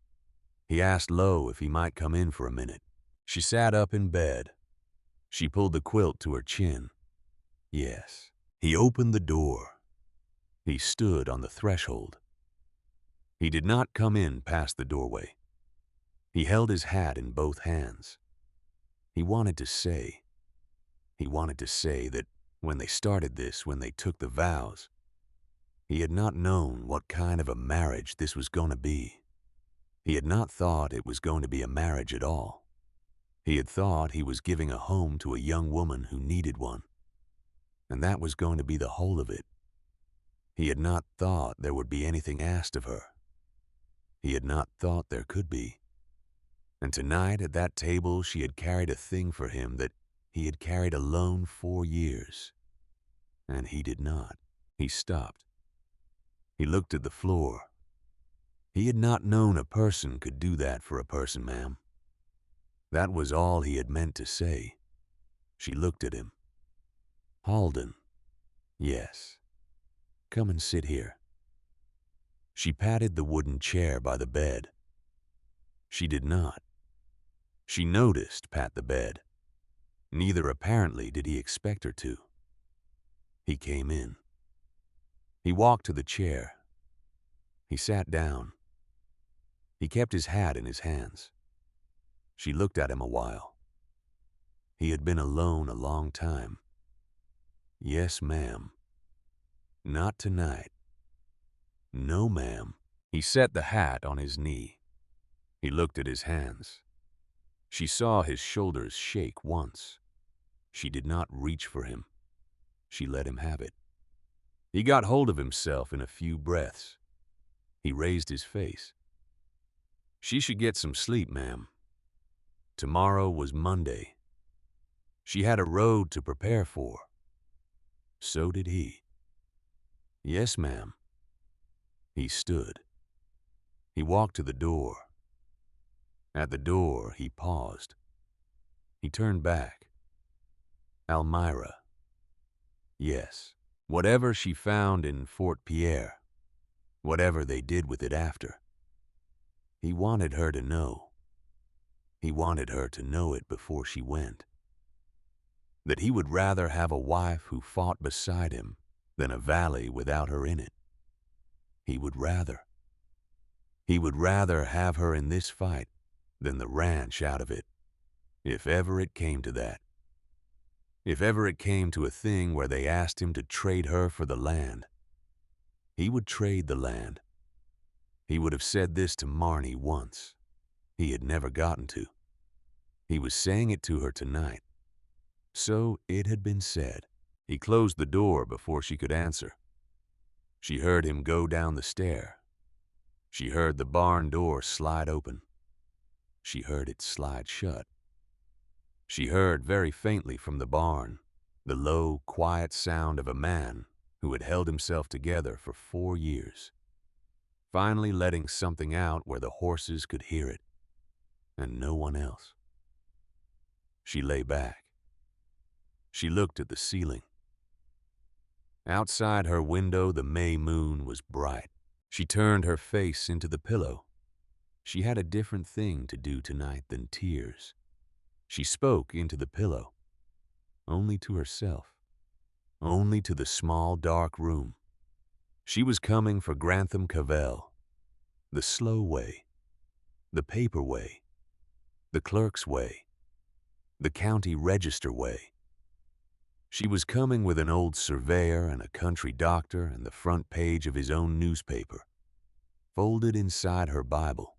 He asked low if he might come in for a minute. She sat up in bed. She pulled the quilt to her chin. Yes. He opened the door. He stood on the threshold. He did not come in past the doorway. He held his hat in both hands. He wanted to say that when they started this, when they took the vows, he had not known what kind of a marriage this was going to be. He had not thought it was going to be a marriage at all. He had thought he was giving a home to a young woman who needed one, and that was going to be the whole of it. He had not thought there would be anything asked of her. He had not thought there could be. And tonight at that table she had carried a thing for him that he had carried alone 4 years. And he did not. He stopped. He looked at the floor. He had not known a person could do that for a person, ma'am. That was all he had meant to say. She looked at him. Halden. Yes. Come and sit here." She patted the wooden chair by the bed. She did not. She noticed Pat the bed. Neither apparently did he expect her to. He came in. He walked to the chair. He sat down. He kept his hat in his hands. She looked at him a while. He had been alone a long time. "Yes, ma'am." "Not tonight." "No, ma'am." He set the hat on his knee. He looked at his hands. She saw his shoulders shake once. She did not reach for him. She let him have it. He got hold of himself in a few breaths. He raised his face. "She should get some sleep, ma'am. Tomorrow was Monday. She had a road to prepare for. So did he." "Yes, ma'am." He stood. He walked to the door. At the door, he paused. He turned back. Elmira. Yes. Whatever she found in Fort Pierre, whatever they did with it after, he wanted her to know. He wanted her to know it before she went. That he would rather have a wife who fought beside him than a valley without her in it. He would rather. He would rather have her in this fight than the ranch out of it, if ever it came to that. If ever it came to a thing where they asked him to trade her for the land, he would trade the land. He would have said this to Marnie once. He had never gotten to. He was saying it to her tonight. So it had been said. He closed the door before she could answer. She heard him go down the stair. She heard the barn door slide open. She heard it slide shut. She heard very faintly from the barn the low, quiet sound of a man who had held himself together for 4 years, finally letting something out where the horses could hear it, and no one else. She lay back. She looked at the ceiling. Outside her window, the May moon was bright. She turned her face into the pillow. She had a different thing to do tonight than tears. She spoke into the pillow, only to herself, only to the small, dark room. She was coming for Grantham Cavell, the slow way, the paper way, the clerk's way, the county register way. She was coming with an old surveyor and a country doctor and the front page of his own newspaper, folded inside her Bible.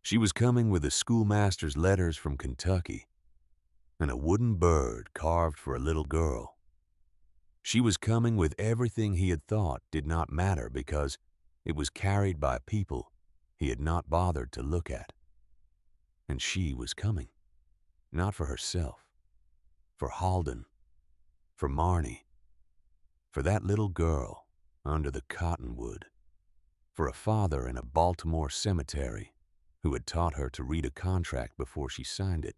She was coming with a schoolmaster's letters from Kentucky and a wooden bird carved for a little girl. She was coming with everything he had thought did not matter because it was carried by people he had not bothered to look at. And she was coming, not for herself, for Halden, for Marnie, for that little girl under the cottonwood, for a father in a Baltimore cemetery who had taught her to read a contract before she signed it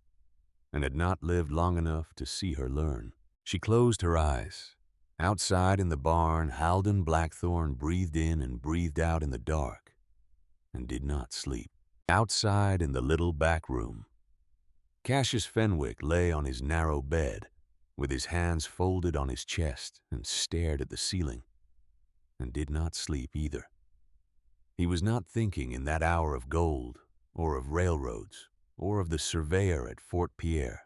and had not lived long enough to see her learn. She closed her eyes. Outside in the barn, Halden Blackthorne breathed in and breathed out in the dark and did not sleep. Outside in the little back room, Cassius Fenwick lay on his narrow bed with his hands folded on his chest and stared at the ceiling and did not sleep either. He was not thinking in that hour of gold or of railroads or of the surveyor at Fort Pierre.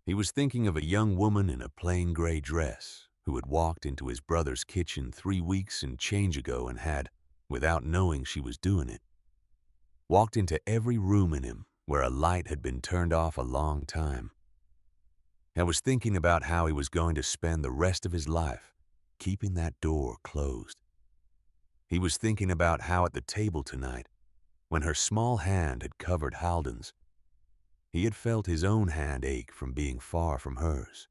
He was thinking of a young woman in a plain gray dress who had walked into his brother's kitchen 3 weeks and change ago and had, without knowing she was doing it, walked into every room in him where a light had been turned off a long time. I was thinking about how he was going to spend the rest of his life keeping that door closed. He was thinking about how at the table tonight, when her small hand had covered Halden's, he had felt his own hand ache from being far from hers.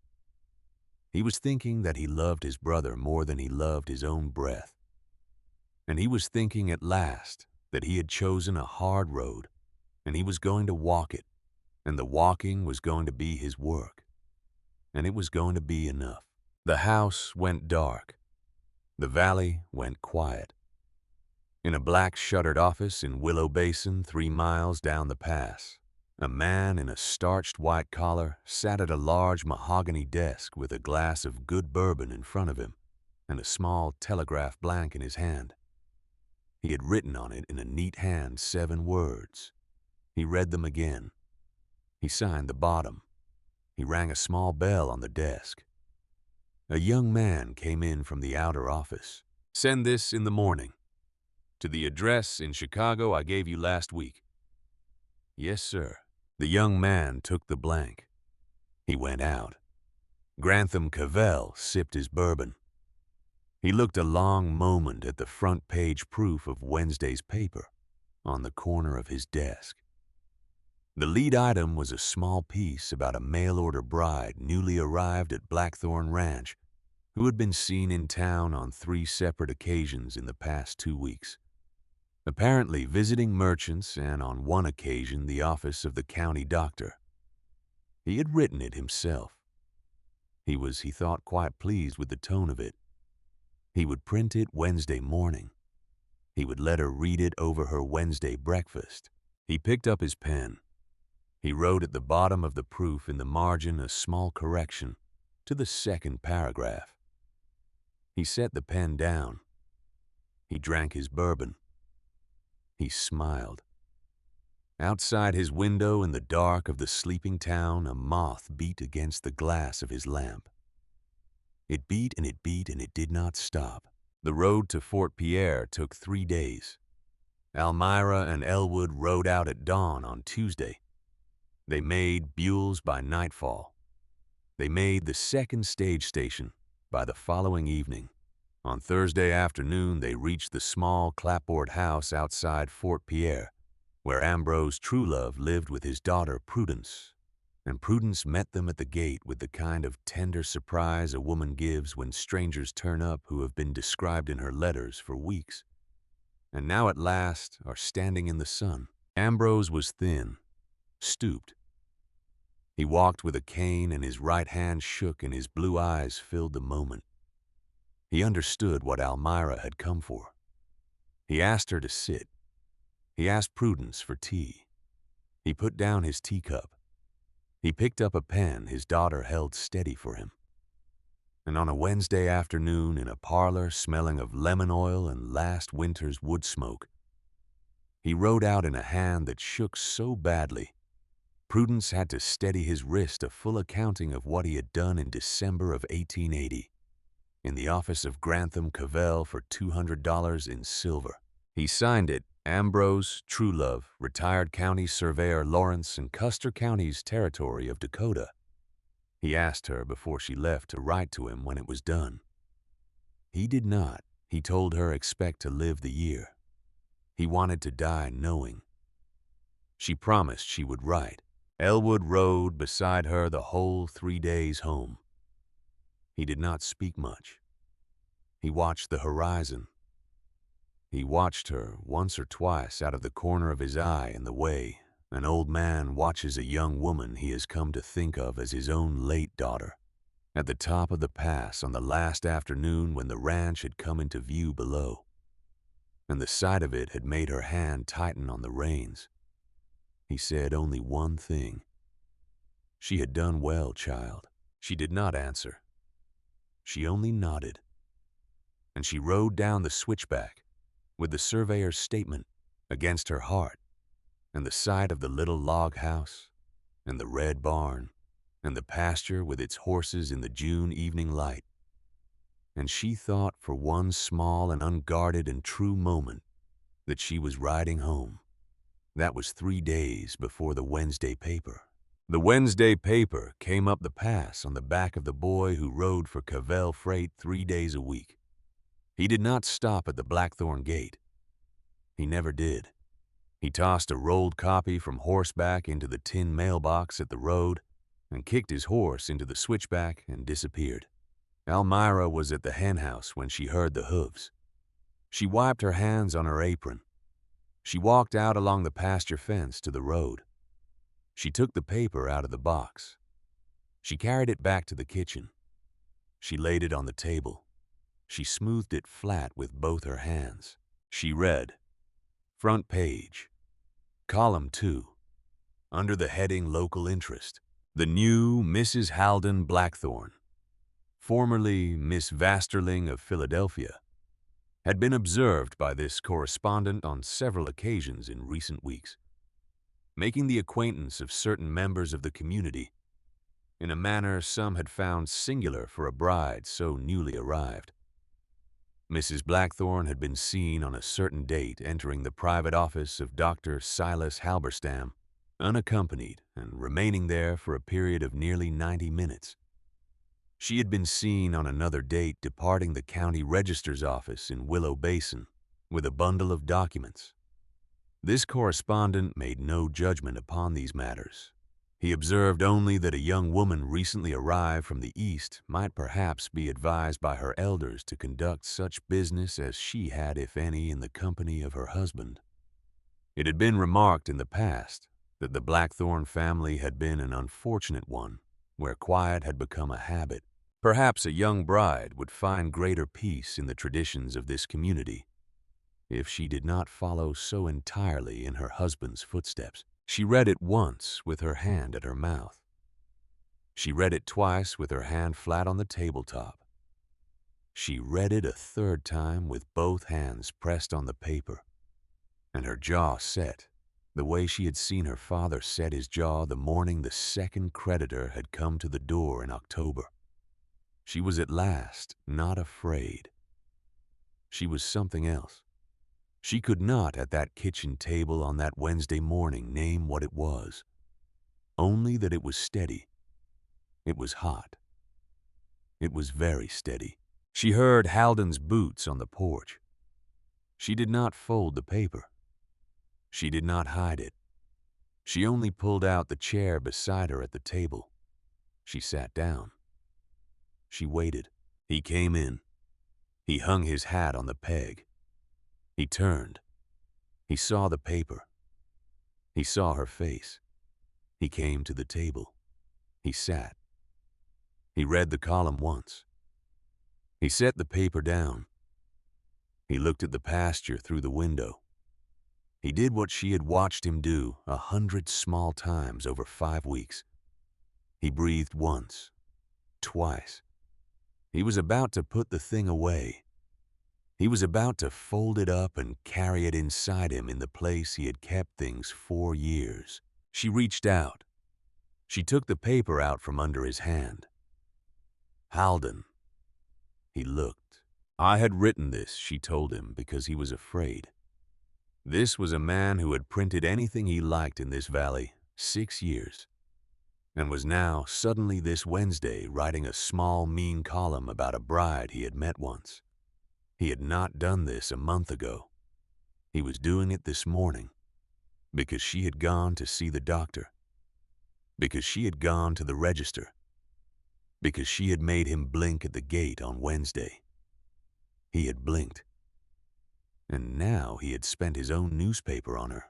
He was thinking that he loved his brother more than he loved his own breath. And he was thinking at last that he had chosen a hard road, and he was going to walk it, and the walking was going to be his work, and it was going to be enough. The house went dark. The valley went quiet. In a black shuttered office in Willow Basin, 3 miles down the pass, a man in a starched white collar sat at a large mahogany desk with a glass of good bourbon in front of him and a small telegraph blank in his hand. He had written on it in a neat hand 7 words. He read them again. He signed the bottom. He rang a small bell on the desk. A young man came in from the outer office. "Send this in the morning. To the address in Chicago I gave you last week." "Yes, sir." The young man took the blank. He went out. Grantham Cavell sipped his bourbon. He looked a long moment at the front page proof of Wednesday's paper on the corner of his desk. The lead item was a small piece about a mail-order bride newly arrived at Blackthorn Ranch who had been seen in town on 3 separate occasions in the past 2 weeks, apparently visiting merchants and on one occasion the office of the county doctor. He had written it himself. He was, he thought, quite pleased with the tone of it. He would print it Wednesday morning. He would let her read it over her Wednesday breakfast. He picked up his pen. He wrote at the bottom of the proof in the margin a small correction to the 2nd paragraph. He set the pen down. He drank his bourbon. He smiled. Outside his window in the dark of the sleeping town, a moth beat against the glass of his lamp. It beat and it beat and it did not stop. The road to Fort Pierre took 3 days. Elmira and Elwood rode out at dawn on Tuesday. They made Buell's by nightfall. They made the 2nd stage station by the following evening. On Thursday afternoon, they reached the small clapboard house outside Fort Pierre, where Ambrose Truelove lived with his daughter Prudence, and Prudence met them at the gate with the kind of tender surprise a woman gives when strangers turn up who have been described in her letters for weeks, and now at last are standing in the sun. Ambrose was thin, stooped. He walked with a cane and his right hand shook and his blue eyes filled the moment. He understood what Elmira had come for. He asked her to sit. He asked Prudence for tea. He put down his teacup. He picked up a pen his daughter held steady for him. And on a Wednesday afternoon in a parlor smelling of lemon oil and last winter's wood smoke, he wrote out in a hand that shook so badly, Prudence had to steady his wrist a full accounting of what he had done in December of 1880. In the office of Grantham Cavell for $200 in silver. He signed it, Ambrose Truelove, retired county surveyor Lawrence and Custer County's territory of Dakota. He asked her before she left to write to him when it was done. He did not. He told her expect to live the year. He wanted to die knowing. She promised she would write. Elwood rode beside her the whole 3 days home. He did not speak much. He watched the horizon. He watched her once or twice out of the corner of his eye in the way an old man watches a young woman he has come to think of as his own late daughter. At the top of the pass on the last afternoon when the ranch had come into view below, and the sight of it had made her hand tighten on the reins, he said only one thing. "She had done well, child." She did not answer. She only nodded. And she rode down the switchback with the surveyor's statement against her heart, and the sight of the little log house, and the red barn, and the pasture with its horses in the June evening light. And she thought for one small and unguarded and true moment that she was riding home. That was 3 days before the Wednesday paper. The Wednesday paper came up the pass on the back of the boy who rode for Cavell Freight 3 days a week. He did not stop at the Blackthorn gate. He never did. He tossed a rolled copy from horseback into the tin mailbox at the road and kicked his horse into the switchback and disappeared. Elmira was at the henhouse when she heard the hooves. She wiped her hands on her apron. She walked out along the pasture fence to the road. She took the paper out of the box. She carried it back to the kitchen. She laid it on the table. She smoothed it flat with both her hands. She read, front page, column 2, under the heading Local Interest. The new Mrs. Halden Blackthorne, formerly Miss Vasterling of Philadelphia, had been observed by this correspondent on several occasions in recent weeks, making the acquaintance of certain members of the community in a manner some had found singular for a bride so newly arrived. Mrs. Blackthorne had been seen on a certain date entering the private office of Dr. Silas Halberstam, unaccompanied and remaining there for a period of nearly 90 minutes. She had been seen on another date departing the county register's office in Willow Basin with a bundle of documents. This correspondent made no judgment upon these matters. He observed only that a young woman recently arrived from the East might perhaps be advised by her elders to conduct such business as she had, if any, in the company of her husband. It had been remarked in the past that the Blackthorne family had been an unfortunate one, where quiet had become a habit. Perhaps a young bride would find greater peace in the traditions of this community if she did not follow so entirely in her husband's footsteps. She read it once with her hand at her mouth. She read it twice with her hand flat on the tabletop. She read it a third time with both hands pressed on the paper, and her jaw set, the way she had seen her father set his jaw the morning the second creditor had come to the door in October. She was at last not afraid. She was something else. She could not at that kitchen table on that Wednesday morning name what it was, only that it was steady. It was hot. It was very steady. She heard Halden's boots on the porch. She did not fold the paper. She did not hide it. She only pulled out the chair beside her at the table. She sat down. She waited. He came in. He hung his hat on the peg. He turned. He saw the paper. He saw her face. He came to the table. He sat. He read the column once. He set the paper down. He looked at the pasture through the window. He did what she had watched him do 100 small times over 5 weeks. He breathed once, twice. He was about to put the thing away. He was about to fold it up and carry it inside him in the place he had kept things 4 years. She reached out. She took the paper out from under his hand. Halden. He looked. I had written this, she told him, because he was afraid. This was a man who had printed anything he liked in this valley 6 years, and was now suddenly this Wednesday writing a small, mean column about a bride he had met once. He had not done this a month ago. He was doing it this morning, because she had gone to see the doctor, because she had gone to the register, because she had made him blink at the gate on Wednesday. He had blinked, and now he had spent his own newspaper on her,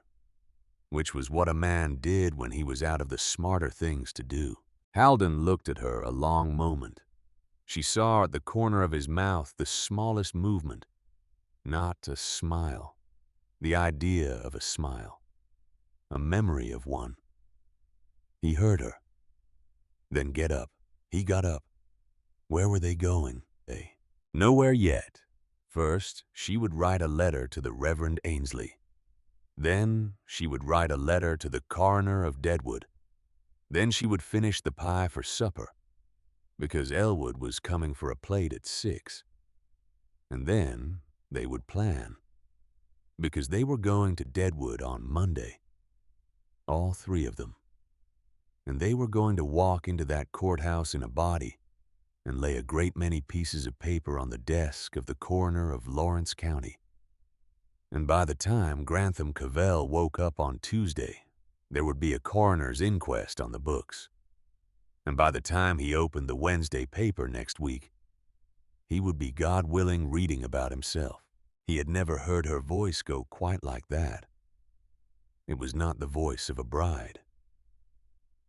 which was what a man did when he was out of the smarter things to do. Halden looked at her a long moment. She saw at the corner of his mouth the smallest movement, not a smile, the idea of a smile, a memory of one. He heard her. Then get up. He got up. Where were they going? Nowhere yet. First, she would write a letter to the Reverend Ainsley. Then, she would write a letter to the coroner of Deadwood. Then she would finish the pie for supper, because Elwood was coming for a plate at 6. And then they would plan, because they were going to Deadwood on Monday, all 3 of them. And they were going to walk into that courthouse in a body and lay a great many pieces of paper on the desk of the coroner of Lawrence County. And by the time Grantham Cavell woke up on Tuesday, there would be a coroner's inquest on the books. And by the time he opened the Wednesday paper next week, he would be, God willing, reading about himself. He had never heard her voice go quite like that. It was not the voice of a bride.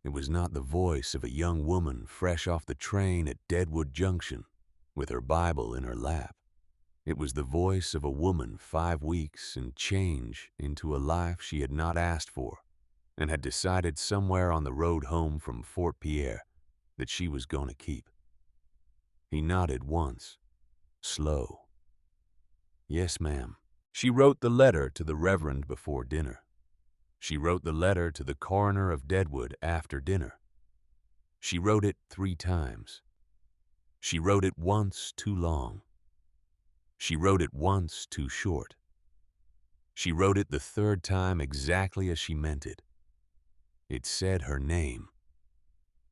It was not the voice of a young woman fresh off the train at Deadwood Junction with her Bible in her lap. It was the voice of a woman 5 weeks and change into a life she had not asked for and had decided somewhere on the road home from Fort Pierre that she was going to keep. He nodded once, slow. Yes, ma'am. She wrote the letter to the Reverend before dinner. She wrote the letter to the coroner of Deadwood after dinner. She wrote it 3 times. She wrote it once too long. She wrote it once too short. She wrote it the 3rd time exactly as she meant it. It said her name.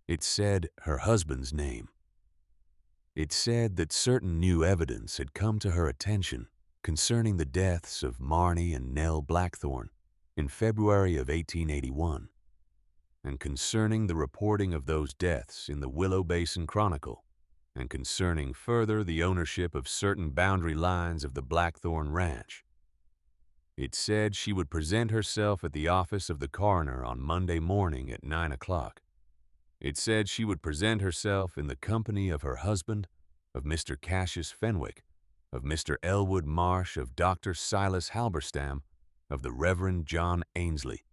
It said her husband's name. It said that certain new evidence had come to her attention concerning the deaths of Marnie and Nell Blackthorne in February of 1881, and concerning the reporting of those deaths in the Willow Basin Chronicle, and concerning further the ownership of certain boundary lines of the Blackthorne Ranch. It said she would present herself at the office of the coroner on Monday morning at 9 o'clock. It said she would present herself in the company of her husband, of Mr. Cassius Fenwick, of Mr. Elwood Marsh, of Dr. Silas Halberstam, of the Reverend John Ainsley,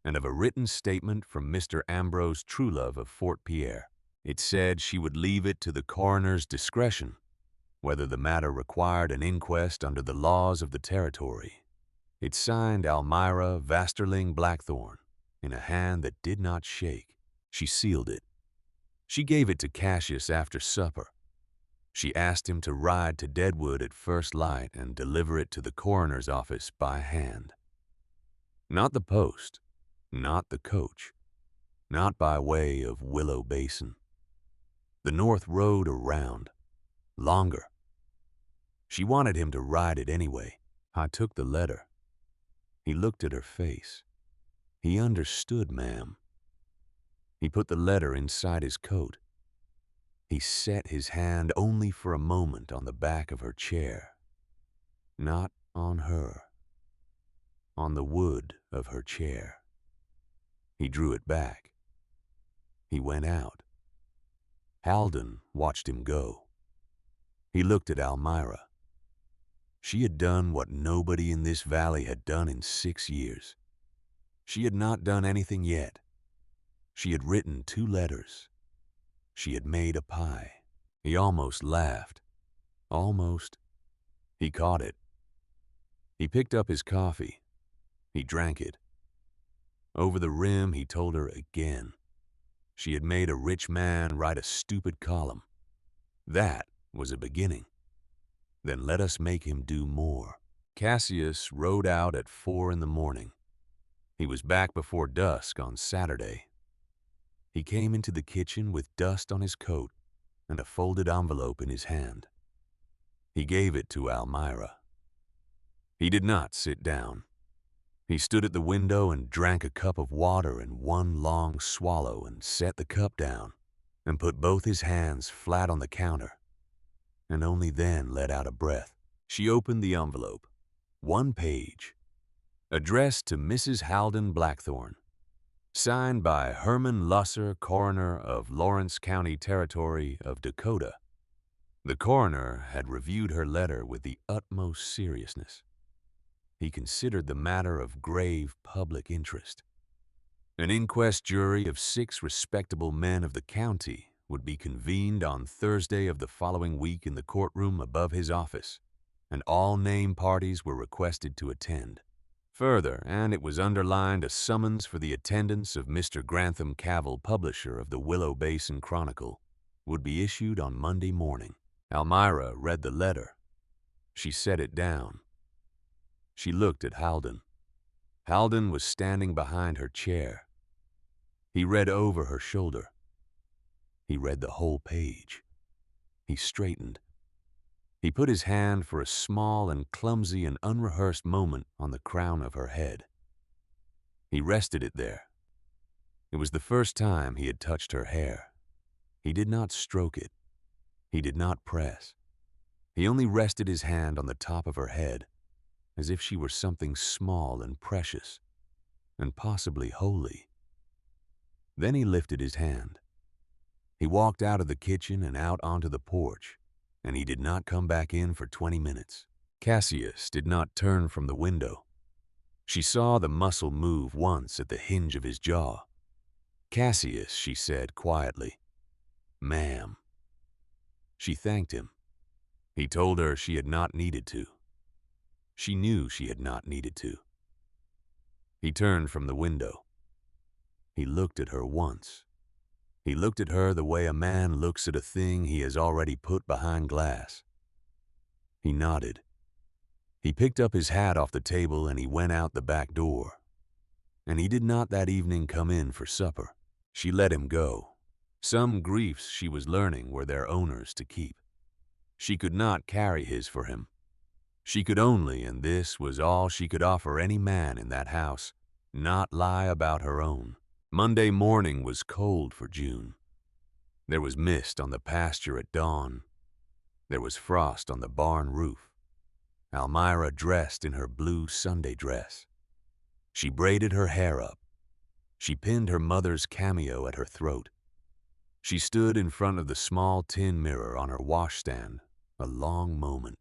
and of a written statement from Mr. Ambrose Truelove of Fort Pierre. It said she would leave it to the coroner's discretion whether the matter required an inquest under the laws of the territory. It signed Almira Vasterling Blackthorne in a hand that did not shake. She sealed it. She gave it to Cassius after supper. She asked him to ride to Deadwood at first light and deliver it to the coroner's office by hand. Not the post, not the coach, not by way of Willow Basin. The North Road around, longer. She wanted him to ride it anyway. I took the letter. He looked at her face. He understood, ma'am. He put the letter inside his coat. He set his hand only for a moment on the back of her chair. Not on her. On the wood of her chair. He drew it back. He went out. Halden watched him go. He looked at Almira. She had done what nobody in this valley had done in 6 years. She had not done anything yet. She had written 2 letters. She had made a pie. He almost laughed. Almost. He caught it. He picked up his coffee. He drank it. Over the rim, he told her again. She had made a rich man write a stupid column. That was a beginning. Then let us make him do more. Cassius rode out at 4 in the morning. He was back before dusk on Saturday. He came into the kitchen with dust on his coat and a folded envelope in his hand. He gave it to Almira. He did not sit down. He stood at the window and drank a cup of water in one long swallow and set the cup down and put both his hands flat on the counter, and only then let out a breath. She opened the envelope. 1 page. Addressed to Mrs. Halden Blackthorne. Signed by Herman Lusser, coroner of Lawrence County Territory of Dakota. The coroner had reviewed her letter with the utmost seriousness. He considered the matter of grave public interest. An inquest jury of 6 respectable men of the county would be convened on Thursday of the following week in the courtroom above his office, and all named parties were requested to attend. Further, and it was underlined, a summons for the attendance of Mr. Grantham Cavell, publisher of the Willow Basin Chronicle, would be issued on Monday morning. Almira read the letter. She set it down. She looked at Halden. Halden was standing behind her chair. He read over her shoulder. He read the whole page. He straightened. He put his hand for a small and clumsy and unrehearsed moment on the crown of her head. He rested it there. It was the first time he had touched her hair. He did not stroke it. He did not press. He only rested his hand on the top of her head, as if she were something small and precious, and possibly holy. Then he lifted his hand. He walked out of the kitchen and out onto the porch. and he did not come back in for 20 minutes. Cassius did not turn from the window. She saw the muscle move once at the hinge of his jaw. "Cassius," she said quietly. "Ma'am." She thanked him. He told her she had not needed to. She knew she had not needed to. He turned from the window. He looked at her once. He looked at her the way a man looks at a thing he has already put behind glass. He nodded. He picked up his hat off the table and he went out the back door. And he did not that evening come in for supper. She let him go. Some griefs she was learning were their owners to keep. She could not carry his for him. She could only, and this was all she could offer any man in that house, not lie about her own. Monday morning was cold for June. There was mist on the pasture at dawn. There was frost on the barn roof. Almira dressed in her blue Sunday dress. She braided her hair up. She pinned her mother's cameo at her throat. She stood in front of the small tin mirror on her washstand, a long moment.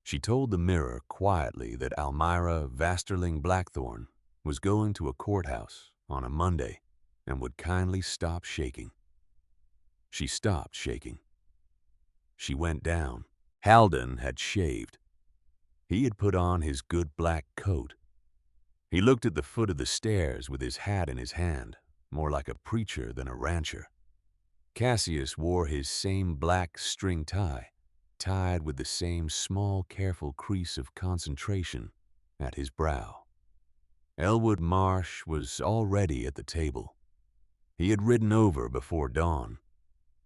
She told the mirror quietly that Almira Vasterling Blackthorne was going to a courthouse on a Monday and would kindly stop shaking. She stopped shaking. She went down. Halden had shaved. He had put on his good black coat. He looked at the foot of the stairs with his hat in his hand, more like a preacher than a rancher. Cassius wore his same black string tie, tied with the same small, careful crease of concentration at his brow. Elwood Marsh was already at the table. He had ridden over before dawn.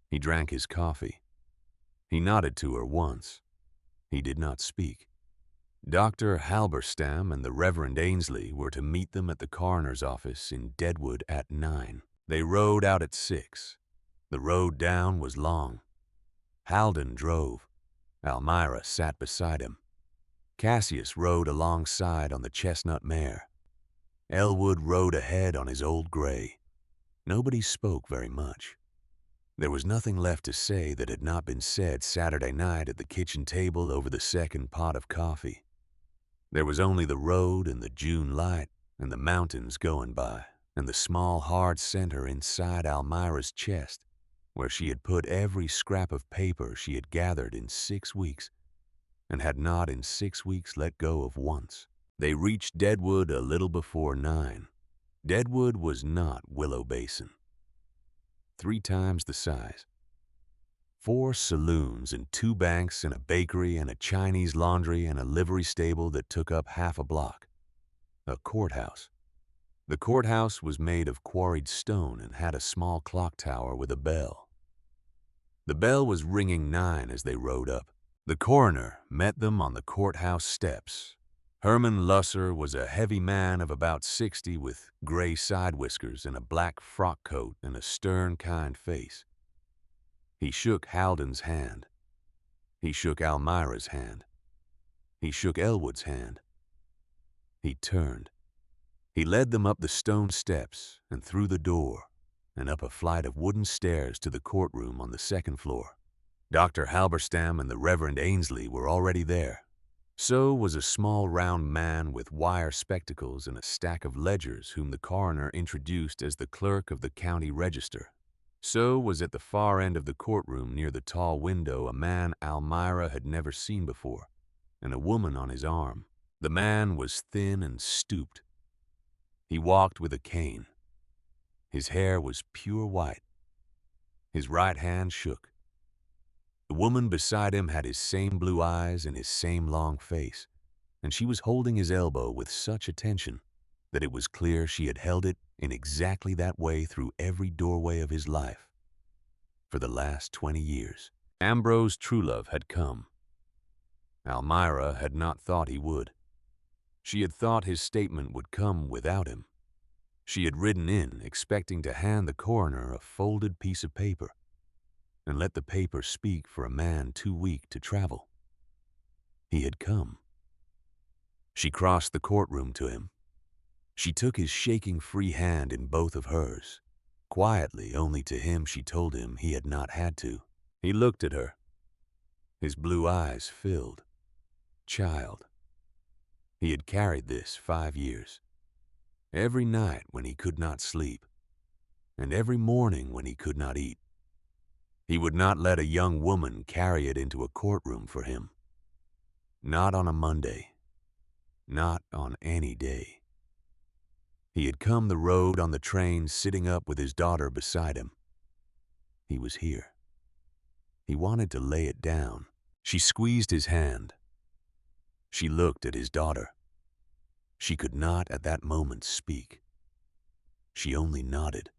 He drank his coffee. He nodded to her once. He did not speak. Dr. Halberstam and the Reverend Ainsley were to meet them at the coroner's office in Deadwood at 9. They rode out at 6. The road down was long. Halden drove. Almira sat beside him. Cassius rode alongside on the chestnut mare. Elwood rode ahead on his old gray. Nobody spoke very much. There was nothing left to say that had not been said Saturday night at the kitchen table over the second pot of coffee. There was only the road and the June light and the mountains going by and the small hard center inside Almira's chest where she had put every scrap of paper she had gathered in 6 weeks and had not in 6 weeks let go of once. They reached Deadwood a little before 9. Deadwood was not Willow Basin. 3 times the size. 4 saloons and 2 banks and a bakery and a Chinese laundry and a livery stable that took up half a block. A courthouse. The courthouse was made of quarried stone and had a small clock tower with a bell. The bell was ringing 9 as they rode up. The coroner met them on the courthouse steps. Herman Lusser was a heavy man of about 60 with gray side whiskers and a black frock coat and a stern, kind face. He shook Halden's hand. He shook Almira's hand. He shook Elwood's hand. He turned. He led them up the stone steps and through the door and up a flight of wooden stairs to the courtroom on the 2nd floor. Dr. Halberstam and the Reverend Ainsley were already there. So was a small round man with wire spectacles and a stack of ledgers whom the coroner introduced as the clerk of the county register. So was at the far end of the courtroom near the tall window a man Almira had never seen before, and a woman on his arm. The man was thin and stooped. He walked with a cane. His hair was pure white. His right hand shook. The woman beside him had his same blue eyes and his same long face, and she was holding his elbow with such attention that it was clear she had held it in exactly that way through every doorway of his life. For the last 20 years, Ambrose Truelove had come. Almira had not thought he would. She had thought his statement would come without him. She had ridden in expecting to hand the coroner a folded piece of paper and let the paper speak for a man too weak to travel. He had come. She crossed the courtroom to him. She took his shaking free hand in both of hers. Quietly, only to him she told him he had not had to. He looked at her. His blue eyes filled. Child. He had carried this 5 years. Every night when he could not sleep, and every morning when he could not eat. He would not let a young woman carry it into a courtroom for him. Not on a Monday. Not on any day. He had come the road on the train sitting up with his daughter beside him. He was here. He wanted to lay it down. She squeezed his hand. She looked at his daughter. She could not at that moment speak. She only nodded.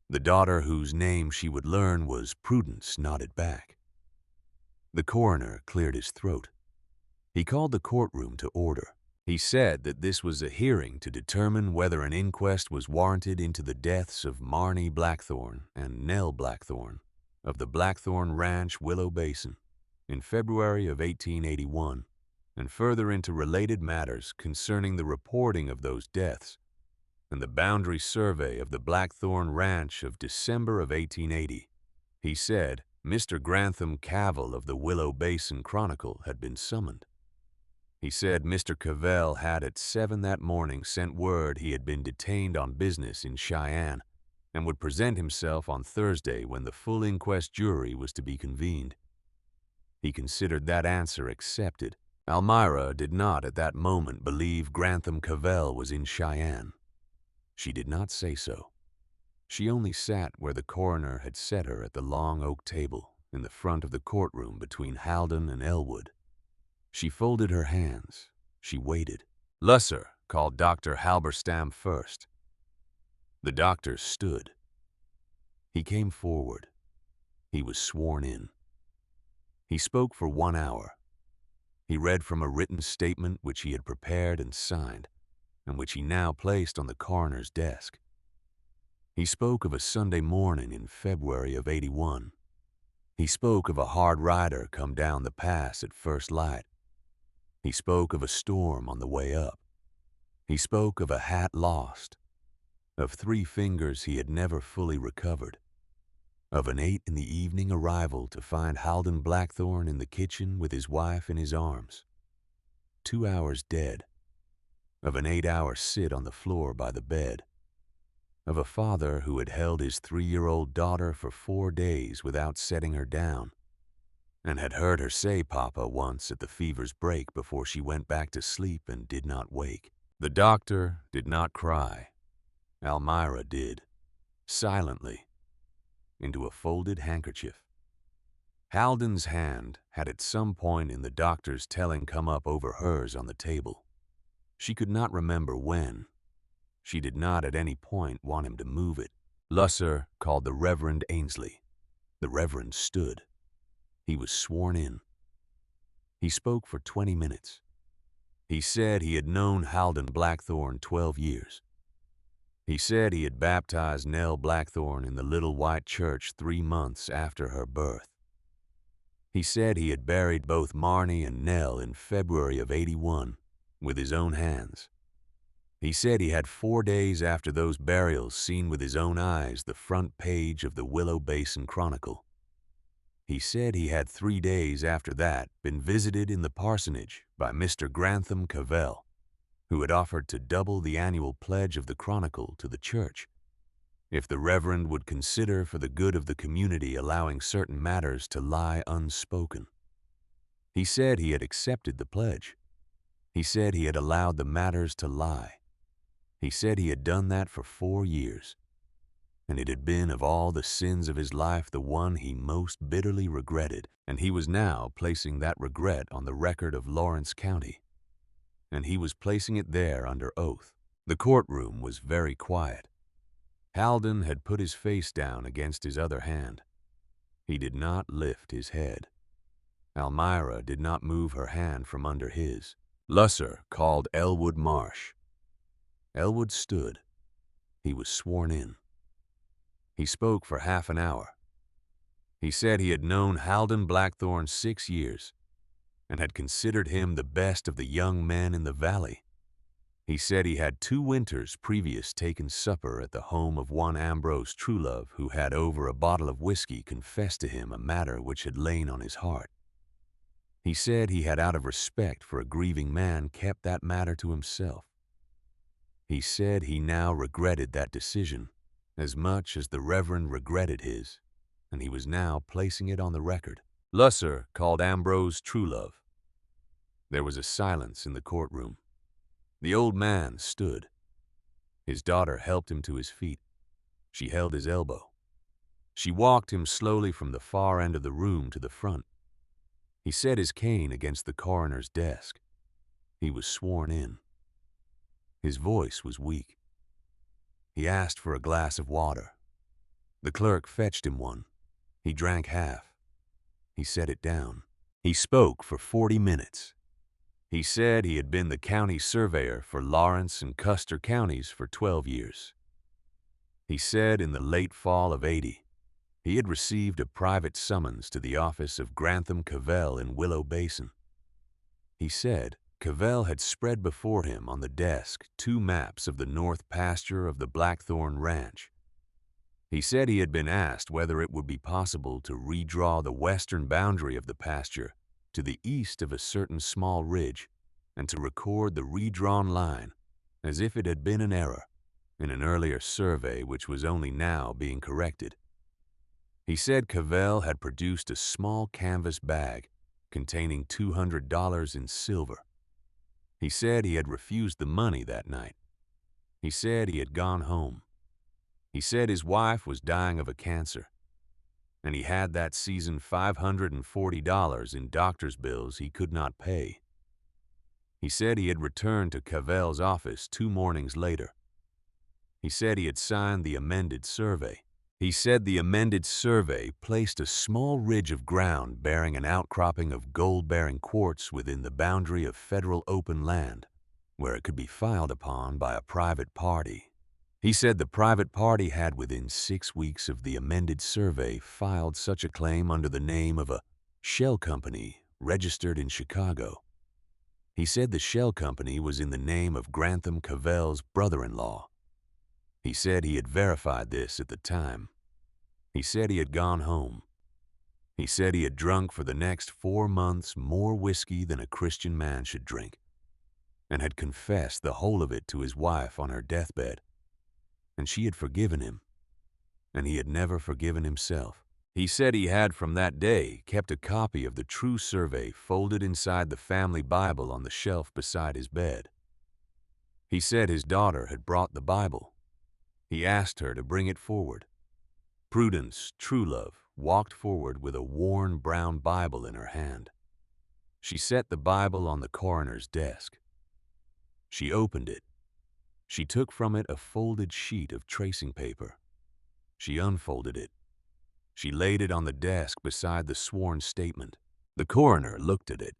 The daughter whose name she would learn was Prudence nodded back. The coroner cleared his throat. He called the courtroom to order. He said that this was a hearing to determine whether an inquest was warranted into the deaths of Marnie Blackthorne and Nell Blackthorne of the Blackthorne Ranch, Willow Basin, in February of 1881, and further into related matters concerning the reporting of those deaths and the boundary survey of the Blackthorne Ranch of December of 1880. He said Mr. Grantham Cavell of the Willow Basin Chronicle had been summoned. He said Mr. Cavell had at 7 that morning sent word he had been detained on business in Cheyenne and would present himself on Thursday when the full inquest jury was to be convened. He considered that answer accepted. Almira did not at that moment believe Grantham Cavell was in Cheyenne. She did not say so. She only sat where the coroner had set her at the long oak table in the front of the courtroom between Halden and Elwood. She folded her hands. She waited. "Lusser," called Dr. Halberstam first. The doctor stood. He came forward. He was sworn in. He spoke for 1 hour. He read from a written statement which he had prepared and signed, and which he now placed on the coroner's desk. He spoke of a Sunday morning in February of '81. He spoke of a hard rider come down the pass at first light. He spoke of a storm on the way up. He spoke of a hat lost, of 3 fingers he had never fully recovered, of an 8 in the evening arrival to find Halden Blackthorne in the kitchen with his wife in his arms, 2 hours dead, of an 8-hour sit on the floor by the bed, of a father who had held his 3-year-old daughter for 4 days without setting her down, and had heard her say Papa once at the fever's break before she went back to sleep and did not wake. The doctor did not cry. Almira did, silently, into a folded handkerchief. Halden's hand had at some point in the doctor's telling come up over hers on the table. She could not remember when. She did not at any point want him to move it. Lusser called the Reverend Ainsley. The Reverend stood. He was sworn in. He spoke for 20 minutes. He said he had known Halden Blackthorne 12 years. He said he had baptized Nell Blackthorne in the little white church 3 months after her birth. He said he had buried both Marnie and Nell in February of '81 with his own hands. He said he had 4 days after those burials seen with his own eyes the front page of the Willow Basin Chronicle. He said he had 3 days after that been visited in the parsonage by Mr. Grantham Cavell, who had offered to double the annual pledge of the Chronicle to the church, if the Reverend would consider for the good of the community allowing certain matters to lie unspoken. He said he had accepted the pledge. He said he had allowed the matters to lie. He said he had done that for 4 years. And it had been of all the sins of his life the one he most bitterly regretted, and he was now placing that regret on the record of Lawrence County. And he was placing it there under oath. The courtroom was very quiet. Halden had put his face down against his other hand. He did not lift his head. Almira did not move her hand from under his. Lusser called Elwood Marsh. Elwood stood. He was sworn in. He spoke for half an hour. He said he had known Halden Blackthorne 6 years and had considered him the best of the young men in the valley. He said he had 2 winters previous taken supper at the home of one Ambrose Truelove, who had over a bottle of whiskey confessed to him a matter which had lain on his heart. He said he had, out of respect for a grieving man, kept that matter to himself. He said he now regretted that decision as much as the Reverend regretted his, and he was now placing it on the record. Lusser called Ambrose Truelove. There was a silence in the courtroom. The old man stood. His daughter helped him to his feet. She held his elbow. She walked him slowly from the far end of the room to the front. He set his cane against the coroner's desk. He was sworn in. His voice was weak. He asked for a glass of water. The clerk fetched him one. He drank half. He set it down. He spoke for 40 minutes. He said he had been the county surveyor for Lawrence and Custer counties for 12 years. He said in the late fall of '80, he had received a private summons to the office of Grantham Cavell in Willow Basin. He said Cavell had spread before him on the desk 2 maps of the north pasture of the Blackthorn Ranch. He said he had been asked whether it would be possible to redraw the western boundary of the pasture to the east of a certain small ridge and to record the redrawn line as if it had been an error in an earlier survey which was only now being corrected. He said Cavell had produced a small canvas bag containing $200 in silver. He said he had refused the money that night. He said he had gone home. He said his wife was dying of a cancer, and he had that season $540 in doctor's bills he could not pay. He said he had returned to Cavell's office 2 mornings later. He said he had signed the amended survey. He said the amended survey placed a small ridge of ground bearing an outcropping of gold-bearing quartz within the boundary of federal open land, where it could be filed upon by a private party. He said the private party had within 6 weeks of the amended survey filed such a claim under the name of a shell company registered in Chicago. He said the shell company was in the name of Grantham Cavell's brother-in-law. He said he had verified this at the time. He said he had gone home. He said he had drunk for the next 4 months more whiskey than a Christian man should drink, and had confessed the whole of it to his wife on her deathbed. And she had forgiven him, and he had never forgiven himself. He said he had from that day kept a copy of the true survey folded inside the family Bible on the shelf beside his bed. He said his daughter had brought the Bible. He asked her to bring it forward. Prudence Truelove walked forward with a worn brown Bible in her hand. She set the Bible on the coroner's desk. She opened it. She took from it a folded sheet of tracing paper. She unfolded it. She laid it on the desk beside the sworn statement. The coroner looked at it.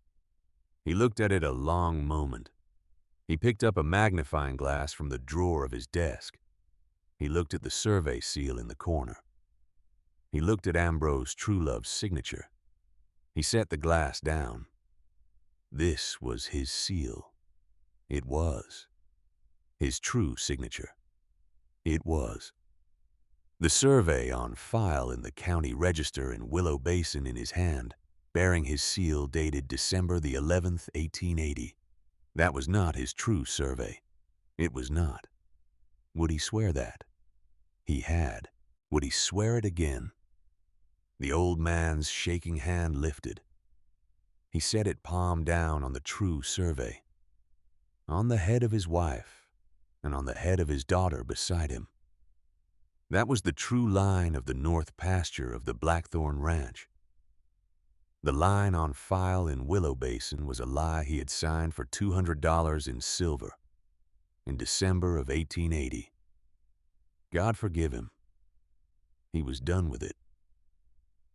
He looked at it a long moment. He picked up a magnifying glass from the drawer of his desk. He looked at the survey seal in the corner. He looked at Ambrose Truelove's signature. He set the glass down. This was his seal. It was. His true signature. It was. The survey on file in the county register in Willow Basin in his hand, bearing his seal dated December the 11th, 1880. That was not his true survey. It was not. Would he swear that? He had. Would he swear it again? The old man's shaking hand lifted. He set it palm down on the true survey, on the head of his wife, and on the head of his daughter beside him. That was the true line of the north pasture of the Blackthorn Ranch. The line on file in Willow Basin was a lie he had signed for $200 in silver in December of 1880. God forgive him. He was done with it.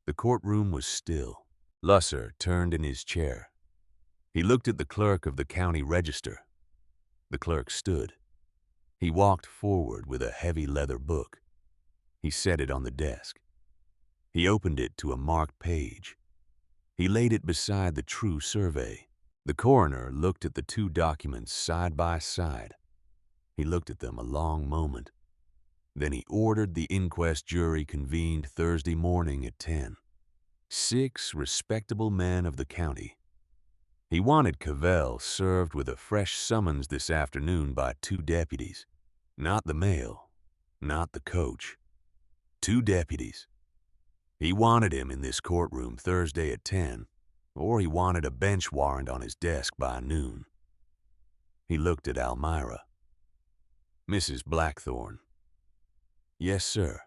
The courtroom was still. Lusser turned in his chair. He looked at the clerk of the county register. The clerk stood. He walked forward with a heavy leather book. He set it on the desk. He opened it to a marked page. He laid it beside the true survey. The coroner looked at the 2 documents side by side. He looked at them a long moment. Then he ordered the inquest jury convened Thursday morning at 10. 6 respectable men of the county, He wanted Cavell served with a fresh summons this afternoon by 2 deputies. Not the mail, not the coach. 2 deputies. He wanted him in this courtroom Thursday at 10, or he wanted a bench warrant on his desk by noon. He looked at Almira. Mrs. Blackthorne. Yes, sir.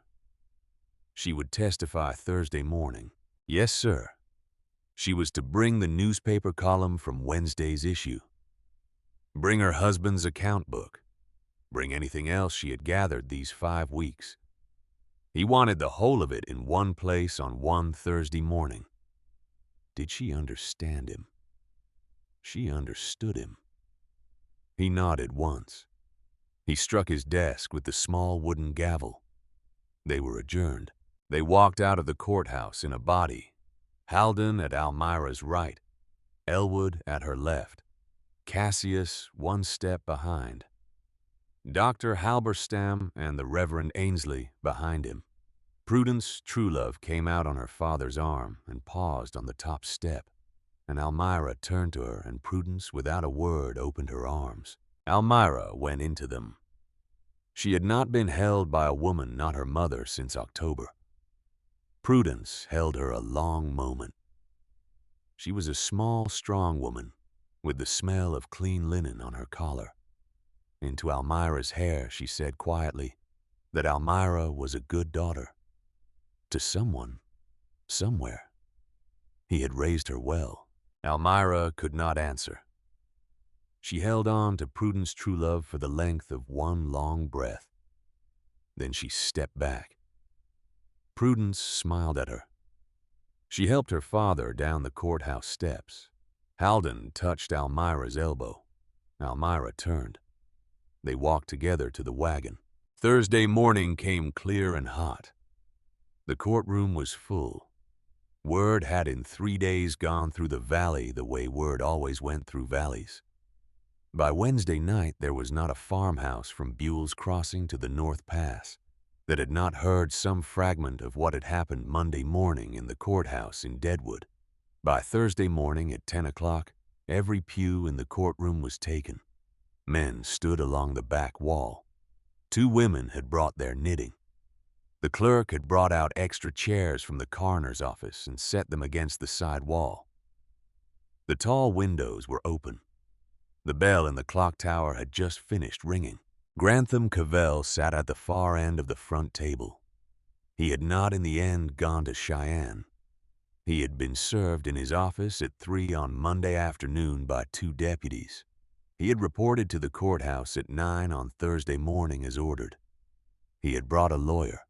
She would testify Thursday morning. Yes, sir. She was to bring the newspaper column from Wednesday's issue. Bring her husband's account book. Bring anything else she had gathered these 5 weeks. He wanted the whole of it in one place on one Thursday morning. Did she understand him? She understood him. He nodded once. He struck his desk with the small wooden gavel. They were adjourned. They walked out of the courthouse in a body. Haldon at Almira's right, Elwood at her left, Cassius 1 step behind, Dr. Halberstam and the Reverend Ainsley behind him. Prudence Truelove came out on her father's arm and paused on the top step, and Almira turned to her, and Prudence, without a word, opened her arms. Almira went into them. She had not been held by a woman not her mother since October. Prudence held her a long moment. She was a small, strong woman, with the smell of clean linen on her collar. Into Almira's hair she said quietly that Almira was a good daughter. To someone, somewhere. He had raised her well. Almira could not answer. She held on to Prudence Truelove for the length of one long breath. Then she stepped back. Prudence smiled at her. She helped her father down the courthouse steps. Haldon touched Almira's elbow. Almira turned. They walked together to the wagon. Thursday morning came clear and hot. The courtroom was full. Word had in 3 days gone through the valley the way word always went through valleys. By Wednesday night there was not a farmhouse from Buell's Crossing to the North Pass that had not heard some fragment of what had happened Monday morning in the courthouse in Deadwood. By Thursday morning at 10 o'clock, every pew in the courtroom was taken. Men stood along the back wall. 2 women had brought their knitting. The clerk had brought out extra chairs from the coroner's office and set them against the side wall. The tall windows were open. The bell in the clock tower had just finished ringing. Grantham Cavell sat at the far end of the front table. He had not in the end gone to Cheyenne. He had been served in his office at 3 on Monday afternoon by 2 deputies. He had reported to the courthouse at 9 on Thursday morning as ordered. He had brought a lawyer.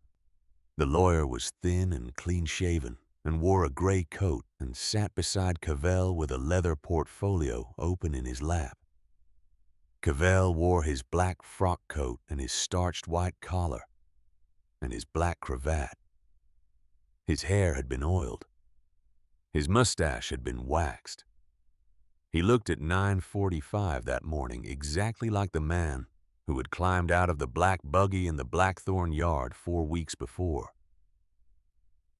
The lawyer was thin and clean-shaven and wore a gray coat and sat beside Cavell with a leather portfolio open in his lap. Cavell wore his black frock coat and his starched white collar and his black cravat. His hair had been oiled. His mustache had been waxed. He looked at 9:45 that morning exactly like the man who had climbed out of the black buggy in the Blackthorn yard 4 weeks before.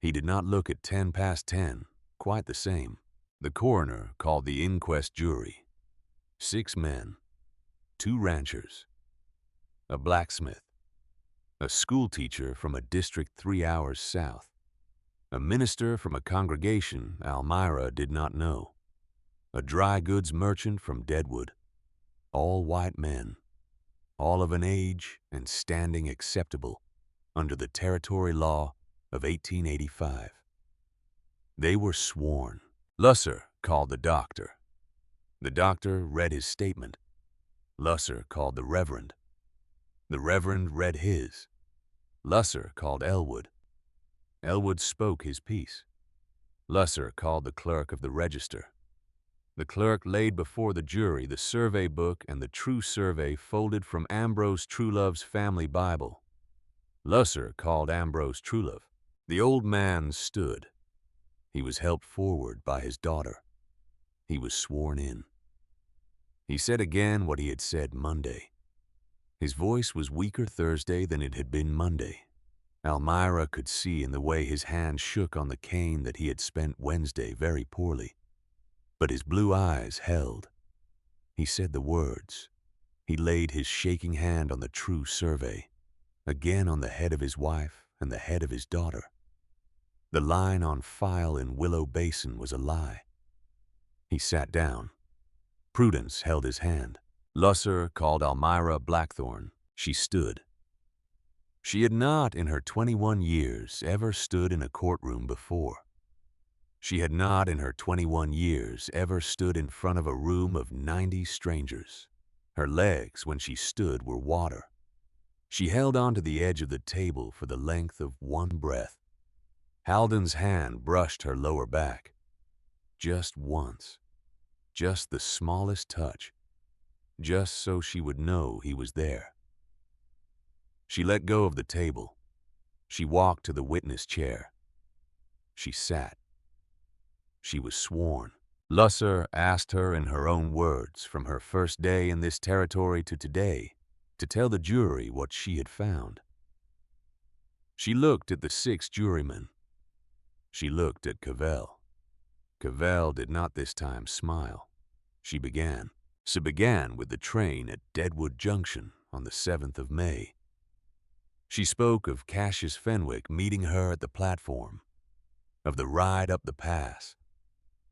He did not look at 10 past 10, quite the same. The coroner called the inquest jury. 6 men, 2 ranchers, a blacksmith, a schoolteacher from a district 3 hours south, a minister from a congregation Almira did not know, a dry goods merchant from Deadwood, all white men, all of an age and standing acceptable under the territory law of 1885. They were sworn. Lusser called the doctor. The doctor read his statement. Lusser called the reverend. The reverend read his. Lusser called Elwood. Elwood spoke his piece. Lusser called the clerk of the register. The clerk laid before the jury the survey book and the true survey folded from Ambrose Truelove's family Bible. Lusser called Ambrose Truelove. The old man stood. He was helped forward by his daughter. He was sworn in. He said again what he had said Monday. His voice was weaker Thursday than it had been Monday. Almira could see in the way his hand shook on the cane that he had spent Wednesday very poorly. but his blue eyes held. He said the words. He laid his shaking hand on the true survey, again on the head of his wife and the head of his daughter. The line on file in Willow Basin was a lie. He sat down. Prudence held his hand. Lusser called Almira Blackthorn. She stood. She had not, in her 21 years, ever stood in a courtroom before. She had not, in her 21 years, ever stood in front of a room of 90 strangers. Her legs, when she stood, were water. She held onto the edge of the table for the length of one breath. Halden's hand brushed her lower back. Just once. Just the smallest touch. Just so she would know he was there. She let go of the table. She walked to the witness chair. She sat. She was sworn. Lusser asked her in her own words, from her first day in this territory to today, to tell the jury what she had found. She looked at the 6 jurymen. She looked at Cavell. Cavell did not this time smile. She began. She began with the train at Deadwood Junction on the 7th of May. She spoke of Cassius Fenwick meeting her at the platform, of the ride up the pass,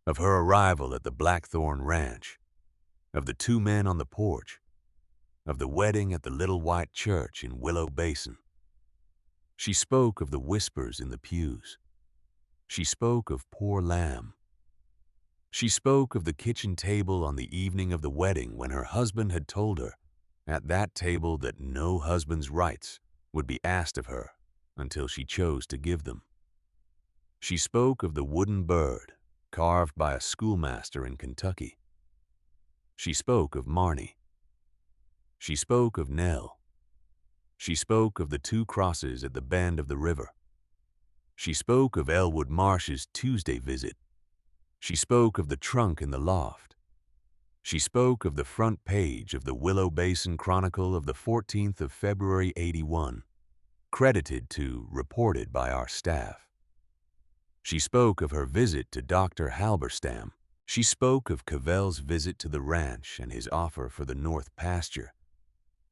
of her arrival at the Blackthorn Ranch, of the 2 men on the porch, of the wedding at the little white church in Willow Basin. She spoke of the whispers in the pews. She spoke of poor Lamb. She spoke of the kitchen table on the evening of the wedding when her husband had told her at that table that no husband's rights would be asked of her until she chose to give them. She spoke of the wooden bird carved by a schoolmaster in Kentucky. She spoke of Marnie. She spoke of Nell. She spoke of the 2 crosses at the bend of the river. She spoke of Elwood Marsh's Tuesday visit. She spoke of the trunk in the loft. She spoke of the front page of the Willow Basin Chronicle of the 14th of February, '81, credited to, reported by our staff. She spoke of her visit to Dr. Halberstam. She spoke of Cavell's visit to the ranch and his offer for the north pasture,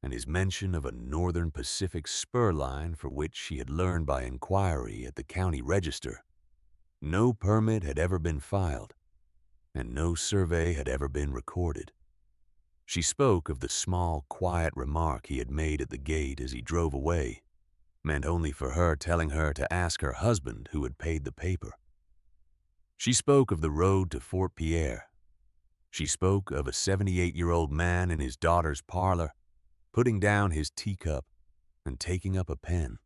and his mention of a Northern Pacific spur line for which she had learned by inquiry at the county register. No permit had ever been filed, and no survey had ever been recorded. She spoke of the small, quiet remark he had made at the gate as he drove away, meant only for her telling her to ask her husband who had paid the paper. She spoke of the road to Fort Pierre. She spoke of a 78-year-old man in his daughter's parlor, putting down his teacup and taking up a pen.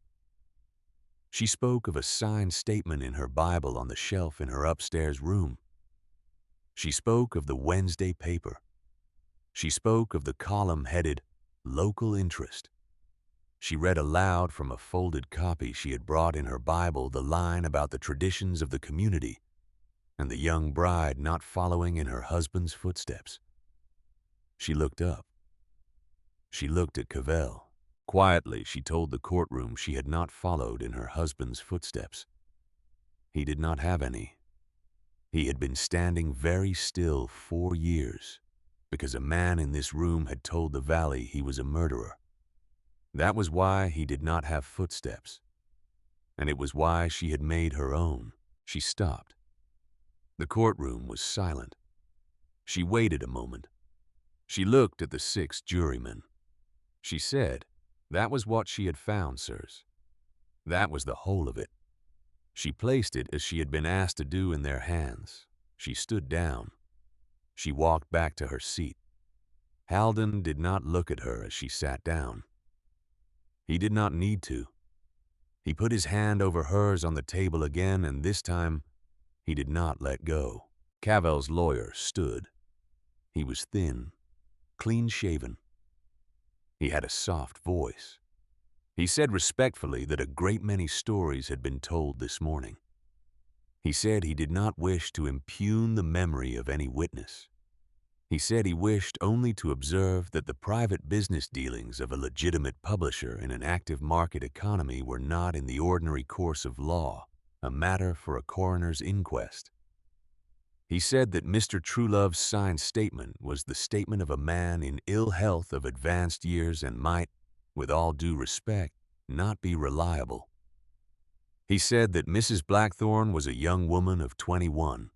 She spoke of a signed statement in her Bible on the shelf in her upstairs room. She spoke of the Wednesday paper. She spoke of the column headed Local Interest. She read aloud from a folded copy she had brought in her Bible the line about the traditions of the community and the young bride not following in her husband's footsteps. She looked up. She looked at Cavell. Quietly, she told the courtroom she had not followed in her husband's footsteps. He did not have any. He had been standing very still 4 years because a man in this room had told the valley he was a murderer. That was why he did not have footsteps, and it was why she had made her own. She stopped. The courtroom was silent. She waited a moment. She looked at the 6 jurymen. She said, that was what she had found, sirs. That was the whole of it. She placed it as she had been asked to do in their hands. She stood down. She walked back to her seat. Halden did not look at her as she sat down. He did not need to. He put his hand over hers on the table again, and this time he did not let go. Cavell's lawyer stood. He was thin, clean-shaven. He had a soft voice. He said respectfully that a great many stories had been told this morning. He said he did not wish to impugn the memory of any witness. He said he wished only to observe that the private business dealings of a legitimate publisher in an active market economy were not in the ordinary course of law, a matter for a coroner's inquest. He said that Mr. Truelove's signed statement was the statement of a man in ill health of advanced years and might, with all due respect, not be reliable. He said that Mrs. Blackthorne was a young woman of 21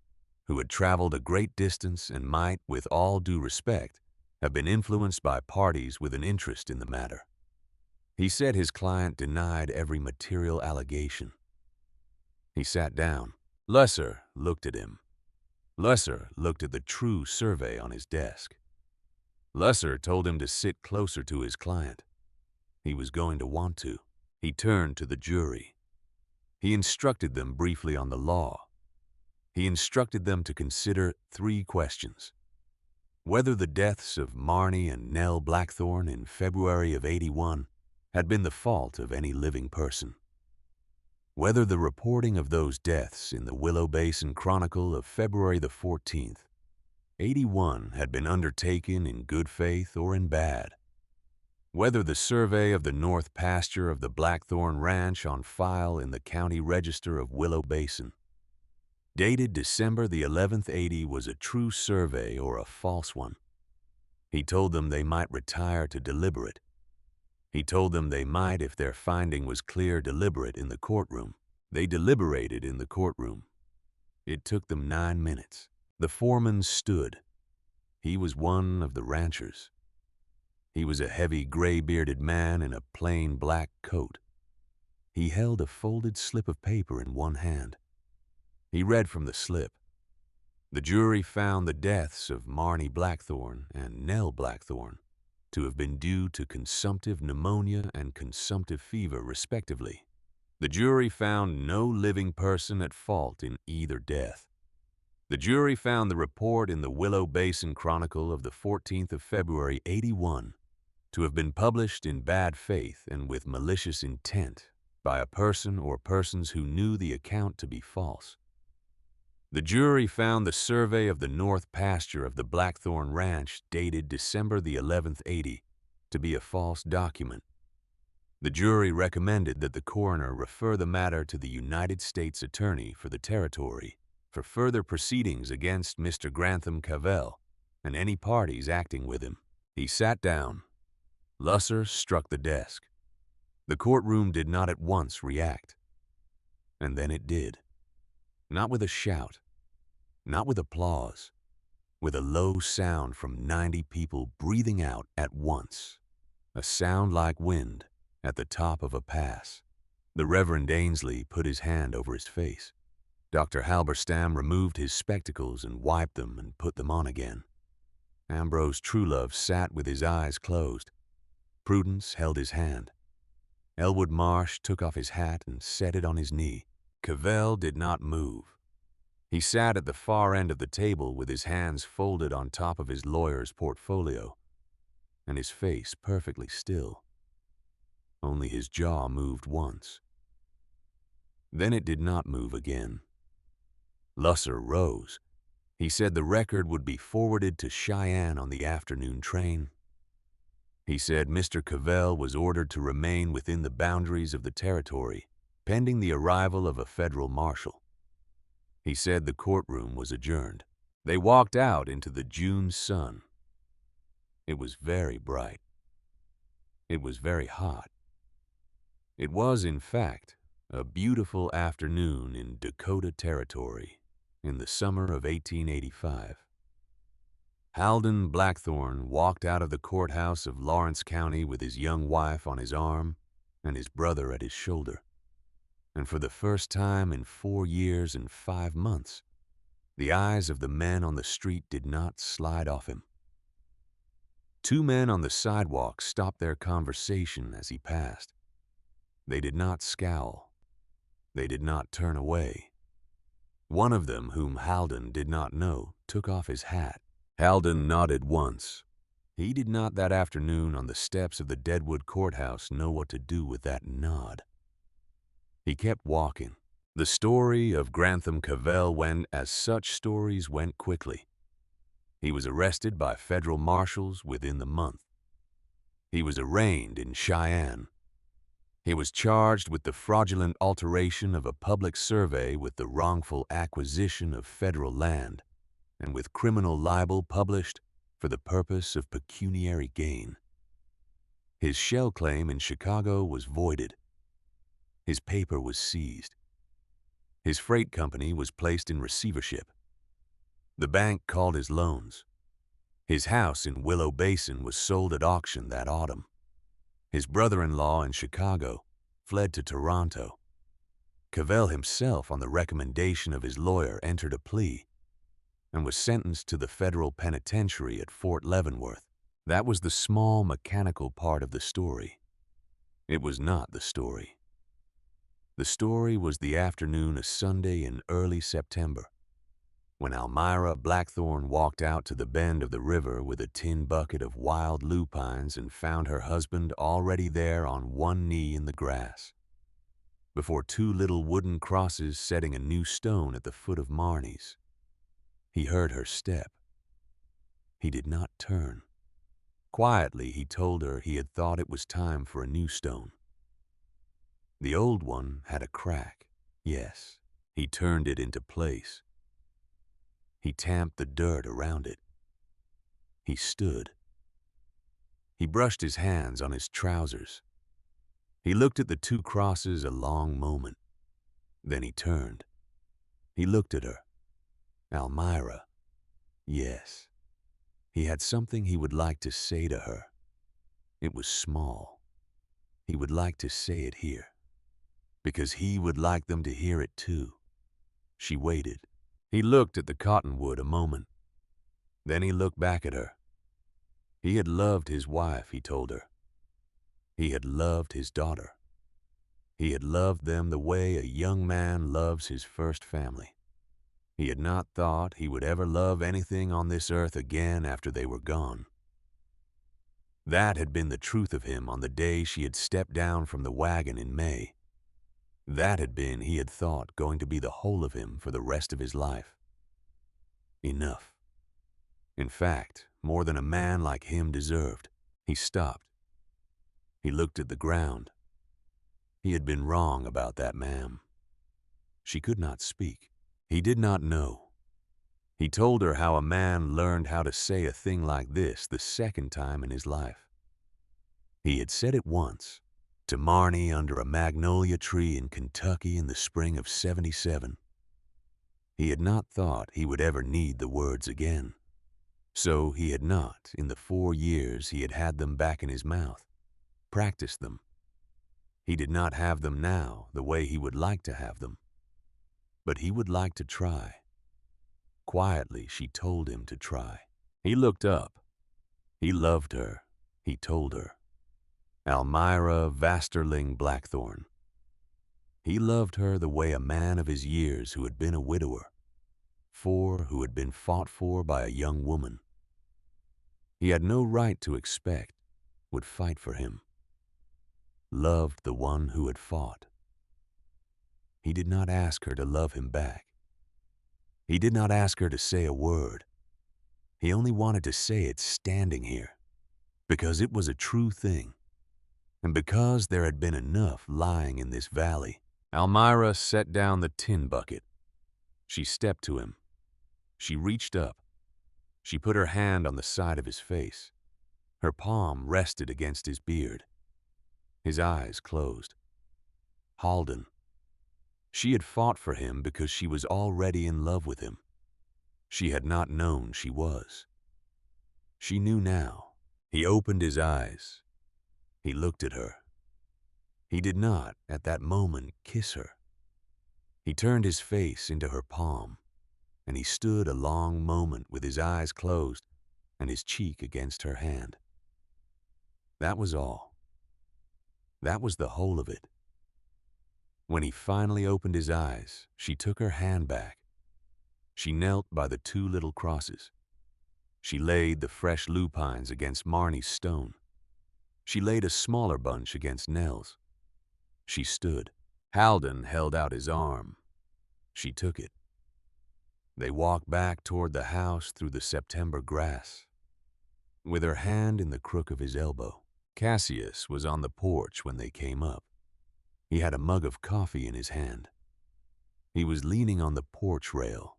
who had traveled a great distance and might, with all due respect, have been influenced by parties with an interest in the matter. He said his client denied every material allegation. He sat down. Lesser looked at him. Lesser looked at the true survey on his desk. Lesser told him to sit closer to his client. He was going to want to. He turned to the jury. He instructed them briefly on the law. He instructed them to consider 3 questions. Whether the deaths of Marnie and Nell Blackthorne in February of '81 had been the fault of any living person. Whether the reporting of those deaths in the Willow Basin Chronicle of February the 14th, '81 had been undertaken in good faith or in bad. Whether the survey of the north pasture of the Blackthorne Ranch on file in the County Register of Willow Basin, dated December the 11th, '80, was a true survey or a false one. He told them they might retire to deliberate. He told them they might if their finding was clear deliberate in the courtroom. They deliberated in the courtroom. It took them 9 minutes. The foreman stood. He was one of the ranchers. He was a heavy, gray-bearded man in a plain black coat. He held a folded slip of paper in one hand. He read from the slip. The jury found the deaths of Marnie Blackthorne and Nell Blackthorne to have been due to consumptive pneumonia and consumptive fever, respectively. The jury found no living person at fault in either death. The jury found the report in the Willow Basin Chronicle of the 14th of February, '81 to have been published in bad faith and with malicious intent by a person or persons who knew the account to be false. The jury found the survey of the north pasture of the Blackthorne Ranch dated December the 11th, '80 to be a false document. The jury recommended that the coroner refer the matter to the United States Attorney for the territory for further proceedings against Mr. Grantham Cavell and any parties acting with him. He sat down. Lusser struck the desk. The courtroom did not at once react. And then it did. Not with a shout, not with applause, with a low sound from 90 people breathing out at once, a sound like wind at the top of a pass. The Reverend Ainsley put his hand over his face. Dr. Halberstam removed his spectacles and wiped them and put them on again. Ambrose Truelove sat with his eyes closed. Prudence held his hand. Elwood Marsh took off his hat and set it on his knee. Cavell did not move. He sat at the far end of the table with his hands folded on top of his lawyer's portfolio, and his face perfectly still. Only his jaw moved once. Then it did not move again. Lusser rose. He said the record would be forwarded to Cheyenne on the afternoon train. He said Mr. Cavell was ordered to remain within the boundaries of the territory, pending the arrival of a federal marshal. He said the courtroom was adjourned. They walked out into the June sun. It was very bright. It was very hot. It was, in fact, a beautiful afternoon in Dakota Territory in the summer of 1885. Halden Blackthorne walked out of the courthouse of Lawrence County with his young wife on his arm and his brother at his shoulder. And for the first time in 4 years and 5 months, the eyes of the men on the street did not slide off him. 2 men on the sidewalk stopped their conversation as he passed. They did not scowl. They did not turn away. One of them, whom Halden did not know, took off his hat. Halden nodded once. He did not that afternoon on the steps of the Deadwood Courthouse know what to do with that nod. He kept walking. The story of Grantham Cavell went as such stories went quickly. He was arrested by federal marshals within the month. He was arraigned in Cheyenne. He was charged with the fraudulent alteration of a public survey with the wrongful acquisition of federal land and with criminal libel published for the purpose of pecuniary gain. His shell claim in Chicago was voided. His paper was seized. His freight company was placed in receivership. The bank called his loans. His house in Willow Basin was sold at auction that autumn. His brother-in-law in Chicago fled to Toronto. Cavell himself, on the recommendation of his lawyer, entered a plea and was sentenced to the federal penitentiary at Fort Leavenworth. That was the small, mechanical part of the story. It was not the story. The story was the afternoon of Sunday in early September, when Almira Blackthorne walked out to the bend of the river with a tin bucket of wild lupines and found her husband already there on one knee in the grass, before two little wooden crosses setting a new stone at the foot of Marnie's. He heard her step. He did not turn. Quietly, he told her he had thought it was time for a new stone. The old one had a crack, yes. He turned it into place. He tamped the dirt around it. He stood. He brushed his hands on his trousers. He looked at the two crosses a long moment. Then he turned. He looked at her. Almira. Yes. He had something he would like to say to her. It was small. He would like to say it here, because he would like them to hear it too. She waited. He looked at the cottonwood a moment. Then he looked back at her. He had loved his wife, he told her. He had loved his daughter. He had loved them the way a young man loves his first family. He had not thought he would ever love anything on this earth again after they were gone. That had been the truth of him on the day she had stepped down from the wagon in May. That had been, he had thought, going to be the whole of him for the rest of his life. Enough. In fact, more than a man like him deserved. He stopped. He looked at the ground. He had been wrong about that, ma'am. She could not speak. He did not know. He told her how a man learned how to say a thing like this the second time in his life. He had said it once, to Marnie under a magnolia tree in Kentucky in the spring of '77. He had not thought he would ever need the words again. So he had not, in the 4 years he had had them back in his mouth, practiced them. He did not have them now the way he would like to have them. But he would like to try. Quietly, she told him to try. He looked up. He loved her, he told her. Almira Vasterling Blackthorne. He loved her the way a man of his years who had been a widower, who had been fought for by a young woman he had no right to expect would fight for him, loved the one who had fought. He did not ask her to love him back. He did not ask her to say a word. He only wanted to say it standing here, because it was a true thing, and because there had been enough lying in this valley. Almira set down the tin bucket. She stepped to him. She reached up. She put her hand on the side of his face. Her palm rested against his beard. His eyes closed. Halden. She had fought for him because she was already in love with him. She had not known she was. She knew now. He opened his eyes. He looked at her. He did not, at that moment, kiss her. He turned his face into her palm, and he stood a long moment with his eyes closed and his cheek against her hand. That was all. That was the whole of it. When he finally opened his eyes, she took her hand back. She knelt by the two little crosses. She laid the fresh lupines against Marnie's stone. She laid a smaller bunch against Nell's. She stood. Halden held out his arm. She took it. They walked back toward the house through the September grass, with her hand in the crook of his elbow. Cassius was on the porch when they came up. He had a mug of coffee in his hand. He was leaning on the porch rail.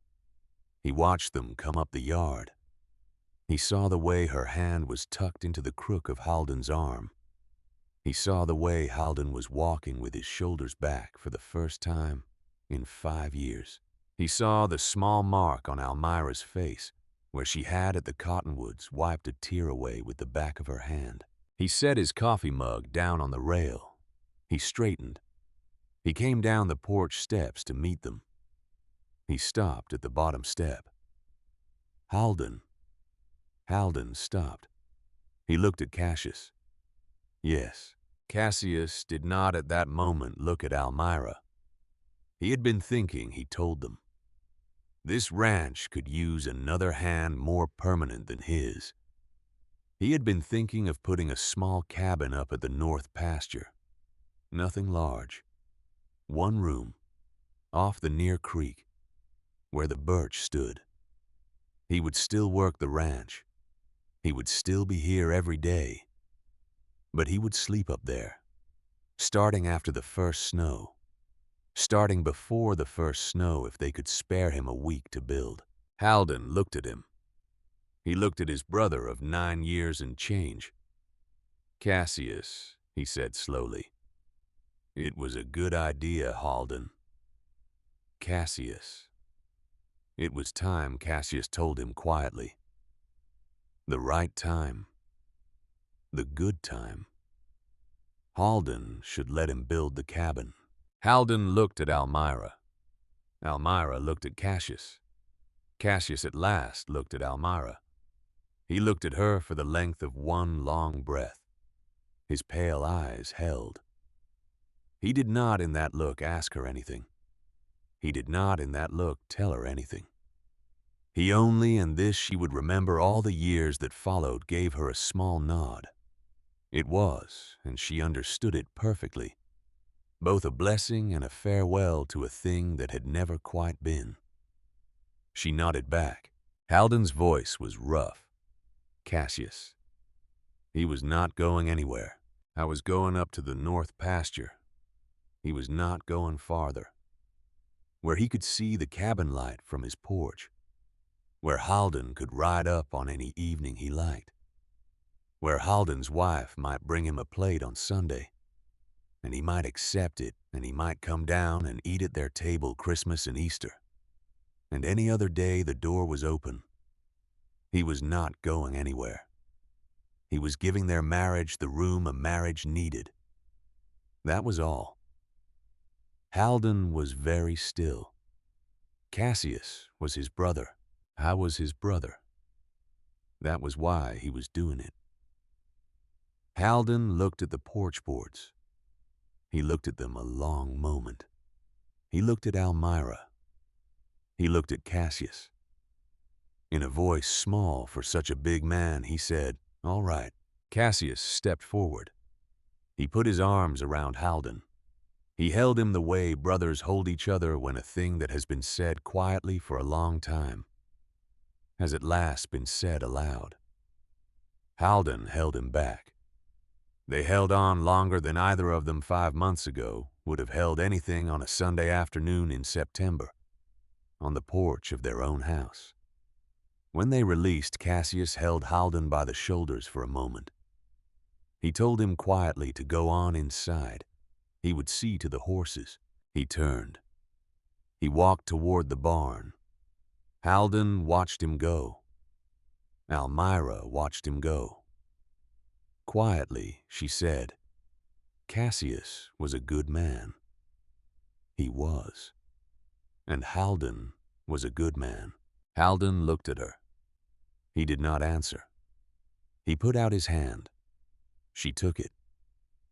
He watched them come up the yard. He saw the way her hand was tucked into the crook of Halden's arm. He saw the way Halden was walking with his shoulders back for the first time in 5 years. He saw the small mark on Almira's face, where she had at the cottonwoods wiped a tear away with the back of her hand. He set his coffee mug down on the rail. He straightened. He came down the porch steps to meet them. He stopped at the bottom step. Halden. Halden stopped. He looked at Cassius. Yes, Cassius did not at that moment look at Almira. He had been thinking, he told them. This ranch could use another hand more permanent than his. He had been thinking of putting a small cabin up at the north pasture. Nothing large. 1 room, off the near creek, where the birch stood. He would still work the ranch. He would still be here every day. But he would sleep up there, starting after the first snow. Starting before the first snow if they could spare him a week to build. Halden looked at him. He looked at his brother of 9 years and change. Cassius, he said slowly. It was a good idea, Halden. Cassius. It was time, Cassius told him quietly. The right time. The good time. Halden should let him build the cabin. Halden looked at Almira. Almira looked at Cassius. Cassius at last looked at Almira. He looked at her for the length of one long breath. His pale eyes held. He did not in that look ask her anything. He did not in that look tell her anything. He only, and this she would remember all the years that followed, gave her a small nod. It was, and she understood it perfectly, both a blessing and a farewell to a thing that had never quite been. She nodded back. Halden's voice was rough. Cassius. He was not going anywhere. I was going up to the north pasture. He was not going farther. Where he could see the cabin light from his porch. Where Halden could ride up on any evening he liked. Where Halden's wife might bring him a plate on Sunday. And he might accept it, and he might come down and eat at their table Christmas and Easter. And any other day the door was open. He was not going anywhere. He was giving their marriage the room a marriage needed. That was all. Halden was very still. Cassius was his brother. I was his brother. That was why he was doing it. Halden looked at the porch boards. He looked at them a long moment. He looked at Almira. He looked at Cassius. In a voice small for such a big man, he said, "All right." Cassius stepped forward. He put his arms around Halden. He held him the way brothers hold each other when a thing that has been said quietly for a long time has at last been said aloud. Halden held him back. They held on longer than either of them 5 months ago would have held anything on a Sunday afternoon in September, on the porch of their own house. When they released, Cassius held Halden by the shoulders for a moment. He told him quietly to go on inside. He would see to the horses. He turned. He walked toward the barn. Halden watched him go. Almira watched him go. Quietly, she said, Cassius was a good man. He was. And Halden was a good man. Halden looked at her. He did not answer. He put out his hand. She took it.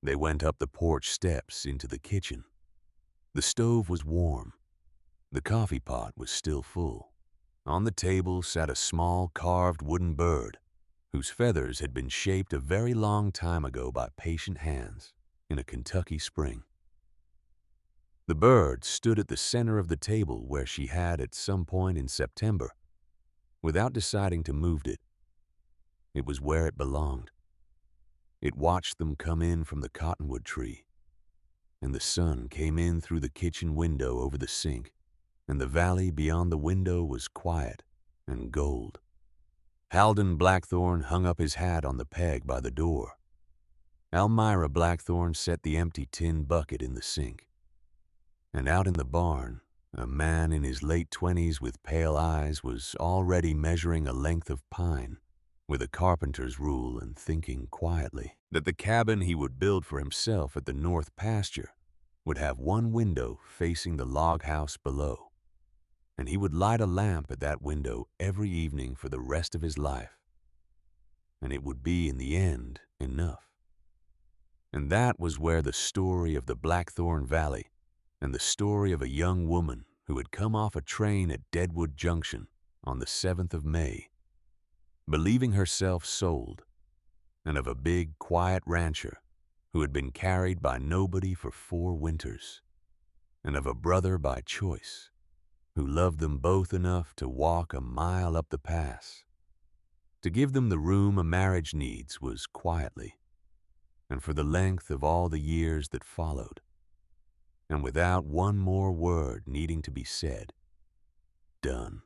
They went up the porch steps into the kitchen. The stove was warm. The coffee pot was still full. On the table sat a small carved wooden bird whose feathers had been shaped a very long time ago by patient hands in a Kentucky spring. The bird stood at the center of the table where she had at some point in September, without deciding to move it. It was where it belonged. It watched them come in from the cottonwood tree, and the sun came in through the kitchen window over the sink and the valley beyond the window was quiet and gold. Halden Blackthorne hung up his hat on the peg by the door. Almira Blackthorne set the empty tin bucket in the sink. And out in the barn, a man in his late 20s with pale eyes was already measuring a length of pine with a carpenter's rule and thinking quietly that the cabin he would build for himself at the north pasture would have one window facing the log house below, and he would light a lamp at that window every evening for the rest of his life, and it would be in the end enough. And that was where the story of the Blackthorn Valley and the story of a young woman who had come off a train at Deadwood Junction on the 7th of May, believing herself sold, and of a big, quiet rancher who had been carried by nobody for 4 winters, and of a brother by choice who loved them both enough to walk a mile up the pass, to give them the room a marriage needs was quietly, and for the length of all the years that followed, and without one more word needing to be said, done.